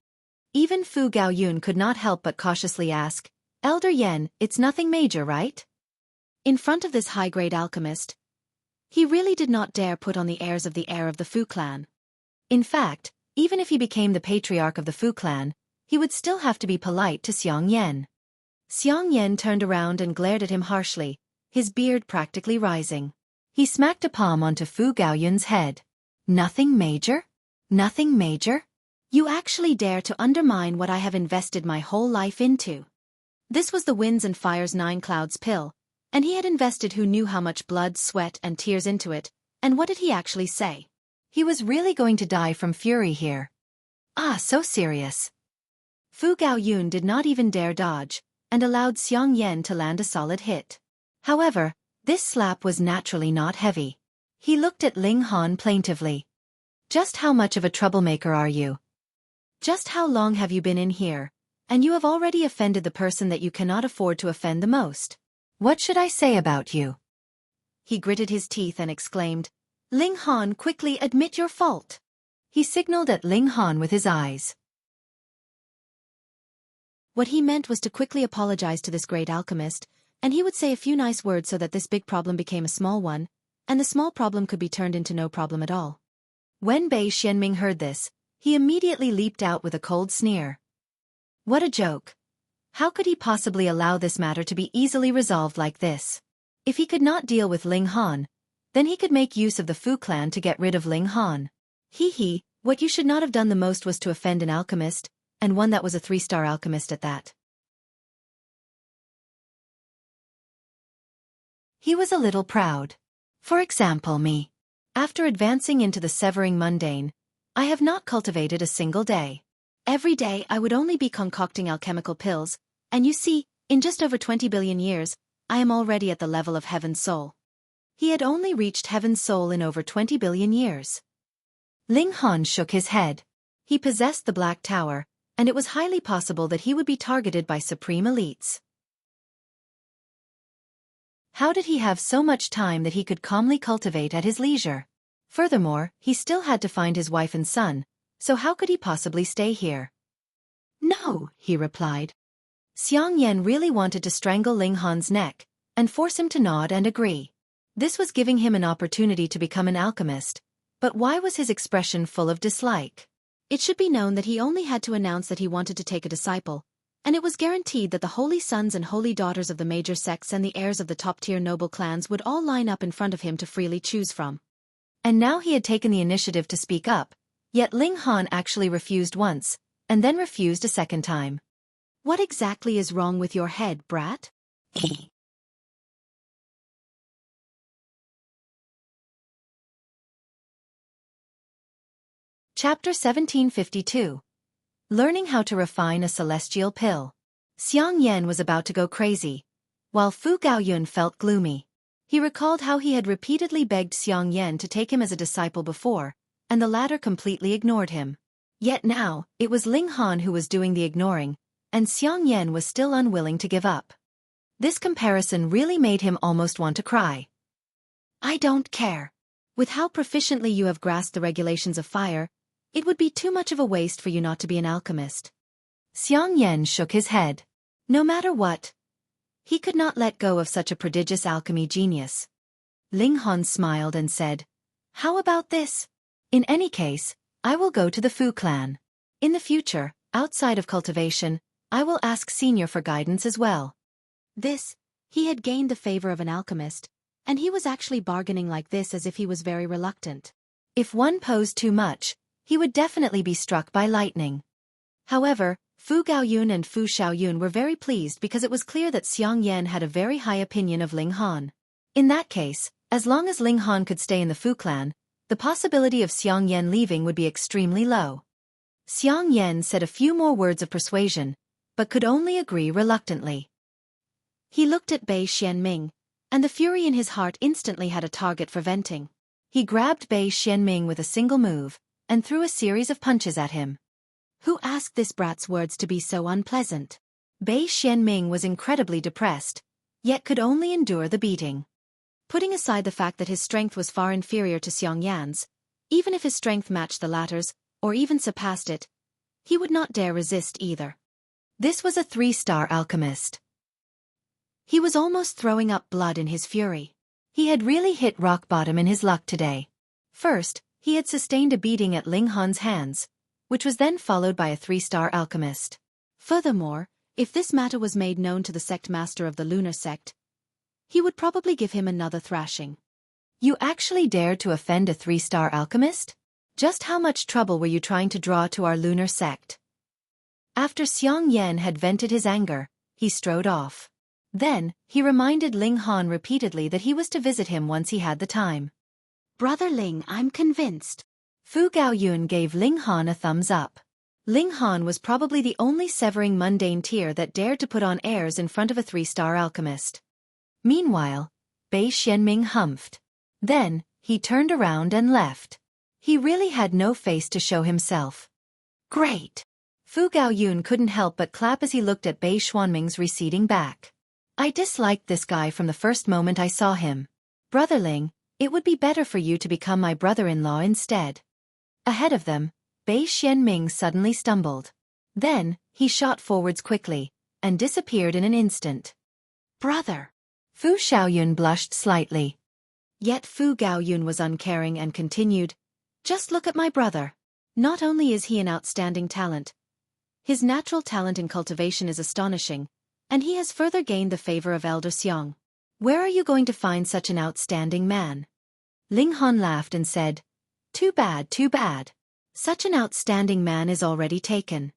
Even Fu Gaoyun could not help but cautiously ask, Elder Yan, it's nothing major, right? In front of this high-grade alchemist, he really did not dare put on the airs of the heir of the Fu clan. In fact, even if he became the patriarch of the Fu clan, he would still have to be polite to Xiang Yan. Xiang Yan turned around and glared at him harshly, his beard practically rising. He smacked a palm onto Fu Gaoyun's head. Nothing major? Nothing major? You actually dare to undermine what I have invested my whole life into. This was the Winds and Fire's 9 Clouds pill, and he had invested who knew how much blood, sweat, and tears into it, and what did he actually say? He was really going to die from fury here. Ah, so serious. Fu Gaoyun did not even dare dodge, and allowed Xiang Yan to land a solid hit. However, this slap was naturally not heavy. He looked at Ling Han plaintively. Just how much of a troublemaker are you? Just how long have you been in here? And you have already offended the person that you cannot afford to offend the most. What should I say about you? He gritted his teeth and exclaimed, Ling Han, quickly admit your fault. He signaled at Ling Han with his eyes. What he meant was to quickly apologize to this great alchemist, and he would say a few nice words so that this big problem became a small one, and the small problem could be turned into no problem at all. When Bei Xianming heard this, he immediately leaped out with a cold sneer. What a joke. How could he possibly allow this matter to be easily resolved like this? If he could not deal with Ling Han, then he could make use of the Fu clan to get rid of Ling Han. Hee, what you should not have done the most was to offend an alchemist, and one that was a 3-star alchemist at that. He was a little proud. For example, me. After advancing into the severing mundane, I have not cultivated a single day. Every day I would only be concocting alchemical pills, and you see, in just over 20 billion years, I am already at the level of Heaven's Soul. He had only reached Heaven's Soul in over 20 billion years. Ling Han shook his head. He possessed the Black Tower, and it was highly possible that he would be targeted by supreme elites. How did he have so much time that he could calmly cultivate at his leisure? Furthermore, he still had to find his wife and son, so how could he possibly stay here? No, he replied. Xiang Yan really wanted to strangle Ling Han's neck, and force him to nod and agree. This was giving him an opportunity to become an alchemist, but why was his expression full of dislike? It should be known that he only had to announce that he wanted to take a disciple, and it was guaranteed that the holy sons and holy daughters of the major sects and the heirs of the top-tier noble clans would all line up in front of him to freely choose from. And now he had taken the initiative to speak up, yet Ling Han actually refused once, and then refused a second time. What exactly is wrong with your head, brat? Chapter 1752. Learning how to refine a celestial pill. Xiang Yan was about to go crazy, while Fu Gaoyun felt gloomy. He recalled how he had repeatedly begged Xiang Yan to take him as a disciple before, and the latter completely ignored him. Yet now, it was Ling Han who was doing the ignoring, and Xiang Yan was still unwilling to give up. This comparison really made him almost want to cry. I don't care. With how proficiently you have grasped the regulations of fire, it would be too much of a waste for you not to be an alchemist. Xiang Yan shook his head. No matter what, he could not let go of such a prodigious alchemy genius. Ling Han smiled and said, how about this? In any case, I will go to the Fu clan. In the future, outside of cultivation, I will ask Senior for guidance as well. He had gained the favor of an alchemist, and he was actually bargaining like this as if he was very reluctant. If one posed too much, he would definitely be struck by lightning. However, Fu Gaoyun and Fu Xiaoyun were very pleased because it was clear that Xiang Yan had a very high opinion of Ling Han. In that case, as long as Ling Han could stay in the Fu clan, the possibility of Xiang Yan leaving would be extremely low. Xiang Yan said a few more words of persuasion, but could only agree reluctantly. He looked at Bei Xianming, and the fury in his heart instantly had a target for venting. He grabbed Bei Xianming with a single move, and threw a series of punches at him. Who asked this brat's words to be so unpleasant? Bei Xianming was incredibly depressed, yet could only endure the beating. Putting aside the fact that his strength was far inferior to Xiang Yan's, even if his strength matched the latter's, or even surpassed it, he would not dare resist either. This was a 3-star alchemist. He was almost throwing up blood in his fury. He had really hit rock bottom in his luck today. First, he had sustained a beating at Ling Han's hands, which was then followed by a 3-star alchemist. Furthermore, if this matter was made known to the sect master of the lunar sect, he would probably give him another thrashing. You actually dared to offend a 3-star alchemist? Just how much trouble were you trying to draw to our lunar sect? After Xiang Yan had vented his anger, he strode off. Then, he reminded Ling Han repeatedly that he was to visit him once he had the time. Brother Ling, I'm convinced. Fu Gaoyun gave Ling Han a thumbs up. Ling Han was probably the only severing mundane tier that dared to put on airs in front of a 3-star alchemist. Meanwhile, Bei Xianming humphed. Then, he turned around and left. He really had no face to show himself. Great! Fu Gaoyun couldn't help but clap as he looked at Bei Xianming's receding back. I disliked this guy from the first moment I saw him. Brother Ling, it would be better for you to become my brother-in-law instead. Ahead of them, Bei Xianming suddenly stumbled. Then, he shot forwards quickly, and disappeared in an instant. Brother! Fu Xiaoyun blushed slightly. Yet Fu Gaoyun was uncaring and continued, just look at my brother. Not only is he an outstanding talent, his natural talent in cultivation is astonishing, and he has further gained the favor of Elder Xiang. Where are you going to find such an outstanding man? Ling Han laughed and said, too bad, too bad. Such an outstanding man is already taken.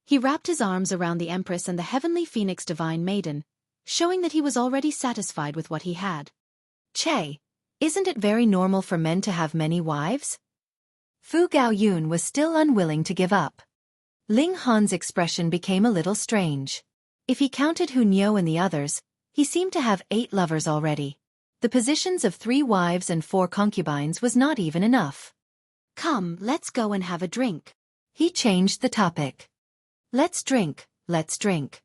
He wrapped his arms around the Empress and the Heavenly Phoenix Divine Maiden, showing that he was already satisfied with what he had. Che, isn't it very normal for men to have many wives? Fu Gaoyun was still unwilling to give up. Ling Han's expression became a little strange. If he counted Hu Niu and the others, he seemed to have 8 lovers already. The positions of 3 wives and 4 concubines was not even enough. Come, let's go and have a drink. He changed the topic. Let's drink, let's drink.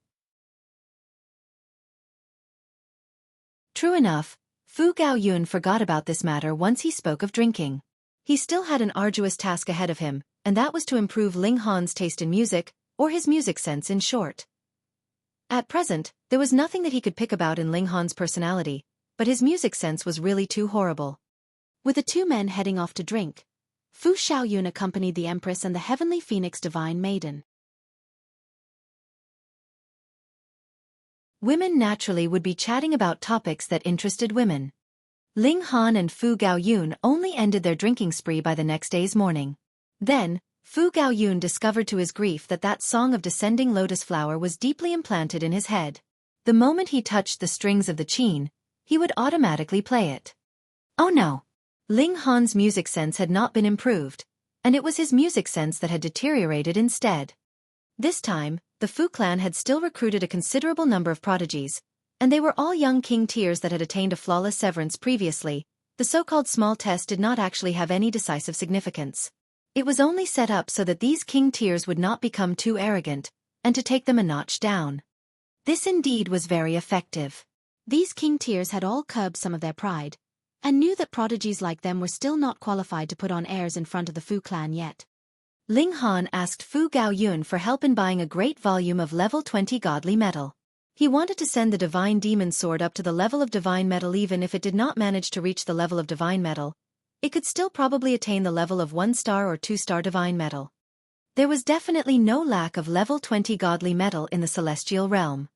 True enough, Fu Gaoyun forgot about this matter once he spoke of drinking. He still had an arduous task ahead of him, and that was to improve Ling Han's taste in music, or his music sense in short. At present, there was nothing that he could pick about in Ling Han's personality, but his music sense was really too horrible. With the 2 men heading off to drink, Fu Xiaoyun accompanied the Empress and the Heavenly Phoenix Divine Maiden. Women naturally would be chatting about topics that interested women. Ling Han and Fu Gaoyun only ended their drinking spree by the next day's morning. Then, Fu Gaoyun discovered to his grief that that song of descending lotus flower was deeply implanted in his head. The moment he touched the strings of the qin, he would automatically play it. Oh no! Ling Han's music sense had not been improved, and it was his music sense that had deteriorated instead. This time, the Fu clan had still recruited a considerable number of prodigies, and they were all young king tiers that had attained a flawless severance previously. The so-called small test did not actually have any decisive significance. It was only set up so that these king tiers would not become too arrogant, and to take them a notch down. This indeed was very effective. These king tiers had all curbed some of their pride, and knew that prodigies like them were still not qualified to put on airs in front of the Fu clan yet. Ling Han asked Fu Gaoyun for help in buying a great volume of level 20 godly metal. He wanted to send the divine demon sword up to the level of divine metal. Even if it did not manage to reach the level of divine metal, it could still probably attain the level of 1-star or 2-star divine metal. There was definitely no lack of level 20 godly metal in the celestial realm.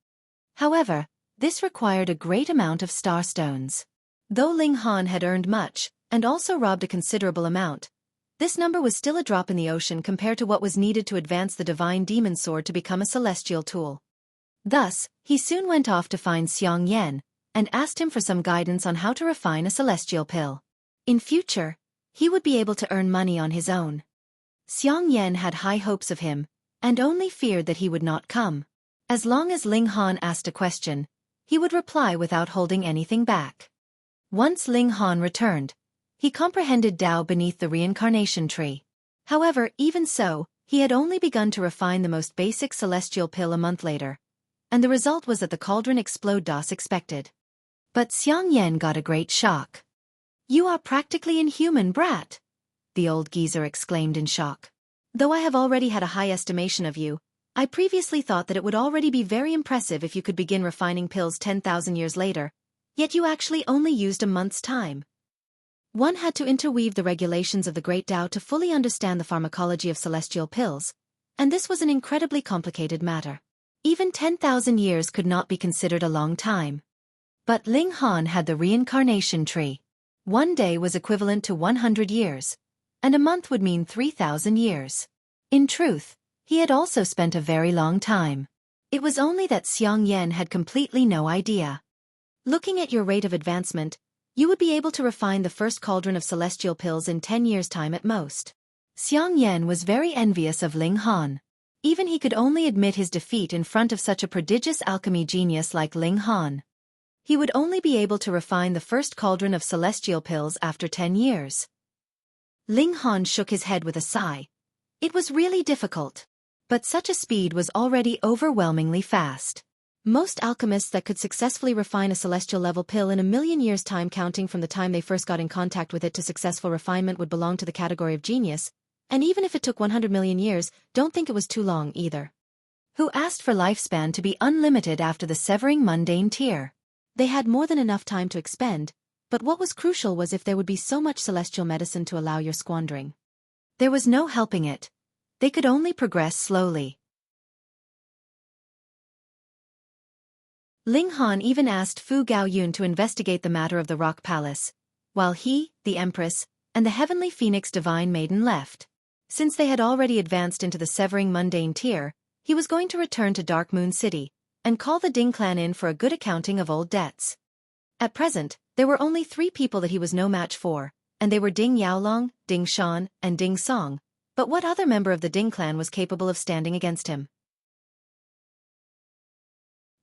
However, this required a great amount of star stones. Though Ling Han had earned much, and also robbed a considerable amount, this number was still a drop in the ocean compared to what was needed to advance the divine demon sword to become a celestial tool. Thus, he soon went off to find Xiang Yan, and asked him for some guidance on how to refine a celestial pill. In future, he would be able to earn money on his own. Xiang Yan had high hopes of him, and only feared that he would not come. As long as Ling Han asked a question, he would reply without holding anything back. Once Ling Han returned, he comprehended Tao beneath the reincarnation tree. However, even so, he had only begun to refine the most basic celestial pill a month later, and the result was that the cauldron exploded as expected. But Xiang Yan got a great shock. "You are practically inhuman, brat," the old geezer exclaimed in shock. "Though I have already had a high estimation of you, I previously thought that it would already be very impressive if you could begin refining pills 10,000 years later, yet you actually only used a month's time." One had to interweave the regulations of the Great Tao to fully understand the pharmacology of celestial pills, and this was an incredibly complicated matter. Even 10,000 years could not be considered a long time. But Ling Han had the reincarnation tree. One day was equivalent to 100 years, and a month would mean 3,000 years. In truth, he had also spent a very long time. It was only that Xiang Yan had completely no idea. Looking at your rate of advancement, you would be able to refine the first cauldron of celestial pills in 10 years' time at most. Xiang Yan was very envious of Ling Han. Even he could only admit his defeat in front of such a prodigious alchemy genius like Ling Han. He would only be able to refine the first cauldron of celestial pills after 10 years. Ling Han shook his head with a sigh. It was really difficult. But such a speed was already overwhelmingly fast. Most alchemists that could successfully refine a celestial level pill in a million years' time, counting from the time they first got in contact with it to successful refinement, would belong to the category of genius, and even if it took 100 million years, don't think it was too long either. Who asked for lifespan to be unlimited after the severing mundane tier? They had more than enough time to expend, but what was crucial was if there would be so much celestial medicine to allow your squandering. There was no helping it. They could only progress slowly. Ling Han even asked Fu Gaoyun to investigate the matter of the Rock Palace, while he, the Empress, and the Heavenly Phoenix Divine Maiden left. Since they had already advanced into the severing mundane tier, he was going to return to Dark Moon City, and call the Ding clan in for a good accounting of old debts. At present, there were only 3 people that he was no match for, and they were Ding Yaolong, Ding Shan, and Ding Song. But what other member of the Ding clan was capable of standing against him?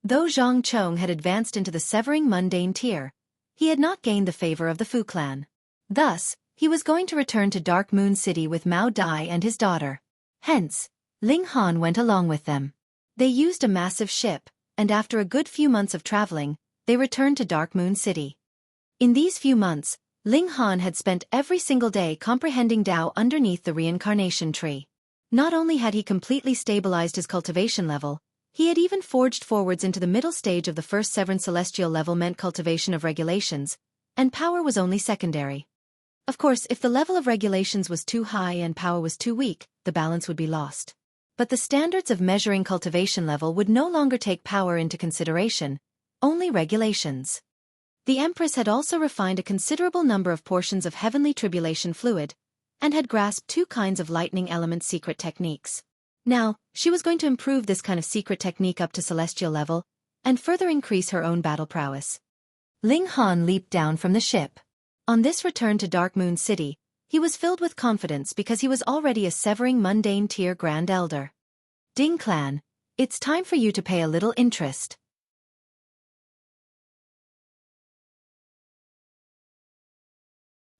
Though Zhang Chong had advanced into the severing mundane tier, he had not gained the favor of the Fu clan. Thus, he was going to return to Dark Moon City with Mao Dai and his daughter. Hence, Ling Han went along with them. They used a massive ship, and after a good few months of traveling, they returned to Dark Moon City. In these few months, Ling Han had spent every single day comprehending Tao underneath the reincarnation tree. Not only had he completely stabilized his cultivation level, he had even forged forwards into the middle stage of the first severed celestial level, meant cultivation of regulations, and power was only secondary. Of course, if the level of regulations was too high and power was too weak, the balance would be lost. But the standards of measuring cultivation level would no longer take power into consideration, only regulations. The Empress had also refined a considerable number of portions of heavenly tribulation fluid, and had grasped 2 kinds of lightning element secret techniques. Now, she was going to improve this kind of secret technique up to celestial level, and further increase her own battle prowess. Ling Han leaped down from the ship. On this return to Dark Moon City, he was filled with confidence because he was already a severing mundane tier Grand Elder. Ding Clan, it's time for you to pay a little interest.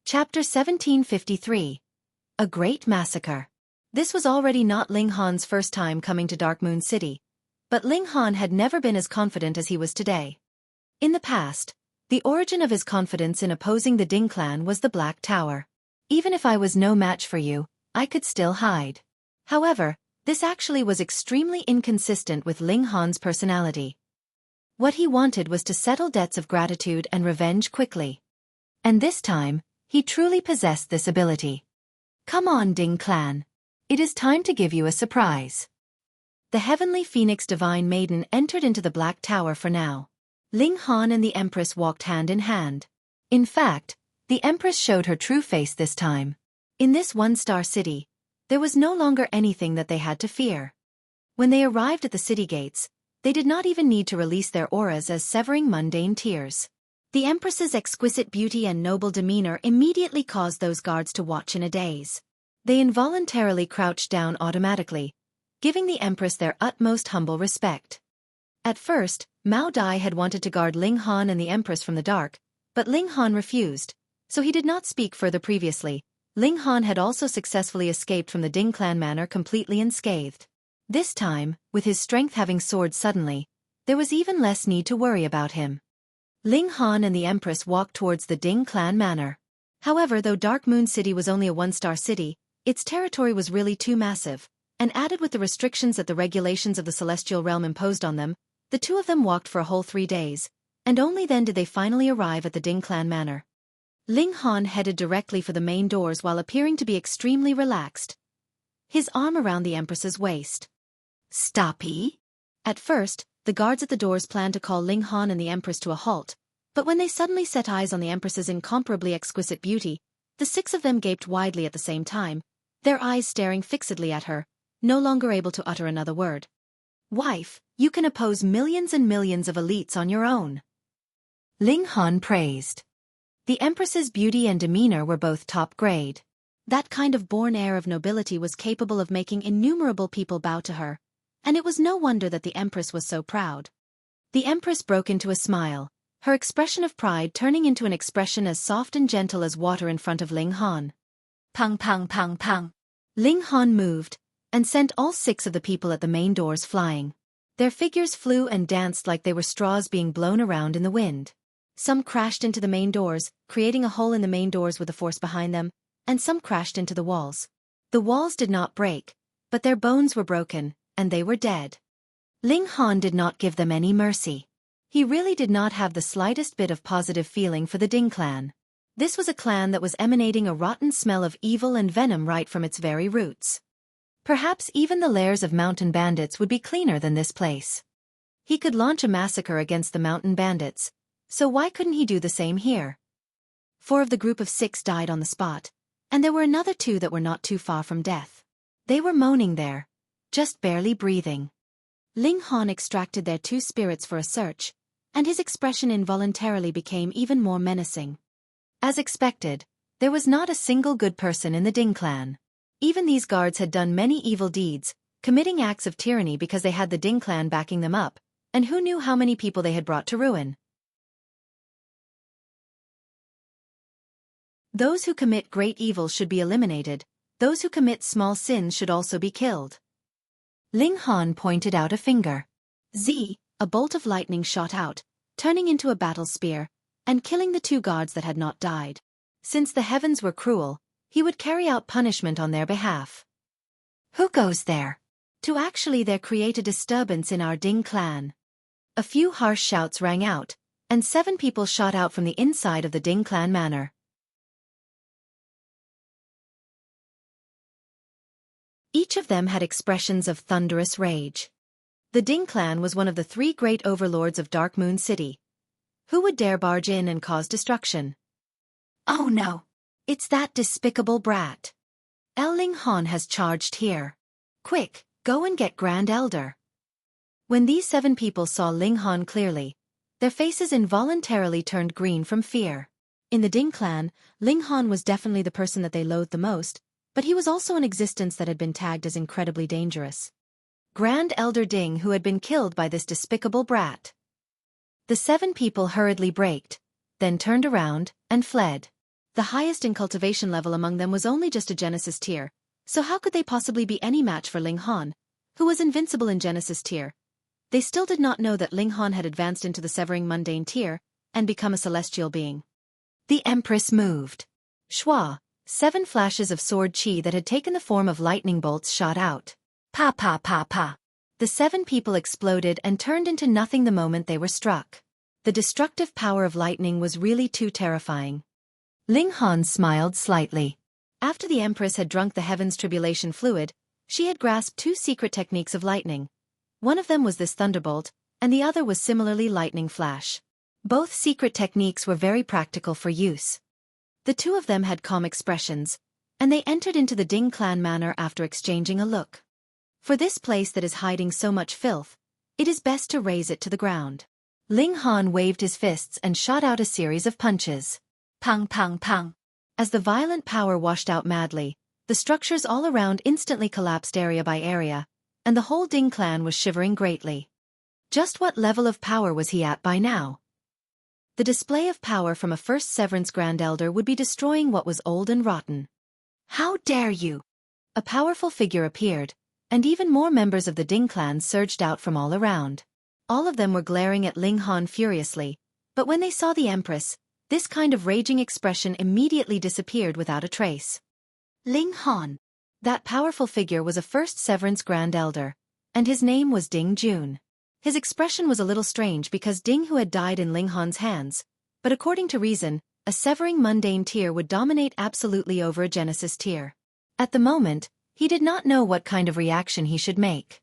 Chapter 1753. A Great Massacre. This was already not Ling Han's first time coming to Dark Moon City, but Ling Han had never been as confident as he was today. In the past, the origin of his confidence in opposing the Ding clan was the Black Tower. Even if I was no match for you, I could still hide. However, this actually was extremely inconsistent with Ling Han's personality. What he wanted was to settle debts of gratitude and revenge quickly. And this time, he truly possessed this ability. Come on, Ding clan. It is time to give you a surprise. The Heavenly Phoenix Divine Maiden entered into the Black Tower for now. Ling Han and the Empress walked hand in hand. In fact, the Empress showed her true face this time. In this one-star city, there was no longer anything that they had to fear. When they arrived at the city gates, they did not even need to release their auras as severing mundane tears. The Empress's exquisite beauty and noble demeanor immediately caused those guards to watch in a daze. They involuntarily crouched down automatically, giving the Empress their utmost humble respect. At first, Mao Dai had wanted to guard Ling Han and the Empress from the dark, but Ling Han refused, so he did not speak further previously. Ling Han had also successfully escaped from the Ding clan manor completely unscathed. This time, with his strength having soared suddenly, there was even less need to worry about him. Ling Han and the Empress walked towards the Ding clan manor. However, though Dark Moon City was only a one-star city, its territory was really too massive, and added with the restrictions that the regulations of the Celestial Realm imposed on them, the two of them walked for a whole 3 days, and only then did they finally arrive at the Ding clan manor. Ling Han headed directly for the main doors while appearing to be extremely relaxed, his arm around the Empress's waist. Stoppy? At first, the guards at the doors planned to call Ling Han and the Empress to a halt, but when they suddenly set eyes on the Empress's incomparably exquisite beauty, the 6 of them gaped widely at the same time, their eyes staring fixedly at her, no longer able to utter another word. Wife, you can oppose millions and millions of elites on your own. Ling Han praised. The Empress's beauty and demeanor were both top grade. That kind of born air of nobility was capable of making innumerable people bow to her, and it was no wonder that the Empress was so proud. The Empress broke into a smile, her expression of pride turning into an expression as soft and gentle as water in front of Ling Han. Pang pang pang pang. Ling Han moved, and sent all 6 of the people at the main doors flying. Their figures flew and danced like they were straws being blown around in the wind. Some crashed into the main doors, creating a hole in the main doors with the force behind them, and some crashed into the walls. The walls did not break, but their bones were broken, and they were dead. Ling Han did not give them any mercy. He really did not have the slightest bit of positive feeling for the Ding clan. This was a clan that was emanating a rotten smell of evil and venom right from its very roots. Perhaps even the lairs of mountain bandits would be cleaner than this place. He could launch a massacre against the mountain bandits, so why couldn't he do the same here? 4 of the group of 6 died on the spot, and there were another 2 that were not too far from death. They were moaning there, just barely breathing. Ling Han extracted their 2 spirits for a search, and his expression involuntarily became even more menacing. As expected, there was not a single good person in the Ding clan. Even these guards had done many evil deeds, committing acts of tyranny because they had the Ding clan backing them up, and who knew how many people they had brought to ruin. Those who commit great evils should be eliminated, those who commit small sins should also be killed. Ling Han pointed out a finger. Z, a bolt of lightning shot out, turning into a battle spear, and killing the 2 guards that had not died. Since the heavens were cruel, he would carry out punishment on their behalf. Who goes there? To actually there create a disturbance in our Ding clan. A few harsh shouts rang out, and 7 people shot out from the inside of the Ding clan manor. Each of them had expressions of thunderous rage. The Ding clan was one of the 3 great overlords of Dark Moon City. Who would dare barge in and cause destruction? Oh no! It's that despicable brat. Ling Han has charged here. Quick, go and get Grand Elder. When these 7 people saw Ling Han clearly, their faces involuntarily turned green from fear. In the Ding clan, Ling Han was definitely the person that they loathed the most, but he was also an existence that had been tagged as incredibly dangerous. Grand Elder Ding who had been killed by this despicable brat. The 7 people hurriedly braked, then turned around and fled. The highest in cultivation level among them was only just a Genesis tier, so how could they possibly be any match for Ling Han, who was invincible in Genesis tier? They still did not know that Ling Han had advanced into the Severing Mundane tier and become a celestial being. The Empress moved. Shua, 7 flashes of sword chi that had taken the form of lightning bolts shot out. Pa pa pa pa. The 7 people exploded and turned into nothing the moment they were struck. The destructive power of lightning was really too terrifying. Ling Han smiled slightly. After the Empress had drunk the Heaven's Tribulation fluid, she had grasped 2 secret techniques of lightning. One of them was this thunderbolt, and the other was similarly lightning flash. Both secret techniques were very practical for use. The 2 of them had calm expressions, and they entered into the Ding clan manor after exchanging a look. For this place that is hiding so much filth, it is best to raze it to the ground. Ling Han waved his fists and shot out a series of punches. Pang pang pang. As the violent power washed out madly, the structures all around instantly collapsed area by area, and the whole Ding clan was shivering greatly. Just what level of power was he at by now? The display of power from a first Severance Grand Elder would be destroying what was old and rotten. How dare you! A powerful figure appeared, and even more members of the Ding clan surged out from all around. All of them were glaring at Ling Han furiously, but when they saw the Empress, this kind of raging expression immediately disappeared without a trace. Ling Han. That powerful figure was a first Severance Grand Elder, and his name was Ding Jun. His expression was a little strange because Ding who had died in Ling Han's hands, but according to reason, a Severing Mundane tier would dominate absolutely over a Genesis tier. At the moment, he did not know what kind of reaction he should make.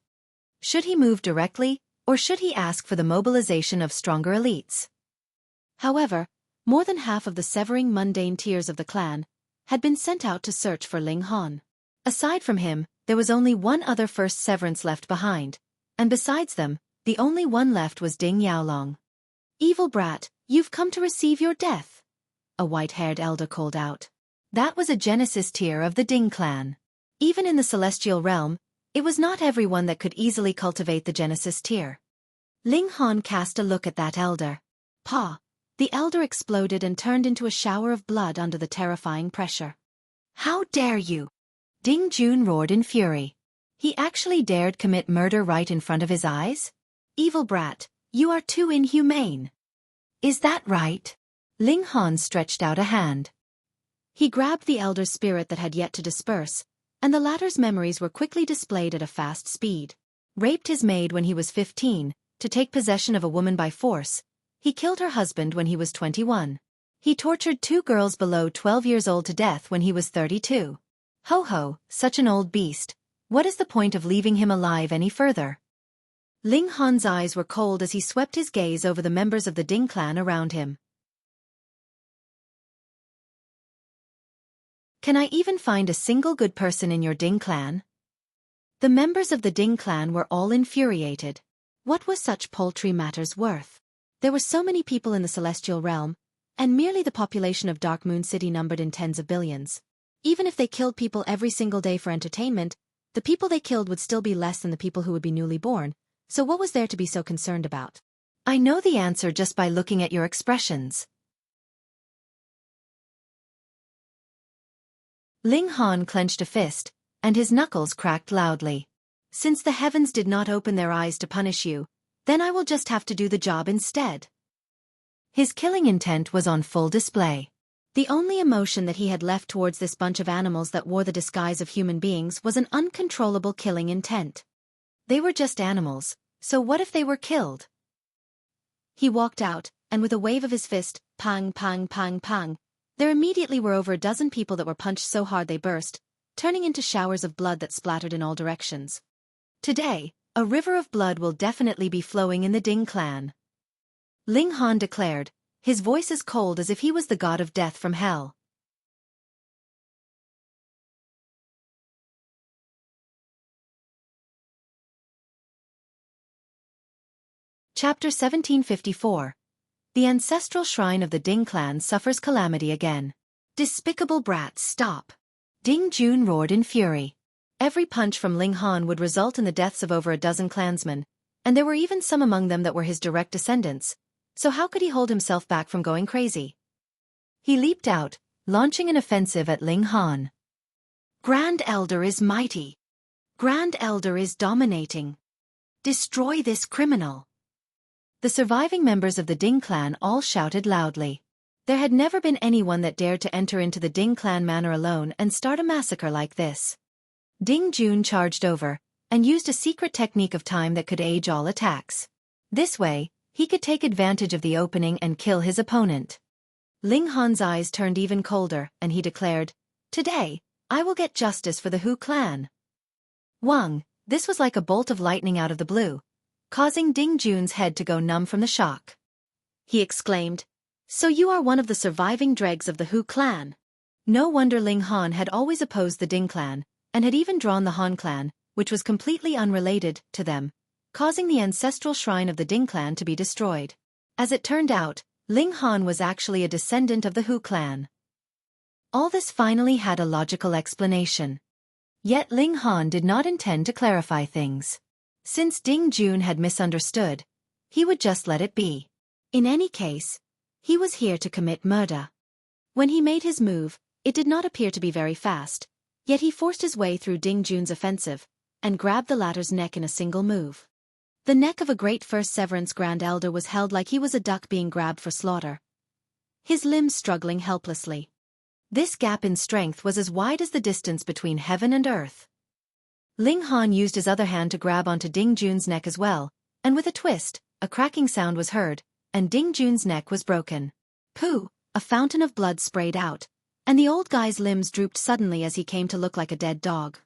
Should he move directly, or should he ask for the mobilization of stronger elites? However, more than half of the Severing Mundane tiers of the clan had been sent out to search for Ling Han. Aside from him, there was only one other first Severance left behind, and besides them, the only one left was Ding Yaolong. Evil brat, you've come to receive your death, a white-haired elder called out. That was a Genesis tier of the Ding clan. Even in the celestial realm, it was not everyone that could easily cultivate the Genesis tier. Ling Han cast a look at that elder. Pa! The elder exploded and turned into a shower of blood under the terrifying pressure. How dare you! Ding Jun roared in fury. He actually dared commit murder right in front of his eyes? Evil brat, you are too inhumane. Is that right? Ling Han stretched out a hand. He grabbed the elder's spirit that had yet to disperse, and the latter's memories were quickly displayed at a fast speed. Raped his maid when he was 15, to take possession of a woman by force. He killed her husband when he was 21. He tortured 2 girls below 12 years old to death when he was 32. Ho ho, such an old beast. What is the point of leaving him alive any further? Ling Han's eyes were cold as he swept his gaze over the members of the Ding clan around him. Can I even find a single good person in your Ding clan? The members of the Ding clan were all infuriated. What was such paltry matters worth? There were so many people in the celestial realm, and merely the population of Dark Moon City numbered in tens of billions. Even if they killed people every single day for entertainment, the people they killed would still be less than the people who would be newly born, so what was there to be so concerned about? I know the answer just by looking at your expressions. Ling Han clenched a fist, and his knuckles cracked loudly. Since the heavens did not open their eyes to punish you, then I will just have to do the job instead. His killing intent was on full display. The only emotion that he had left towards this bunch of animals that wore the disguise of human beings was an uncontrollable killing intent. They were just animals, so what if they were killed? He walked out, and with a wave of his fist, pang pang pang pang, there immediately were over a dozen people that were punched so hard they burst, turning into showers of blood that splattered in all directions. Today, a river of blood will definitely be flowing in the Ding clan. Ling Han declared, his voice as cold as if he was the god of death from hell. Chapter 1754. The ancestral shrine of the Ding clan suffers calamity again. Despicable brats, stop! Ding Jun roared in fury. Every punch from Ling Han would result in the deaths of over a dozen clansmen, and there were even some among them that were his direct descendants, so how could he hold himself back from going crazy? He leaped out, launching an offensive at Ling Han. Grand Elder is mighty. Grand Elder is dominating. Destroy this criminal. The surviving members of the Ding clan all shouted loudly. There had never been anyone that dared to enter into the Ding clan manor alone and start a massacre like this. Ding Jun charged over, and used a secret technique of time that could age all attacks. This way, he could take advantage of the opening and kill his opponent. Ling Han's eyes turned even colder, and he declared, "Today, I will get justice for the Hu clan." Wang, this was like a bolt of lightning out of the blue, causing Ding Jun's head to go numb from the shock. He exclaimed, "So you are one of the surviving dregs of the Hu clan?" No wonder Ling Han had always opposed the Ding clan, and had even drawn the Han clan, which was completely unrelated to them, causing the ancestral shrine of the Ding clan to be destroyed. As it turned out, Ling Han was actually a descendant of the Hu clan. All this finally had a logical explanation. Yet Ling Han did not intend to clarify things. Since Ding Jun had misunderstood, he would just let it be. In any case, he was here to commit murder. When he made his move, it did not appear to be very fast, yet he forced his way through Ding Jun's offensive, and grabbed the latter's neck in a single move. The neck of a great First Severance Grand Elder was held like he was a duck being grabbed for slaughter, his limbs struggling helplessly. This gap in strength was as wide as the distance between heaven and earth. Ling Han used his other hand to grab onto Ding Jun's neck as well, and with a twist, a cracking sound was heard, and Ding Jun's neck was broken. Pooh! A fountain of blood sprayed out, and the old guy's limbs drooped suddenly as he came to look like a dead dog.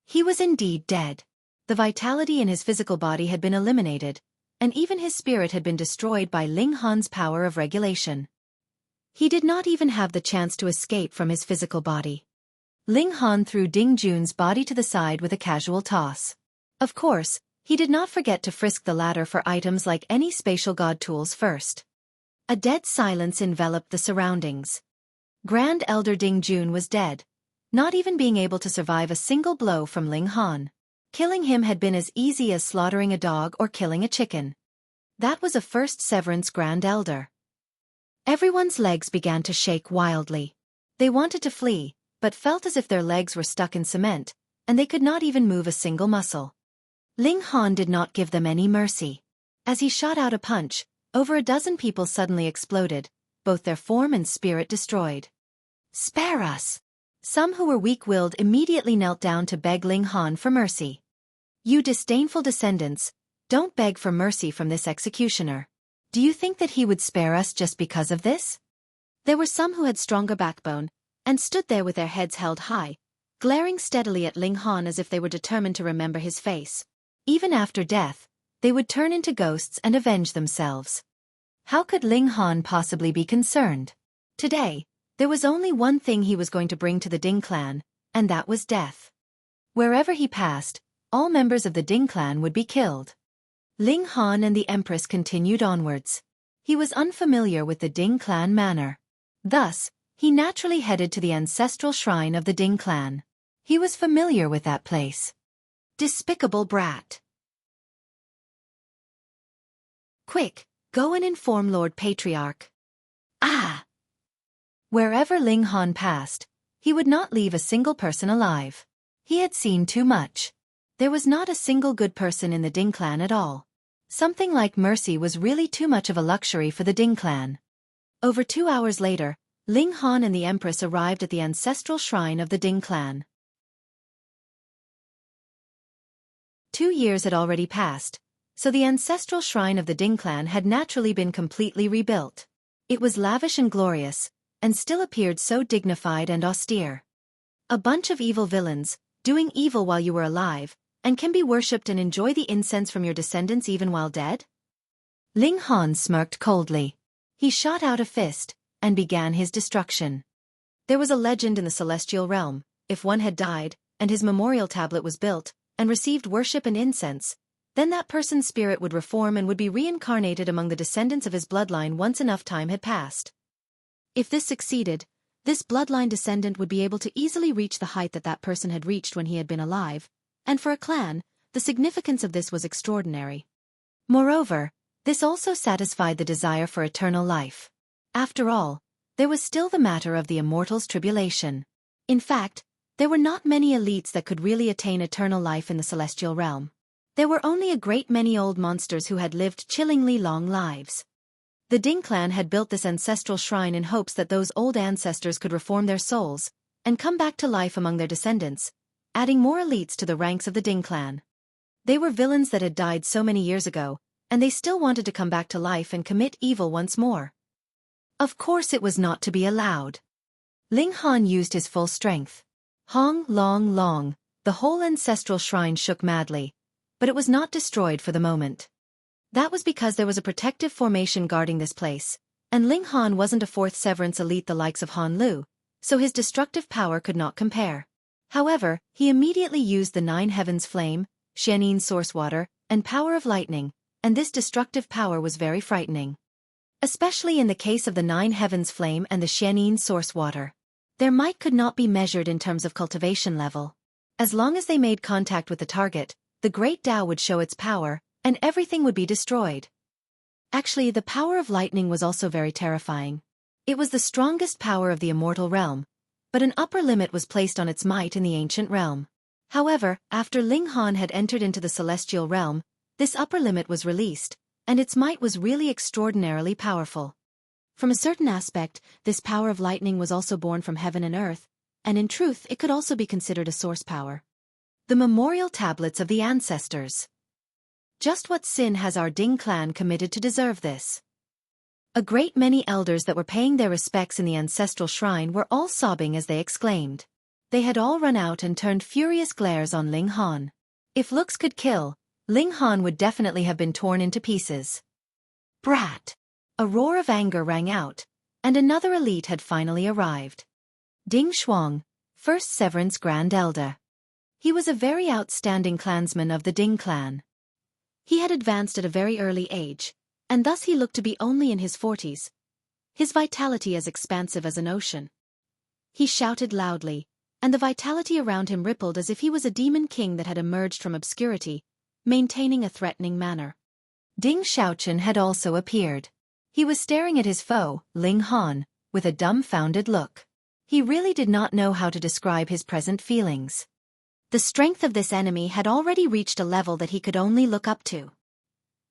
He was indeed dead. The vitality in his physical body had been eliminated, and even his spirit had been destroyed by Ling Han's power of regulation. He did not even have the chance to escape from his physical body. Ling Han threw Ding Jun's body to the side with a casual toss. Of course, he did not forget to frisk the latter for items like any spatial god tools first. A dead silence enveloped the surroundings. Grand Elder Ding Jun was dead, not even being able to survive a single blow from Ling Han. Killing him had been as easy as slaughtering a dog or killing a chicken. That was a First Severance Grand Elder. Everyone's legs began to shake wildly. They wanted to flee, but felt as if their legs were stuck in cement, and they could not even move a single muscle. Ling Han did not give them any mercy. As he shot out a punch, over a dozen people suddenly exploded, both their form and spirit destroyed. "Spare us!" Some who were weak-willed immediately knelt down to beg Ling Han for mercy. "You disdainful descendants, don't beg for mercy from this executioner. Do you think that he would spare us just because of this?" There were some who had stronger backbone, and stood there with their heads held high, glaring steadily at Ling Han as if they were determined to remember his face. Even after death, they would turn into ghosts and avenge themselves. How could Ling Han possibly be concerned? Today, there was only one thing he was going to bring to the Ding clan, and that was death. Wherever he passed, all members of the Ding clan would be killed. Ling Han and the Empress continued onwards. He was unfamiliar with the Ding clan manor. Thus, he naturally headed to the ancestral shrine of the Ding clan. He was familiar with that place. Despicable brat. Quick, go and inform Lord Patriarch. Ah! Wherever Ling Han passed, he would not leave a single person alive. He had seen too much. There was not a single good person in the Ding clan at all. Something like mercy was really too much of a luxury for the Ding clan. Over 2 hours later, Ling Han and the Empress arrived at the ancestral shrine of the Ding clan. 2 years had already passed, so the ancestral shrine of the Ding clan had naturally been completely rebuilt. It was lavish and glorious, and still appeared so dignified and austere. A bunch of evil villains, doing evil while you were alive, and can be worshipped and enjoy the incense from your descendants even while dead? Ling Han smirked coldly. He shot out a fist and began his destruction. There was a legend in the celestial realm: if one had died, and his memorial tablet was built, and received worship and incense, then that person's spirit would reform and would be reincarnated among the descendants of his bloodline once enough time had passed. If this succeeded, this bloodline descendant would be able to easily reach the height that that person had reached when he had been alive, and for a clan, the significance of this was extraordinary. Moreover, this also satisfied the desire for eternal life. After all, there was still the matter of the immortals' tribulation. In fact, there were not many elites that could really attain eternal life in the celestial realm. There were only a great many old monsters who had lived chillingly long lives. The Ding clan had built this ancestral shrine in hopes that those old ancestors could reform their souls and come back to life among their descendants, adding more elites to the ranks of the Ding clan. They were villains that had died so many years ago, and they still wanted to come back to life and commit evil once more. Of course it was not to be allowed. Ling Han used his full strength. Hong, long, long, the whole ancestral shrine shook madly, but it was not destroyed for the moment. That was because there was a protective formation guarding this place, and Ling Han wasn't a fourth severance elite the likes of Han Lu, so his destructive power could not compare. However, he immediately used the Nine Heavens Flame, Xianin Source Water, and Power of Lightning, and this destructive power was very frightening. Especially in the case of the Nine Heavens Flame and the Xianin Source Water. Their might could not be measured in terms of cultivation level. As long as they made contact with the target, the Great Tao would show its power, and everything would be destroyed. Actually, the power of lightning was also very terrifying. It was the strongest power of the immortal realm, but an upper limit was placed on its might in the ancient realm. However, after Ling Han had entered into the celestial realm, this upper limit was released, and its might was really extraordinarily powerful. From a certain aspect, this power of lightning was also born from heaven and earth, and in truth it could also be considered a source power. The memorial tablets of the ancestors. Just what sin has our Ding clan committed to deserve this? A great many elders that were paying their respects in the ancestral shrine were all sobbing as they exclaimed. They had all run out and turned furious glares on Ling Han. If looks could kill, Ling Han would definitely have been torn into pieces. Brat! A roar of anger rang out, and another elite had finally arrived. Ding Shuang, first Severance Grand Elder. He was a very outstanding clansman of the Ding clan. He had advanced at a very early age, and thus he looked to be only in his 40s. His vitality as expansive as an ocean. He shouted loudly, and the vitality around him rippled as if he was a demon king that had emerged from obscurity, maintaining a threatening manner. Ding Xiaochen had also appeared. He was staring at his foe, Ling Han, with a dumbfounded look. He really did not know how to describe his present feelings. The strength of this enemy had already reached a level that he could only look up to.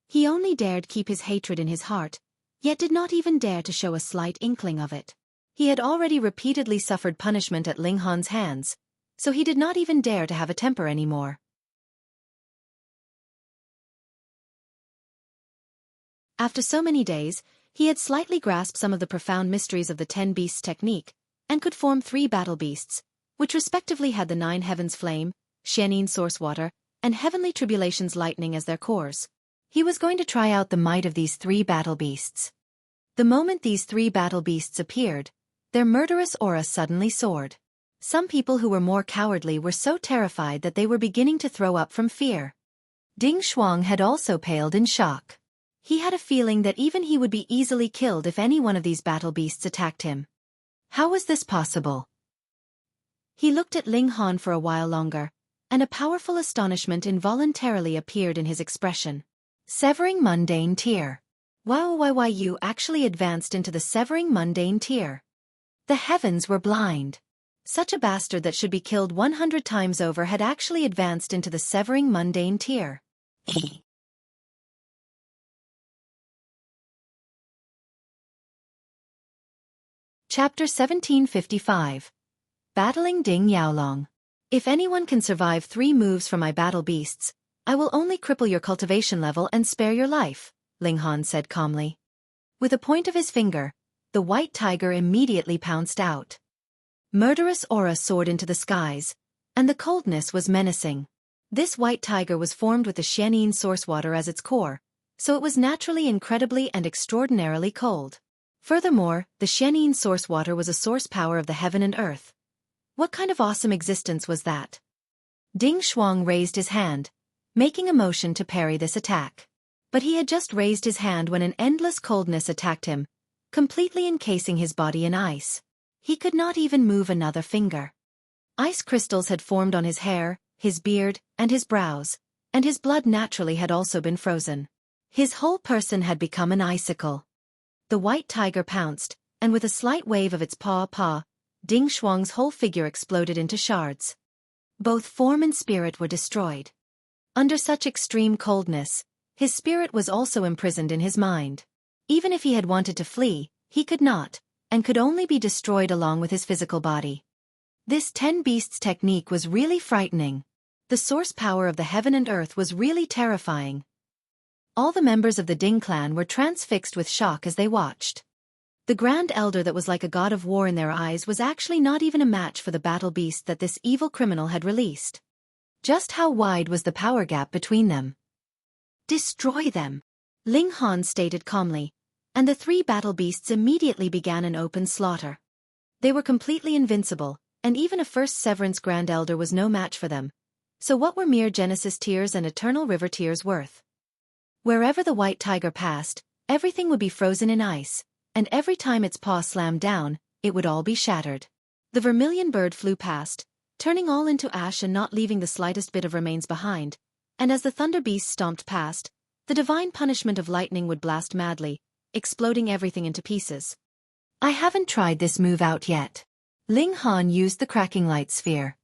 He only dared keep his hatred in his heart, yet did not even dare to show a slight inkling of it. He had already repeatedly suffered punishment at Ling Han's hands, so he did not even dare to have a temper anymore. After so many days, he had slightly grasped some of the profound mysteries of the 10 beasts technique, and could form 3 battle beasts, which respectively had the 9 heavens flame, Xianin source water, and heavenly tribulations lightning as their cores. He was going to try out the might of these 3 battle beasts. The moment these 3 battle beasts appeared, their murderous aura suddenly soared. Some people who were more cowardly were so terrified that they were beginning to throw up from fear. Ding Shuang had also paled in shock. He had a feeling that even he would be easily killed if any one of these battle beasts attacked him. How was this possible? He looked at Ling Han for a while longer, and a powerful astonishment involuntarily appeared in his expression. Severing mundane tier. Wow, you actually advanced into the severing mundane tier. The heavens were blind. Such a bastard that should be killed 100 times over had actually advanced into the severing mundane tier. Chapter 1755. Battling Ding Yaolong. If anyone can survive 3 moves from my battle beasts, I will only cripple your cultivation level and spare your life, Ling Han said calmly. With a point of his finger, the white tiger immediately pounced out. Murderous aura soared into the skies, and the coldness was menacing. This white tiger was formed with the Xianin source water as its core, so it was naturally incredibly and extraordinarily cold. Furthermore, the Xianin source water was a source power of the heaven and earth. What kind of awesome existence was that? Ding Shuang raised his hand, making a motion to parry this attack. But he had just raised his hand when an endless coldness attacked him, completely encasing his body in ice. He could not even move another finger. Ice crystals had formed on his hair, his beard, and his brows, and his blood naturally had also been frozen. His whole person had become an icicle. The white tiger pounced, and with a slight wave of its paw, Ding Shuang's whole figure exploded into shards. Both form and spirit were destroyed. Under such extreme coldness, his spirit was also imprisoned in his mind. Even if he had wanted to flee, he could not, and could only be destroyed along with his physical body. This 10 beasts technique was really frightening. The source power of the heaven and earth was really terrifying. All the members of the Ding clan were transfixed with shock as they watched. The Grand Elder that was like a god of war in their eyes was actually not even a match for the battle beast that this evil criminal had released. Just how wide was the power gap between them? Destroy them, Ling Han stated calmly, and the 3 battle beasts immediately began an open slaughter. They were completely invincible, and even a first Severance Grand Elder was no match for them. So what were mere Genesis tears and Eternal River tears worth? Wherever the white tiger passed, everything would be frozen in ice, and every time its paw slammed down, it would all be shattered. The vermilion bird flew past, turning all into ash and not leaving the slightest bit of remains behind, and as the thunder beast stomped past, the divine punishment of lightning would blast madly, exploding everything into pieces. I haven't tried this move out yet. Ling Han used the cracking light sphere.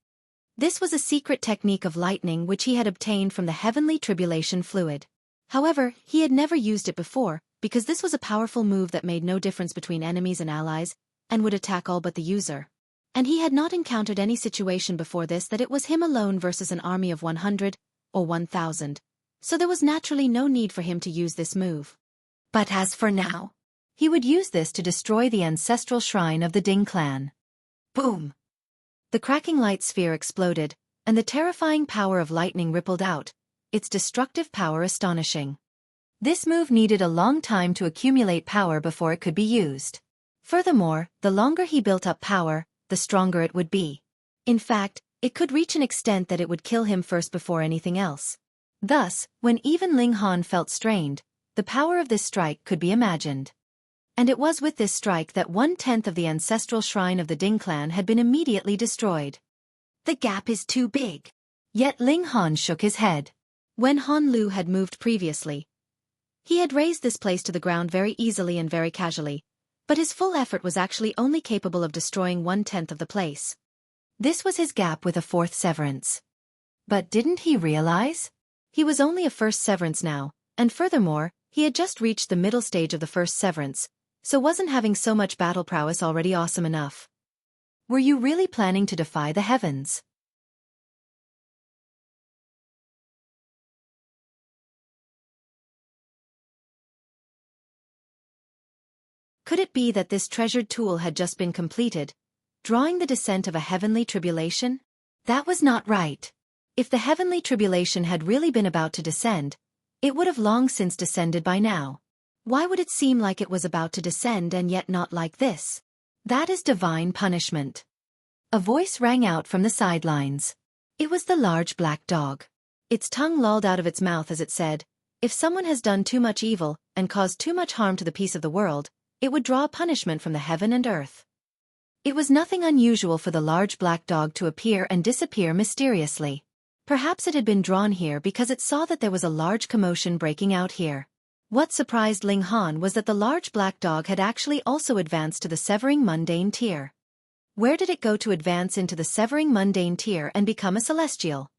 This was a secret technique of lightning which he had obtained from the heavenly tribulation fluid. However, he had never used it before, because this was a powerful move that made no difference between enemies and allies, and would attack all but the user. And he had not encountered any situation before this that it was him alone versus an army of 100, or 1,000, so there was naturally no need for him to use this move. But as for now, he would use this to destroy the ancestral shrine of the Ding clan. Boom! The cracking light sphere exploded, and the terrifying power of lightning rippled out, its destructive power astonishing. This move needed a long time to accumulate power before it could be used. Furthermore, the longer he built up power, the stronger it would be. In fact, it could reach an extent that it would kill him first before anything else. Thus, when even Ling Han felt strained, the power of this strike could be imagined. And it was with this strike that 1/10 of the ancestral shrine of the Ding clan had been immediately destroyed. The gap is too big. Yet Ling Han shook his head. When Han Lu had moved previously, he had raised this place to the ground very easily and very casually, but his full effort was actually only capable of destroying 1/10 of the place. This was his gap with a 4th severance. But didn't he realize? He was only a 1st severance now, and furthermore, he had just reached the middle stage of the 1st severance, so wasn't having so much battle prowess already awesome enough? Were you really planning to defy the heavens? Could it be that this treasured tool had just been completed, drawing the descent of a heavenly tribulation? That was not right. If the heavenly tribulation had really been about to descend, it would have long since descended by now. Why would it seem like it was about to descend and yet not like this? That is divine punishment. A voice rang out from the sidelines. It was the large black dog. Its tongue lolled out of its mouth as it said, "If someone has done too much evil and caused too much harm to the peace of the world, it would draw punishment from the heaven and earth." It was nothing unusual for the large black dog to appear and disappear mysteriously. Perhaps it had been drawn here because it saw that there was a large commotion breaking out here. What surprised Ling Han was that the large black dog had actually also advanced to the Severing Mundane tier. Where did it go to advance into the Severing Mundane tier and become a celestial?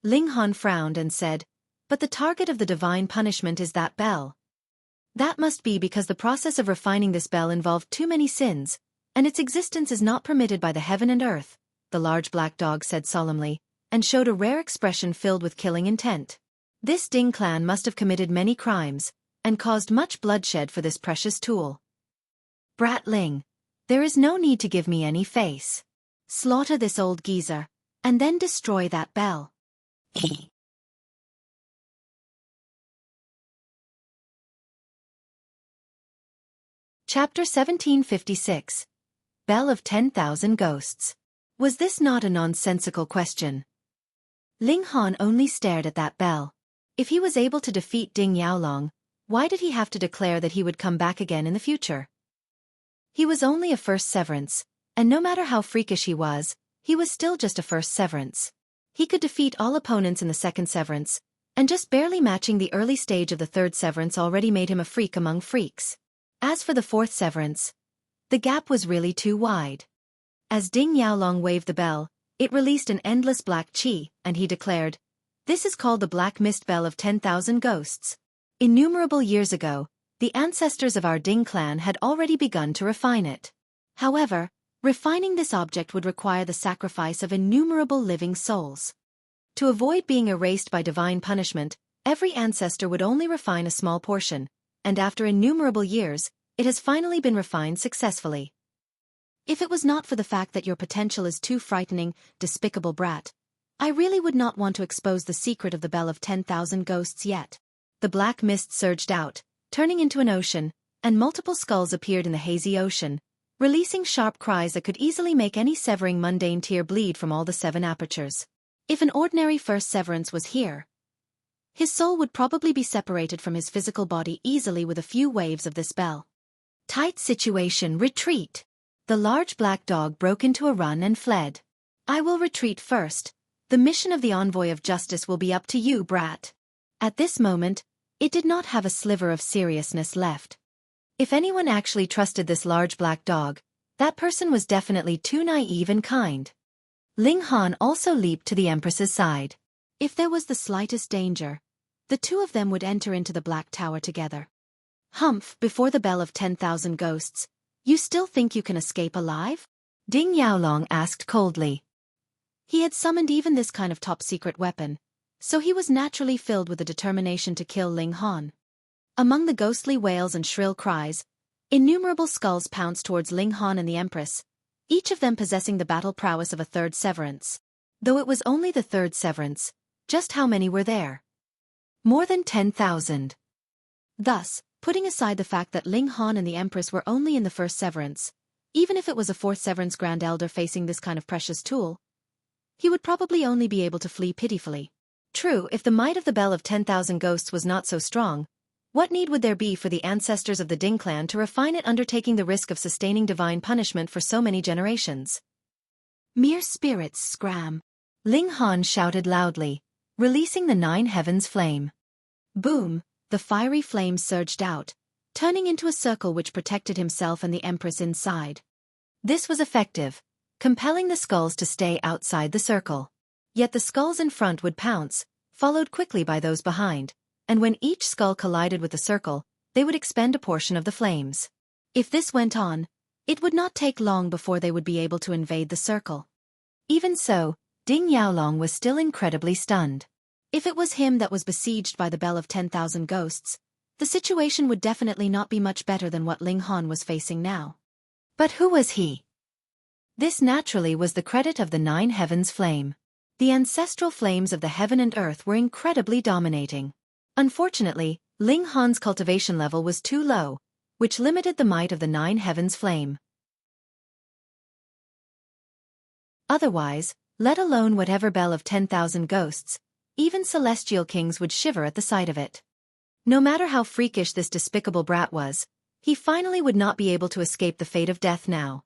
Ling Han frowned and said, "But the target of the divine punishment is that bell. That must be because the process of refining this bell involved too many sins, and its existence is not permitted by the heaven and earth," the large black dog said solemnly, and showed a rare expression filled with killing intent. This Ding clan must have committed many crimes, and caused much bloodshed for this precious tool. Brat Ling, there is no need to give me any face. Slaughter this old geezer, and then destroy that bell. Chapter 1756. Bell of 10,000 Ghosts. Was this not a nonsensical question? Ling Han only stared at that bell. If he was able to defeat Ding Yaolong, why did he have to declare that he would come back again in the future? He was only a first severance, and no matter how freakish he was still just a first severance. He could defeat all opponents in the second severance, and just barely matching the early stage of the third severance already made him a freak among freaks. As for the fourth severance, the gap was really too wide. As Ding Yaolong waved the bell, it released an endless black qi, and he declared, "This is called the Black Mist Bell of 10,000 Ghosts. Innumerable years ago, the ancestors of our Ding clan had already begun to refine it. However, refining this object would require the sacrifice of innumerable living souls. To avoid being erased by divine punishment, every ancestor would only refine a small portion, and after innumerable years, it has finally been refined successfully. If it was not for the fact that your potential is too frightening, despicable brat, I really would not want to expose the secret of the Bell of 10,000 Ghosts yet." The black mist surged out, turning into an ocean, and multiple skulls appeared in the hazy ocean, releasing sharp cries that could easily make any severing mundane tear bleed from all the 7 apertures. If an ordinary first severance was here, his soul would probably be separated from his physical body easily with a few waves of this bell. Tight situation, retreat. The large black dog broke into a run and fled. "I will retreat first. The mission of the envoy of justice will be up to you, brat." At this moment, it did not have a sliver of seriousness left. If anyone actually trusted this large black dog, that person was definitely too naive and kind. Ling Han also leaped to the Empress's side. If there was the slightest danger, the two of them would enter into the Black Tower together. "Humph, before the Bell of 10,000 Ghosts, you still think you can escape alive?" Ding Yaolong asked coldly. He had summoned even this kind of top-secret weapon, so he was naturally filled with the determination to kill Ling Han. Among the ghostly wails and shrill cries, innumerable skulls pounced towards Ling Han and the Empress, each of them possessing the battle prowess of a third severance. Though it was only the third severance, just how many were there? More than 10,000. Thus, putting aside the fact that Ling Han and the Empress were only in the first severance, even if it was a fourth severance Grand Elder facing this kind of precious tool, he would probably only be able to flee pitifully. True, if the might of the Bell of 10,000 Ghosts was not so strong, what need would there be for the ancestors of the Ding clan to refine it, undertaking the risk of sustaining divine punishment for so many generations? "Mere spirits, scram!" Ling Han shouted loudly, releasing the 9 heavens flame. Boom! The fiery flames surged out, turning into a circle which protected himself and the Empress inside. This was effective, compelling the skulls to stay outside the circle. Yet the skulls in front would pounce, followed quickly by those behind, and when each skull collided with the circle, they would expend a portion of the flames. If this went on, it would not take long before they would be able to invade the circle. Even so, Ding Yaolong was still incredibly stunned. If it was him that was besieged by the Bell of 10,000 Ghosts, the situation would definitely not be much better than what Ling Han was facing now. But who was he? This naturally was the credit of the 9 heavens flame. The ancestral flames of the heaven and earth were incredibly dominating. Unfortunately, Ling Han's cultivation level was too low, which limited the might of the 9 heavens flame. Otherwise, let alone whatever Bell of 10,000 Ghosts, even celestial kings would shiver at the sight of it. No matter how freakish this despicable brat was, he finally would not be able to escape the fate of death now.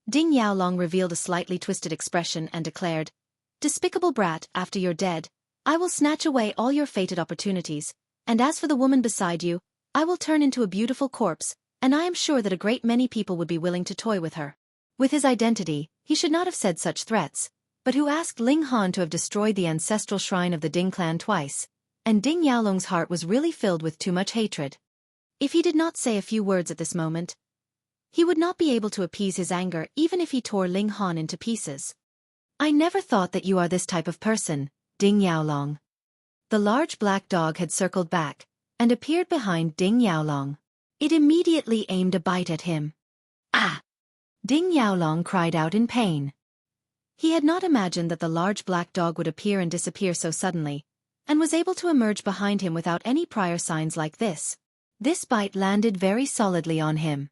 Ding Yaolong revealed a slightly twisted expression and declared, "Despicable brat, after you're dead, I will snatch away all your fated opportunities, and as for the woman beside you, I will turn into a beautiful corpse, and I am sure that a great many people would be willing to toy with her." With his identity, he should not have said such threats, but who asked Ling Han to have destroyed the ancestral shrine of the Ding clan twice, and Ding Yaolong's heart was really filled with too much hatred. If he did not say a few words at this moment, he would not be able to appease his anger even if he tore Ling Han into pieces. "I never thought that you are this type of person, Ding Yaolong." The large black dog had circled back, and appeared behind Ding Yaolong. It immediately aimed a bite at him. "Ah!" Ding Yaolong cried out in pain. He had not imagined that the large black dog would appear and disappear so suddenly, and was able to emerge behind him without any prior signs like this. This bite landed very solidly on him.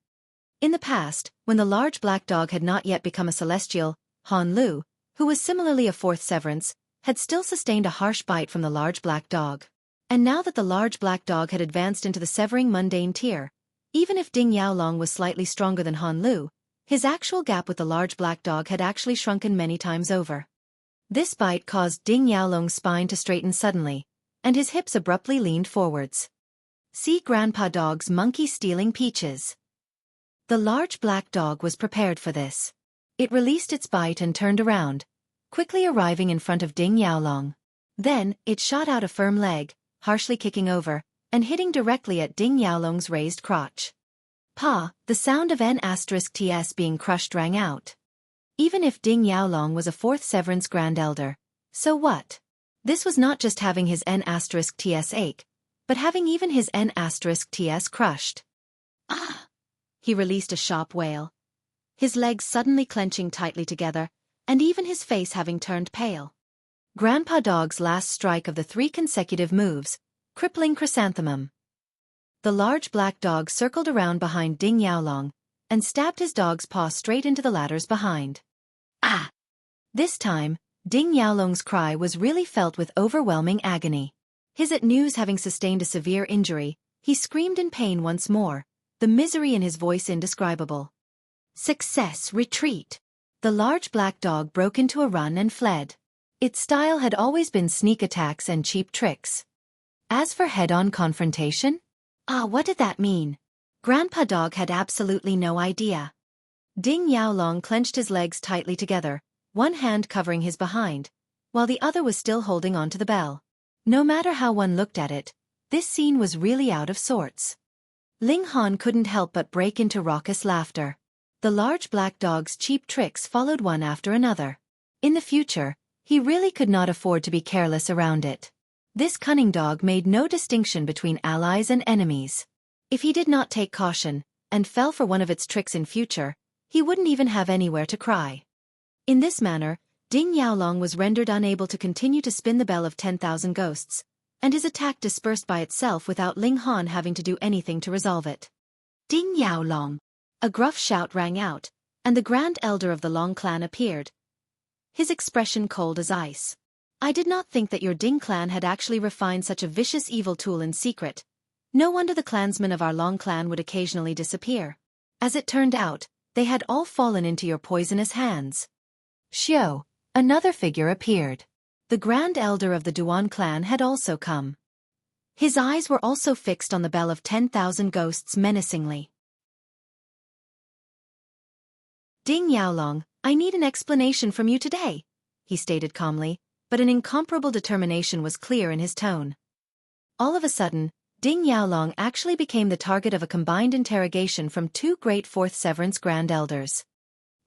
In the past, when the large black dog had not yet become a celestial, Han Lu, who was similarly a fourth severance, had still sustained a harsh bite from the large black dog. And now that the large black dog had advanced into the severing mundane tier, even if Ding Yaolong was slightly stronger than Han Lu, his actual gap with the large black dog had actually shrunken many times over. This bite caused Ding Yaolong's spine to straighten suddenly, and his hips abruptly leaned forwards. See Grandpa Dog's monkey stealing peaches. The large black dog was prepared for this. It released its bite and turned around, quickly arriving in front of Ding Yaolong. Then, it shot out a firm leg, harshly kicking over, and hitting directly at Ding Yaolong's raised crotch. Pa, the sound of N*TS being crushed rang out. Even if Ding Yaolong was a fourth severance grand elder, so what? This was not just having his N*TS ache, but having even his N*TS crushed. Ah! He released a sharp wail, his legs suddenly clenching tightly together, and even his face having turned pale. Grandpa Dog's last strike of the 3 consecutive moves, crippling chrysanthemum. The large black dog circled around behind Ding Yaolong, and stabbed his dog's paw straight into the latter's behind. Ah! This time, Ding Yaolong's cry was really felt with overwhelming agony. His news having sustained a severe injury, he screamed in pain once more, the misery in his voice indescribable. Success, retreat! The large black dog broke into a run and fled. Its style had always been sneak attacks and cheap tricks. As for head-on confrontation? What did that mean? Grandpa Dog had absolutely no idea. Ding Yaolong clenched his legs tightly together, one hand covering his behind, while the other was still holding onto the bell. No matter how one looked at it, this scene was really out of sorts. Ling Han couldn't help but break into raucous laughter. The large black dog's cheap tricks followed one after another. In the future, he really could not afford to be careless around it. This cunning dog made no distinction between allies and enemies. If he did not take caution, and fell for one of its tricks in future, he wouldn't even have anywhere to cry. In this manner, Ding Yaolong was rendered unable to continue to spin the bell of 10,000 ghosts, and his attack dispersed by itself without Ling Han having to do anything to resolve it. Ding Yaolong! A gruff shout rang out, and the Grand Elder of the Long clan appeared, his expression cold as ice. I did not think that your Ding clan had actually refined such a vicious evil tool in secret. No wonder the clansmen of our Long clan would occasionally disappear. As it turned out, they had all fallen into your poisonous hands. Xiao, another figure appeared. The Grand Elder of the Duan clan had also come. His eyes were also fixed on the bell of 10,000 ghosts menacingly. Ding Yaolong, I need an explanation from you today, he stated calmly, but an incomparable determination was clear in his tone. All of a sudden, Ding Yaolong actually became the target of a combined interrogation from 2 great fourth severance grand elders.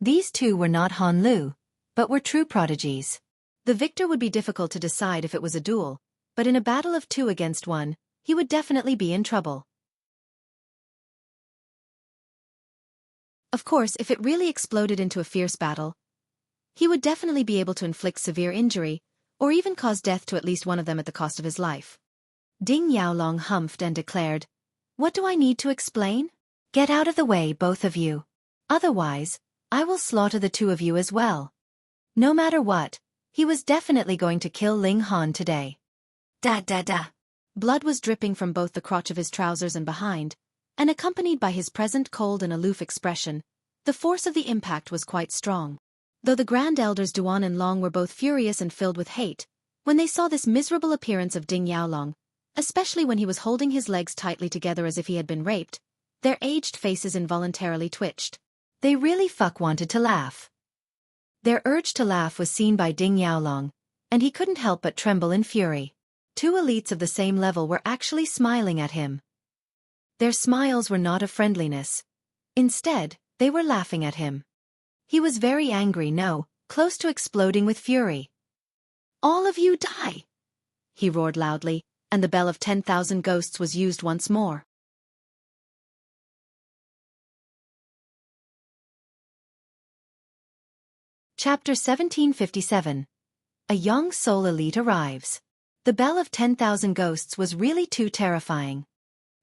These 2 were not Han Lu, but were true prodigies. The victor would be difficult to decide if it was a duel, but in a battle of 2 against 1, he would definitely be in trouble. Of course, if it really exploded into a fierce battle, he would definitely be able to inflict severe injury, or even cause death to at least one of them at the cost of his life. Ding Yaolong humphed and declared, "What do I need to explain? Get out of the way, both of you. Otherwise, I will slaughter the 2 of you as well." No matter what, he was definitely going to kill Ling Han today. Da da da. Blood was dripping from both the crotch of his trousers and behind, and accompanied by his present cold and aloof expression, the force of the impact was quite strong. Though the Grand Elders Duan and Long were both furious and filled with hate, when they saw this miserable appearance of Ding Yaolong, especially when he was holding his legs tightly together as if he had been raped, their aged faces involuntarily twitched. They really wanted to laugh. Their urge to laugh was seen by Ding Yaolong, and he couldn't help but tremble in fury. 2 elites of the same level were actually smiling at him. Their smiles were not of friendliness. Instead, they were laughing at him. He was very angry, no, close to exploding with fury. "All of you die!" he roared loudly, and the bell of 10,000 ghosts was used once more. Chapter 1757. A young soul elite arrives. The bell of 10,000 ghosts was really too terrifying.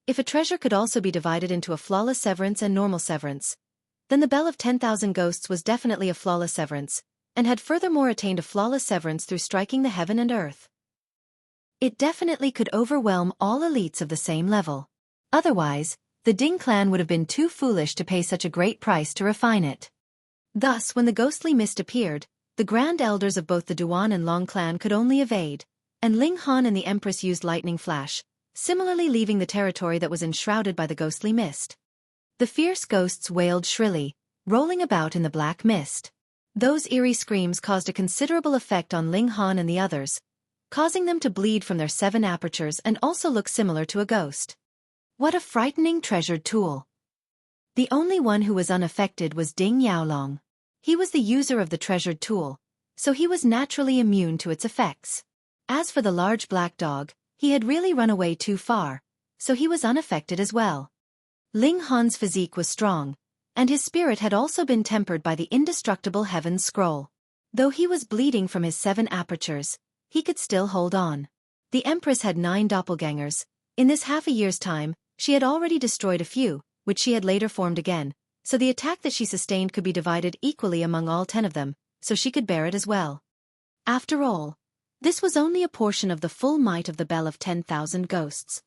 If a treasure could also be divided into a flawless severance and normal severance, then the bell of 10,000 ghosts was definitely a flawless severance, and had furthermore attained a flawless severance through striking the heaven and earth. It definitely could overwhelm all elites of the same level. Otherwise, the Ding clan would have been too foolish to pay such a great price to refine it. Thus, when the ghostly mist appeared, the grand elders of both the Duan and Long clan could only evade, and Ling Han and the Empress used lightning flash, similarly leaving the territory that was enshrouded by the ghostly mist. The fierce ghosts wailed shrilly, rolling about in the black mist. Those eerie screams caused a considerable effect on Ling Han and the others, causing them to bleed from their 7 apertures and also look similar to a ghost. What a frightening treasured tool! The only one who was unaffected was Ding Yaolong. He was the user of the treasured tool, so he was naturally immune to its effects. As for the large black dog, he had really run away too far, so he was unaffected as well. Ling Han's physique was strong, and his spirit had also been tempered by the indestructible Heaven's Scroll. Though he was bleeding from his 7 apertures, he could still hold on. The Empress had 9 doppelgangers. In this half a year's time, she had already destroyed a few, which she had later formed again, so the attack that she sustained could be divided equally among all 10 of them, so she could bear it as well. After all, this was only a portion of the full might of the bell of 10,000 ghosts.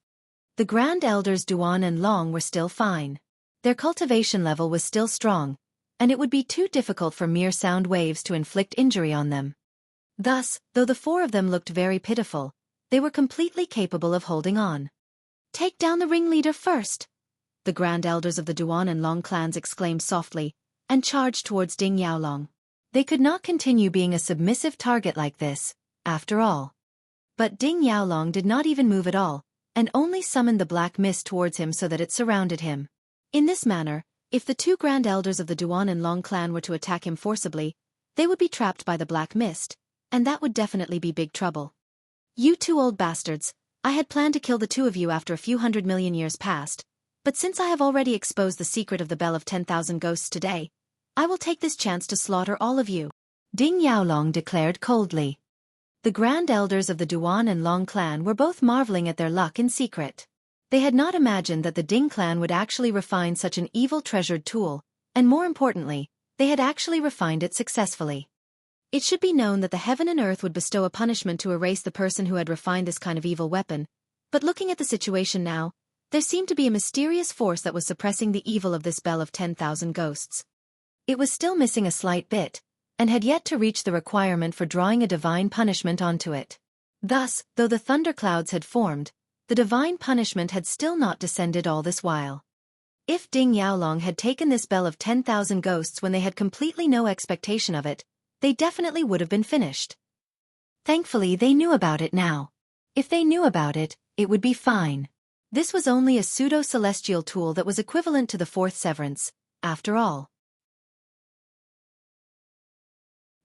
The Grand Elders Duan and Long were still fine. Their cultivation level was still strong, and it would be too difficult for mere sound waves to inflict injury on them. Thus, though the 4 of them looked very pitiful, they were completely capable of holding on. "Take down the ringleader first," the Grand Elders of the Duan and Long clans exclaimed softly, and charged towards Ding Yaolong. They could not continue being a submissive target like this, after all. But Ding Yaolong did not even move at all, and only summoned the black mist towards him so that it surrounded him. In this manner, if the 2 Grand Elders of the Duan and Long clan were to attack him forcibly, they would be trapped by the black mist, and that would definitely be big trouble. "You 2 old bastards, I had planned to kill the 2 of you after a few 100 million years past, but since I have already exposed the secret of the bell of 10,000 ghosts today, I will take this chance to slaughter all of you," Ding Yaolong declared coldly. The Grand Elders of the Duan and Long clan were both marveling at their luck in secret. They had not imagined that the Ding clan would actually refine such an evil treasured tool, and more importantly, they had actually refined it successfully. It should be known that the heaven and earth would bestow a punishment to erase the person who had refined this kind of evil weapon, but looking at the situation now, there seemed to be a mysterious force that was suppressing the evil of this bell of 10,000 ghosts. It was still missing a slight bit, and had yet to reach the requirement for drawing a divine punishment onto it. Thus, though the thunderclouds had formed, the divine punishment had still not descended all this while. If Ding Yaolong had taken this bell of 10,000 ghosts when they had completely no expectation of it, they definitely would have been finished. Thankfully they knew about it now. If they knew about it, it would be fine. This was only a pseudo-celestial tool that was equivalent to the 4th severance, after all.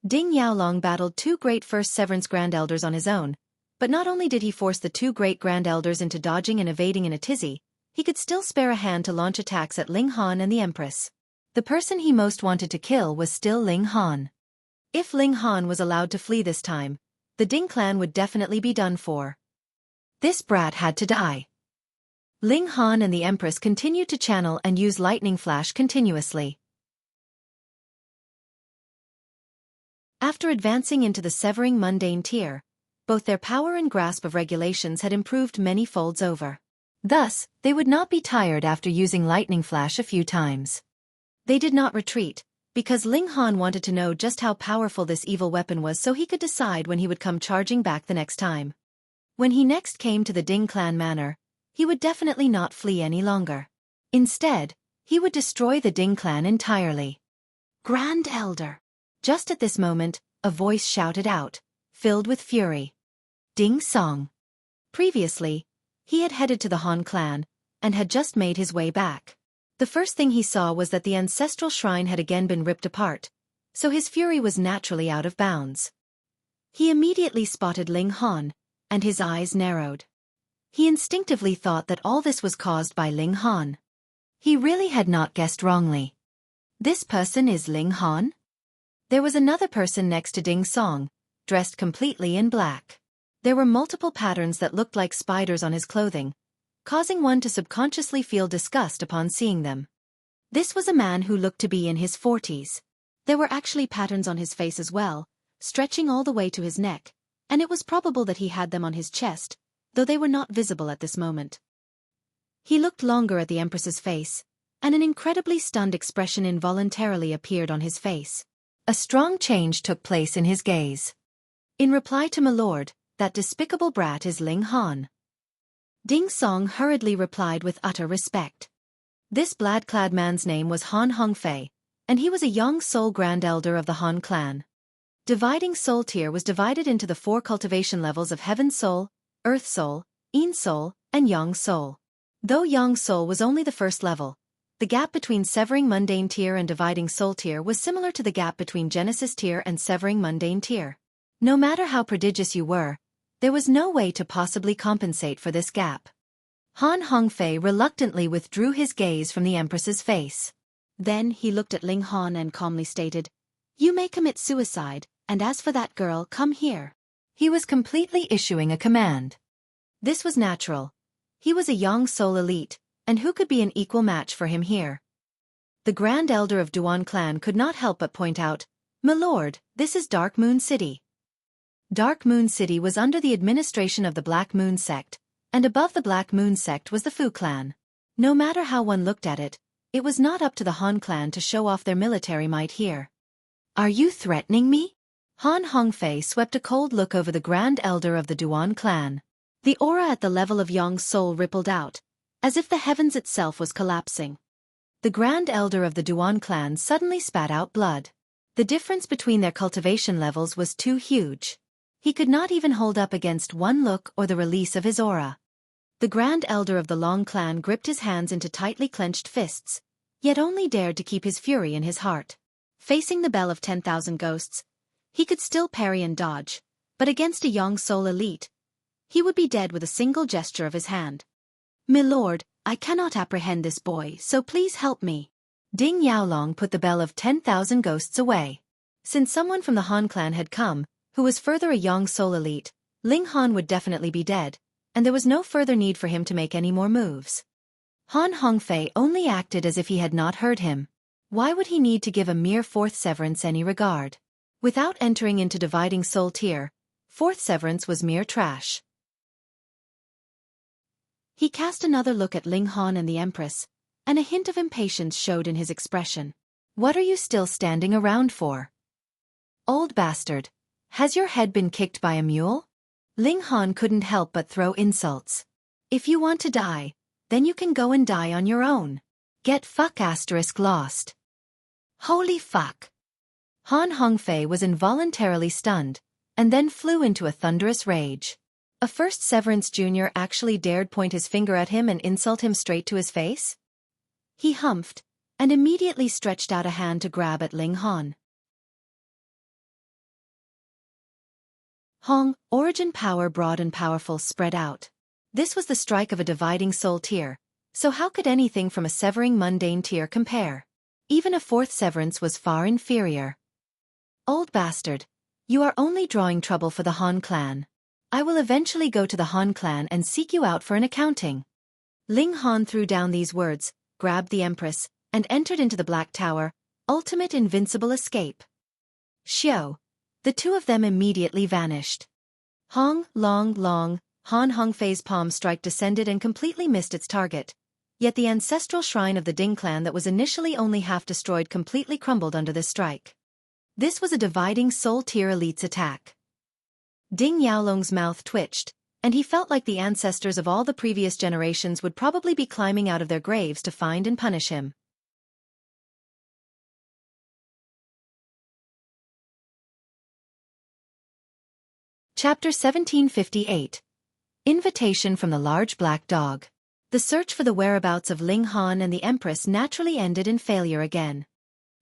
Ding Yaolong battled 2 great first severance Grand Elders on his own, but not only did he force the 2 great Grand Elders into dodging and evading in a tizzy, he could still spare a hand to launch attacks at Ling Han and the Empress. The person he most wanted to kill was still Ling Han. If Ling Han was allowed to flee this time, the Ding clan would definitely be done for. This brat had to die. Ling Han and the Empress continued to channel and use lightning flash continuously. After advancing into the severing mundane tier, both their power and grasp of regulations had improved many folds over. Thus, they would not be tired after using lightning flash a few times. They did not retreat, because Ling Han wanted to know just how powerful this evil weapon was so he could decide when he would come charging back the next time. When he next came to the Ding clan manor, he would definitely not flee any longer. Instead, he would destroy the Ding clan entirely. "Grand Elder!" Just at this moment, a voice shouted out, filled with fury. Ding Song. Previously, he had headed to the Han clan, and had just made his way back. The first thing he saw was that the ancestral shrine had again been ripped apart, so his fury was naturally out of bounds. He immediately spotted Ling Han, and his eyes narrowed. He instinctively thought that all this was caused by Ling Han. He really had not guessed wrongly. This person is Ling Han? There was another person next to Ding Song, dressed completely in black. There were multiple patterns that looked like spiders on his clothing, causing one to subconsciously feel disgust upon seeing them. This was a man who looked to be in his 40s. There were actually patterns on his face as well, stretching all the way to his neck, and it was probable that he had them on his chest, though they were not visible at this moment. He looked longer at the Empress's face, and an incredibly stunned expression involuntarily appeared on his face. A strong change took place in his gaze. In reply to my lord, that despicable brat is Ling Han. Ding Song hurriedly replied with utter respect. This blood-clad man's name was Han Hongfei, and he was a young soul grand elder of the Han clan. Dividing soul tier was divided into the 4 cultivation levels of Heaven Soul, Earth Soul, Yin Soul, and Yang Soul. Though Yang Soul was only the first level, the gap between severing mundane tier and dividing soul tier was similar to the gap between Genesis tier and severing mundane tier. No matter how prodigious you were, there was no way to possibly compensate for this gap. Han Hongfei reluctantly withdrew his gaze from the Empress's face. Then he looked at Ling Han and calmly stated, "You may commit suicide, and as for that girl, come here." He was completely issuing a command. This was natural. He was a young soul elite, and who could be an equal match for him here? The Grand Elder of Duan clan could not help but point out, "My lord, this is Dark Moon City." Dark Moon City was under the administration of the Black Moon sect, and above the Black Moon sect was the Fu clan. No matter how one looked at it, it was not up to the Han clan to show off their military might here. "Are you threatening me?" Han Hongfei swept a cold look over the Grand Elder of the Duan clan. The aura at the level of Yang's soul rippled out, as if the heavens itself was collapsing. The Grand Elder of the Duan clan suddenly spat out blood. The difference between their cultivation levels was too huge. He could not even hold up against one look or the release of his aura. The Grand Elder of the Long clan gripped his hands into tightly clenched fists, yet only dared to keep his fury in his heart. Facing the Bell of 10,000 Ghosts, he could still parry and dodge, but against a young soul elite, he would be dead with a single gesture of his hand. "My lord, I cannot apprehend this boy, so please help me." Ding Yaolong put the Bell of 10,000 Ghosts away. Since someone from the Han clan had come, who was further a young soul elite, Ling Han would definitely be dead, and there was no further need for him to make any more moves. Han Hongfei only acted as if he had not heard him. Why would he need to give a mere 4th severance any regard? Without entering into dividing soul tier, 4th severance was mere trash. He cast another look at Ling Han and the Empress, and a hint of impatience showed in his expression. "What are you still standing around for? Old bastard, has your head been kicked by a mule?" Ling Han couldn't help but throw insults. "If you want to die, then you can go and die on your own. Get lost." Holy fuck! Han Hongfei was involuntarily stunned, and then flew into a thunderous rage. A First Severance Junior actually dared point his finger at him and insult him straight to his face? He humphed, and immediately stretched out a hand to grab at Ling Han. Hong, origin power broad and powerful spread out. This was the strike of a dividing soul tier, so how could anything from a severing mundane tier compare? Even a 4th severance was far inferior. "Old bastard, you are only drawing trouble for the Han clan. I will eventually go to the Han clan and seek you out for an accounting." Ling Han threw down these words, grabbed the Empress, and entered into the Black Tower, ultimate invincible escape. Xiao. The two of them immediately vanished. Han Hongfei's palm strike descended and completely missed its target. Yet the ancestral shrine of the Ding clan that was initially only half destroyed completely crumbled under this strike. This was a dividing soul tier elite's attack. Ding Yaolong's mouth twitched, and he felt like the ancestors of all the previous generations would probably be climbing out of their graves to find and punish him. Chapter 1758. Invitation from the Large Black Dog. The search for the whereabouts of Ling Han and the Empress naturally ended in failure again.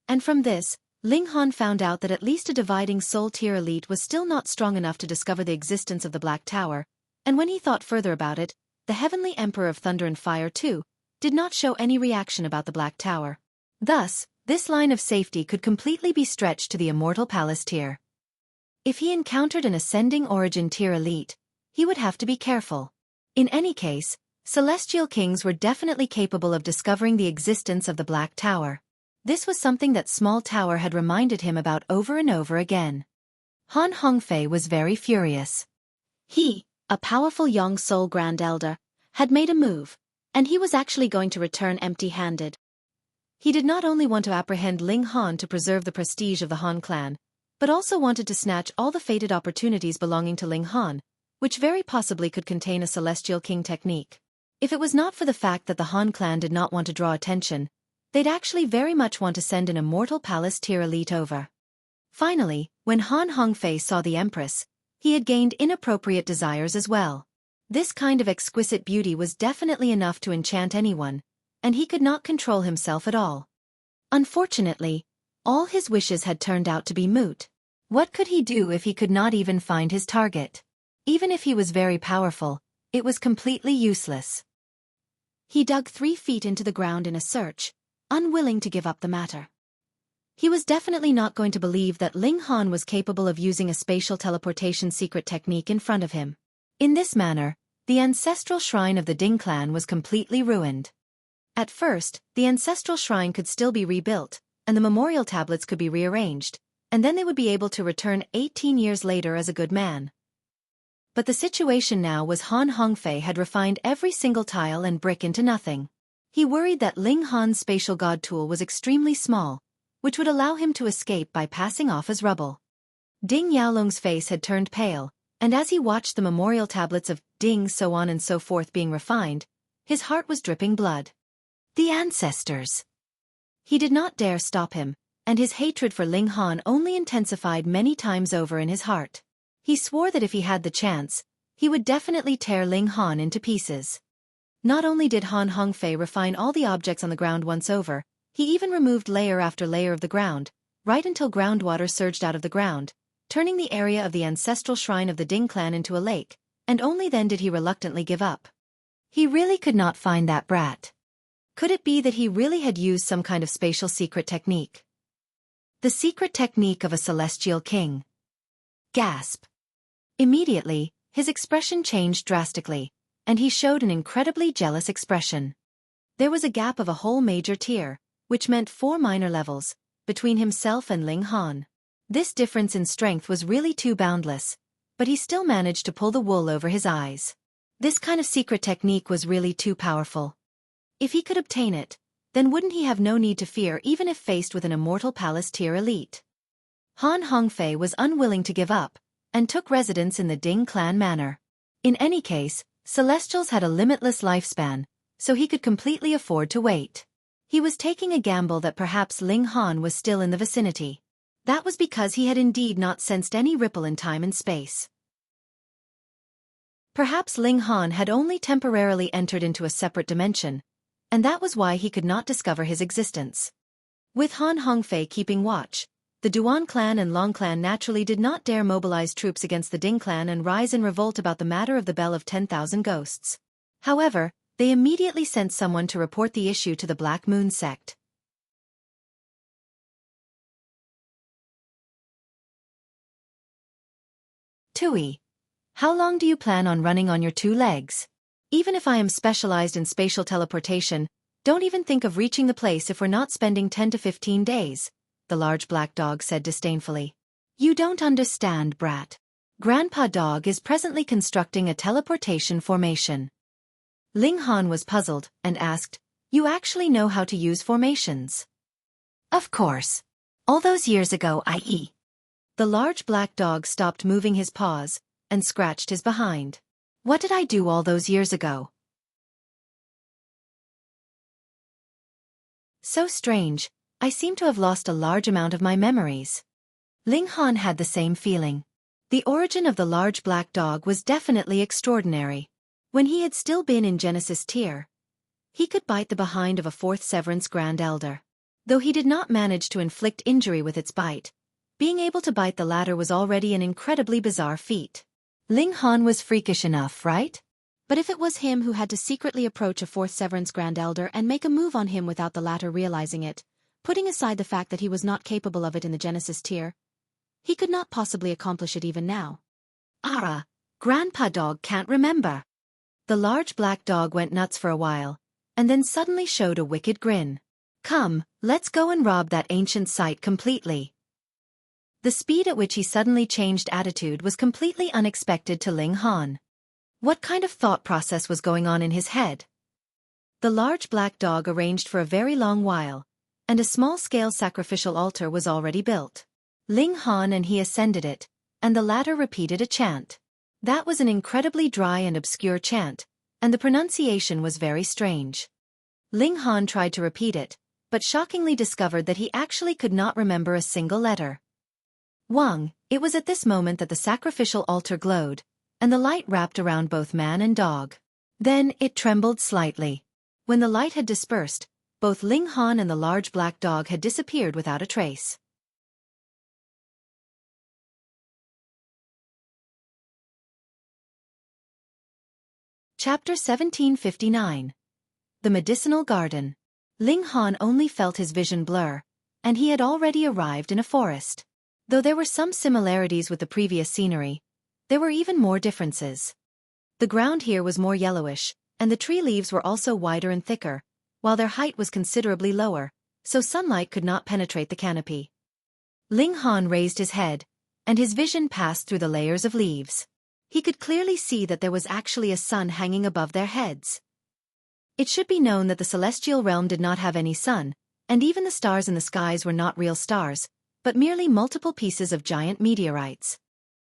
And from this, Ling Han found out that at least a dividing soul tier elite was still not strong enough to discover the existence of the Black Tower, and when he thought further about it, the Heavenly Emperor of Thunder and Fire too, did not show any reaction about the Black Tower. Thus, this line of safety could completely be stretched to the Immortal Palace tier. If he encountered an ascending origin tier elite, he would have to be careful. In any case, celestial kings were definitely capable of discovering the existence of the Black Tower. This was something that Small Tower had reminded him about over and over again. Han Hongfei was very furious. He, a powerful young Soul Grand Elder, had made a move, and he was actually going to return empty-handed. He did not only want to apprehend Ling Han to preserve the prestige of the Han clan, but also wanted to snatch all the fated opportunities belonging to Ling Han, which very possibly could contain a Celestial King technique. If it was not for the fact that the Han clan did not want to draw attention, they'd actually very much want to send an Immortal Palace tier elite over. Finally, when Han Hongfei saw the Empress, he had gained inappropriate desires as well. This kind of exquisite beauty was definitely enough to enchant anyone, and he could not control himself at all. Unfortunately, all his wishes had turned out to be moot. What could he do if he could not even find his target? Even if he was very powerful, it was completely useless. He dug 3 feet into the ground in a search, unwilling to give up the matter. He was definitely not going to believe that Ling Han was capable of using a spatial teleportation secret technique in front of him. In this manner, the ancestral shrine of the Ding clan was completely ruined. At first, the ancestral shrine could still be rebuilt, and the memorial tablets could be rearranged, and then they would be able to return 18 years later as a good man. But the situation now was Han Hongfei had refined every single tile and brick into nothing. He worried that Ling Han's spatial god tool was extremely small, which would allow him to escape by passing off as rubble. Ding Yaolong's face had turned pale, and as he watched the memorial tablets of Ding so on and so forth being refined, his heart was dripping blood. The ancestors! He did not dare stop him, and his hatred for Ling Han only intensified many times over in his heart. He swore that if he had the chance, he would definitely tear Ling Han into pieces. Not only did Han Hongfei refine all the objects on the ground once over, he even removed layer after layer of the ground, right until groundwater surged out of the ground, turning the area of the ancestral shrine of the Ding clan into a lake, and only then did he reluctantly give up. He really could not find that brat. Could it be that he really had used some kind of spatial secret technique? The secret technique of a celestial king. Gasp. Immediately, his expression changed drastically, and he showed an incredibly jealous expression. There was a gap of a whole major tier, which meant 4 minor levels, between himself and Ling Han. This difference in strength was really too boundless, but he still managed to pull the wool over his eyes. This kind of secret technique was really too powerful. If he could obtain it, then wouldn't he have no need to fear even if faced with an Immortal Palace tier elite? Han Hongfei was unwilling to give up, and took residence in the Ding clan manor. In any case, Celestials had a limitless lifespan, so he could completely afford to wait. He was taking a gamble that perhaps Ling Han was still in the vicinity. That was because he had indeed not sensed any ripple in time and space. Perhaps Ling Han had only temporarily entered into a separate dimension, and that was why he could not discover his existence. With Han Hongfei keeping watch, the Duan clan and Long clan naturally did not dare mobilize troops against the Ding clan and rise in revolt about the matter of the Bell of 10,000 Ghosts. However, they immediately sent someone to report the issue to the Black Moon sect. Tui, how long do you plan on running on your 2 legs? Even if I am specialized in spatial teleportation, don't even think of reaching the place if we're not spending 10 to 15 days, the large black dog said disdainfully. You don't understand, brat. Grandpa Dog is presently constructing a teleportation formation. Ling Han was puzzled and asked, You actually know how to use formations? Of course. All those years ago, i.e. The large black dog stopped moving his paws and scratched his behind. What did I do all those years ago? So strange, I seem to have lost a large amount of my memories. Ling Han had the same feeling. The origin of the large black dog was definitely extraordinary. When he had still been in Genesis tier, he could bite the behind of a 4th Severance Grand Elder. Though he did not manage to inflict injury with its bite, being able to bite the latter was already an incredibly bizarre feat. Ling Han was freakish enough, right? But if it was him who had to secretly approach a 4th Severance Grand Elder and make a move on him without the latter realizing it, putting aside the fact that he was not capable of it in the Genesis tier, he could not possibly accomplish it even now. Grandpa Dog can't remember. The large black dog went nuts for a while, and then suddenly showed a wicked grin. Come, let's go and rob that ancient site completely. The speed at which he suddenly changed attitude was completely unexpected to Ling Han. What kind of thought process was going on in his head? The large black dog arranged for a very long while, and a small-scale sacrificial altar was already built. Ling Han and he ascended it, and the latter repeated a chant. That was an incredibly dry and obscure chant, and the pronunciation was very strange. Ling Han tried to repeat it, but shockingly discovered that he actually could not remember a single letter. Wang, it was at this moment that the sacrificial altar glowed, and the light wrapped around both man and dog. Then it trembled slightly. When the light had dispersed, both Ling Han and the large black dog had disappeared without a trace. Chapter 1759. The Medicinal Garden. Ling Han only felt his vision blur, and he had already arrived in a forest. Though there were some similarities with the previous scenery, there were even more differences. The ground here was more yellowish, and the tree leaves were also wider and thicker, while their height was considerably lower, so sunlight could not penetrate the canopy. Ling Han raised his head, and his vision passed through the layers of leaves. He could clearly see that there was actually a sun hanging above their heads. It should be known that the celestial realm did not have any sun, and even the stars in the skies were not real stars, but merely multiple pieces of giant meteorites.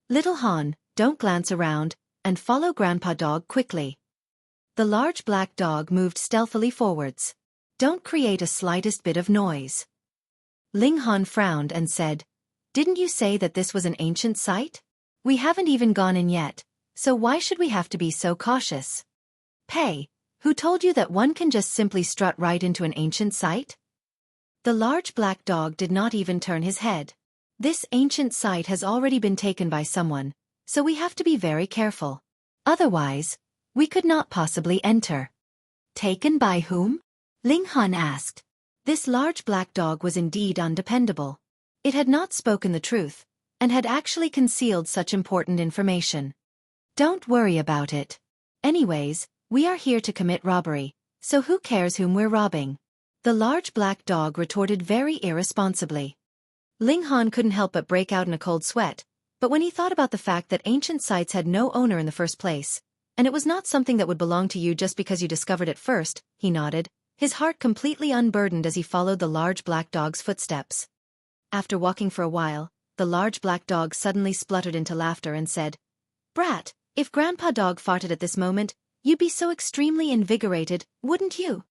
Little Han, don't glance around, and follow Grandpa Dog quickly. The large black dog moved stealthily forwards. Don't create a slightest bit of noise. Ling Han frowned and said, Didn't you say that this was an ancient site? We haven't even gone in yet, so why should we have to be so cautious? Pei, who told you that one can just simply strut right into an ancient site? The large black dog did not even turn his head. This ancient site has already been taken by someone, so we have to be very careful. Otherwise, we could not possibly enter. Taken by whom? Ling Han asked. This large black dog was indeed undependable. It had not spoken the truth, and had actually concealed such important information. Don't worry about it. Anyways, we are here to commit robbery, so who cares whom we're robbing? The large black dog retorted very irresponsibly. Ling Han couldn't help but break out in a cold sweat, but when he thought about the fact that ancient sites had no owner in the first place, and it was not something that would belong to you just because you discovered it first, he nodded, his heart completely unburdened as he followed the large black dog's footsteps. After walking for a while, the large black dog suddenly spluttered into laughter and said, Brat, if Grandpa Dog farted at this moment, you'd be so extremely invigorated, wouldn't you?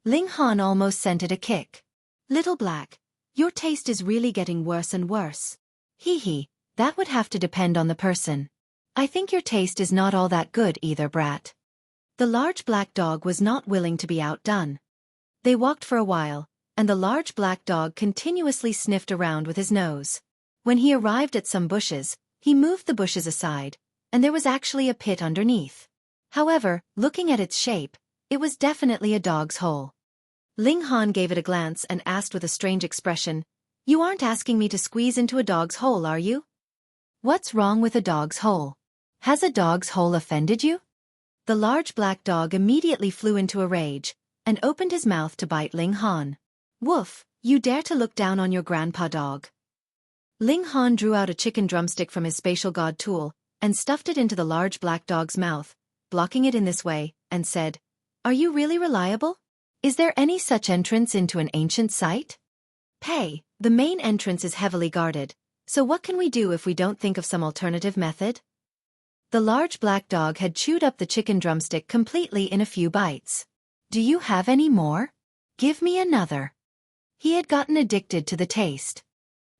Ling Han almost sent it a kick. Little Black, your taste is really getting worse and worse. Hee hee, that would have to depend on the person. I think your taste is not all that good either, Brat. The large black dog was not willing to be outdone. They walked for a while, and the large black dog continuously sniffed around with his nose. When he arrived at some bushes, he moved the bushes aside, and there was actually a pit underneath. However, looking at its shape, it was definitely a dog's hole. Ling Han gave it a glance and asked with a strange expression, You aren't asking me to squeeze into a dog's hole, are you? What's wrong with a dog's hole? Has a dog's hole offended you? The large black dog immediately flew into a rage, and opened his mouth to bite Ling Han. Woof, you dare to look down on your Grandpa Dog. Ling Han drew out a chicken drumstick from his spatial god tool, and stuffed it into the large black dog's mouth, blocking it in this way, and said, Are you really reliable? Is there any such entrance into an ancient site? Pei, the main entrance is heavily guarded, so what can we do if we don't think of some alternative method? The large black dog had chewed up the chicken drumstick completely in a few bites. Do you have any more? Give me another. He had gotten addicted to the taste.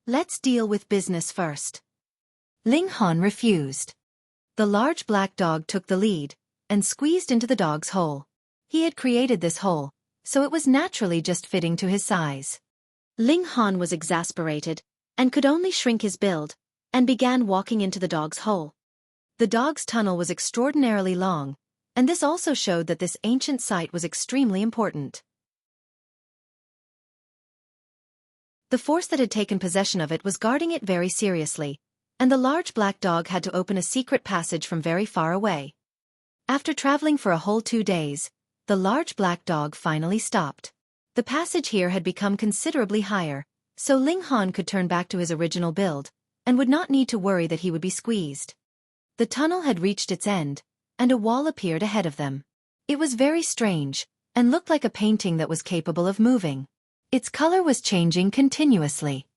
Let's deal with business first. Ling Han refused. The large black dog took the lead, and squeezed into the dog's hole. He had created this hole, so it was naturally just fitting to his size. Ling Han was exasperated, and could only shrink his build, and began walking into the dog's hole. The dog's tunnel was extraordinarily long, and this also showed that this ancient site was extremely important. The force that had taken possession of it was guarding it very seriously, and the large black dog had to open a secret passage from very far away. After traveling for a whole 2 days, the large black dog finally stopped. The passage here had become considerably higher, so Ling Han could turn back to his original build, and would not need to worry that he would be squeezed. The tunnel had reached its end, and a wall appeared ahead of them. It was very strange, and looked like a painting that was capable of moving. Its color was changing continuously.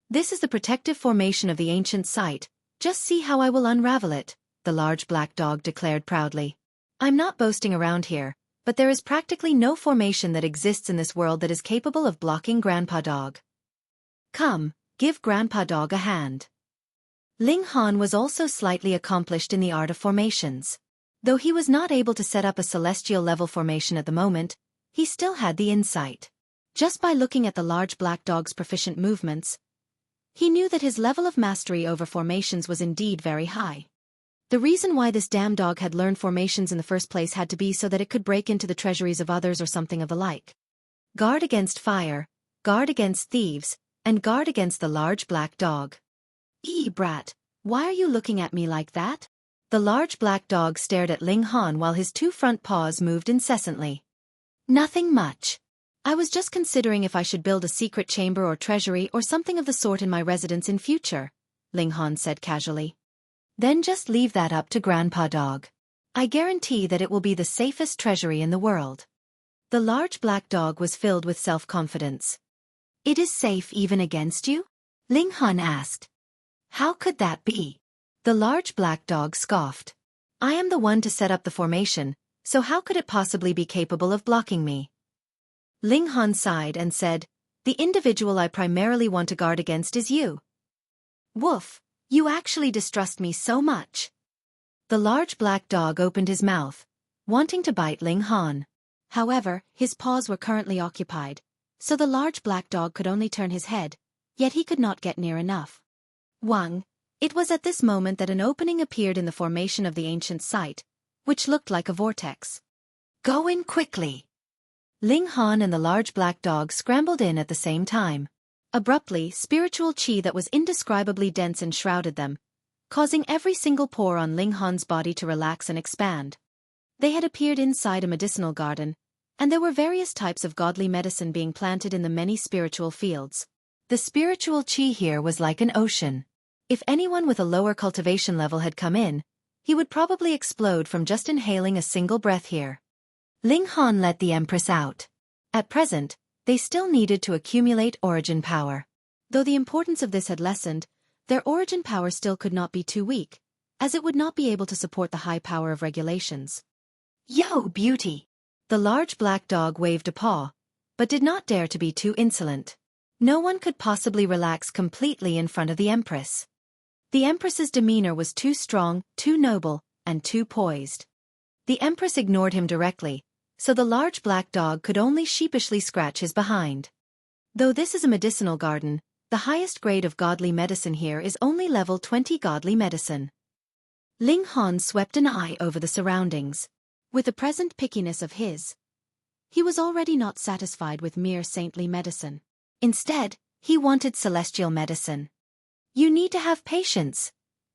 This is the protective formation of the ancient site. Just see how I will unravel it, the large black dog declared proudly. I'm not boasting around here, but there is practically no formation that exists in this world that is capable of blocking Grandpa Dog. Come, give Grandpa Dog a hand. Ling Han was also slightly accomplished in the art of formations. Though he was not able to set up a celestial level formation at the moment, he still had the insight. Just by looking at the large black dog's proficient movements, he knew that his level of mastery over formations was indeed very high. The reason why this damn dog had learned formations in the first place had to be so that it could break into the treasuries of others or something of the like. Guard against fire, guard against thieves, and guard against the large black dog. Brat, why are you looking at me like that? The large black dog stared at Ling Han while his 2 front paws moved incessantly. Nothing much. I was just considering if I should build a secret chamber or treasury or something of the sort in my residence in future, Ling Han said casually. Then just leave that up to Grandpa Dog. I guarantee that it will be the safest treasury in the world. The large black dog was filled with self-confidence. It is safe even against you? Ling Han asked. How could that be? The large black dog scoffed. I am the one to set up the formation, so how could it possibly be capable of blocking me? Ling Han sighed and said, the individual I primarily want to guard against is you. Woof, you actually distrust me so much. The large black dog opened his mouth, wanting to bite Ling Han. However, his paws were currently occupied, so the large black dog could only turn his head, yet he could not get near enough. Wang, it was at this moment that an opening appeared in the formation of the ancient site, which looked like a vortex. Go in quickly. Ling Han and the large black dog scrambled in at the same time. Abruptly, spiritual qi that was indescribably dense enshrouded them, causing every single pore on Ling Han's body to relax and expand. They had appeared inside a medicinal garden, and there were various types of godly medicine being planted in the many spiritual fields. The spiritual qi here was like an ocean. If anyone with a lower cultivation level had come in, he would probably explode from just inhaling a single breath here. Ling Han let the Empress out. At present, they still needed to accumulate origin power. Though the importance of this had lessened, their origin power still could not be too weak, as it would not be able to support the high power of regulations. Yo, beauty! The large black dog waved a paw, but did not dare to be too insolent. No one could possibly relax completely in front of the Empress. The Empress's demeanor was too strong, too noble, and too poised. The Empress ignored him directly, so the large black dog could only sheepishly scratch his behind. Though this is a medicinal garden, the highest grade of godly medicine here is only level 20 godly medicine. Ling Han swept an eye over the surroundings. With the present pickiness of his, he was already not satisfied with mere saintly medicine. Instead, he wanted celestial medicine. You need to have patience,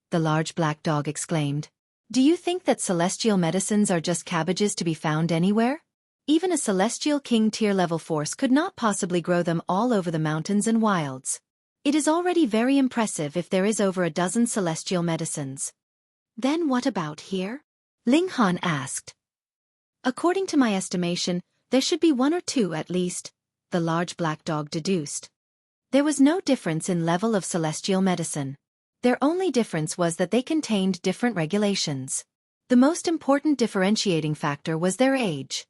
the large black dog exclaimed. Do you think that celestial medicines are just cabbages to be found anywhere? Even a celestial king tier level force could not possibly grow them all over the mountains and wilds. It is already very impressive if there is over a dozen celestial medicines. Then what about here? Ling Han asked. According to my estimation, there should be 1 or 2 at least, the large black dog deduced. There was no difference in level of celestial medicine. Their only difference was that they contained different regulations. The most important differentiating factor was their age.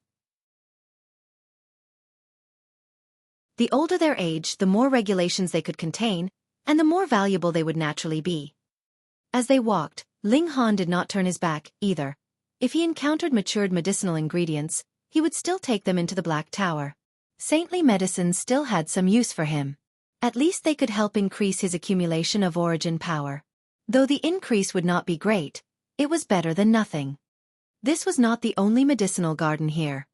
The older their age, the more regulations they could contain, and the more valuable they would naturally be. As they walked, Ling Han did not turn his back, either. If he encountered matured medicinal ingredients, he would still take them into the Black Tower. Saintly medicines still had some use for him. At least they could help increase his accumulation of origin power. Though the increase would not be great, it was better than nothing. This was not the only medicinal garden here.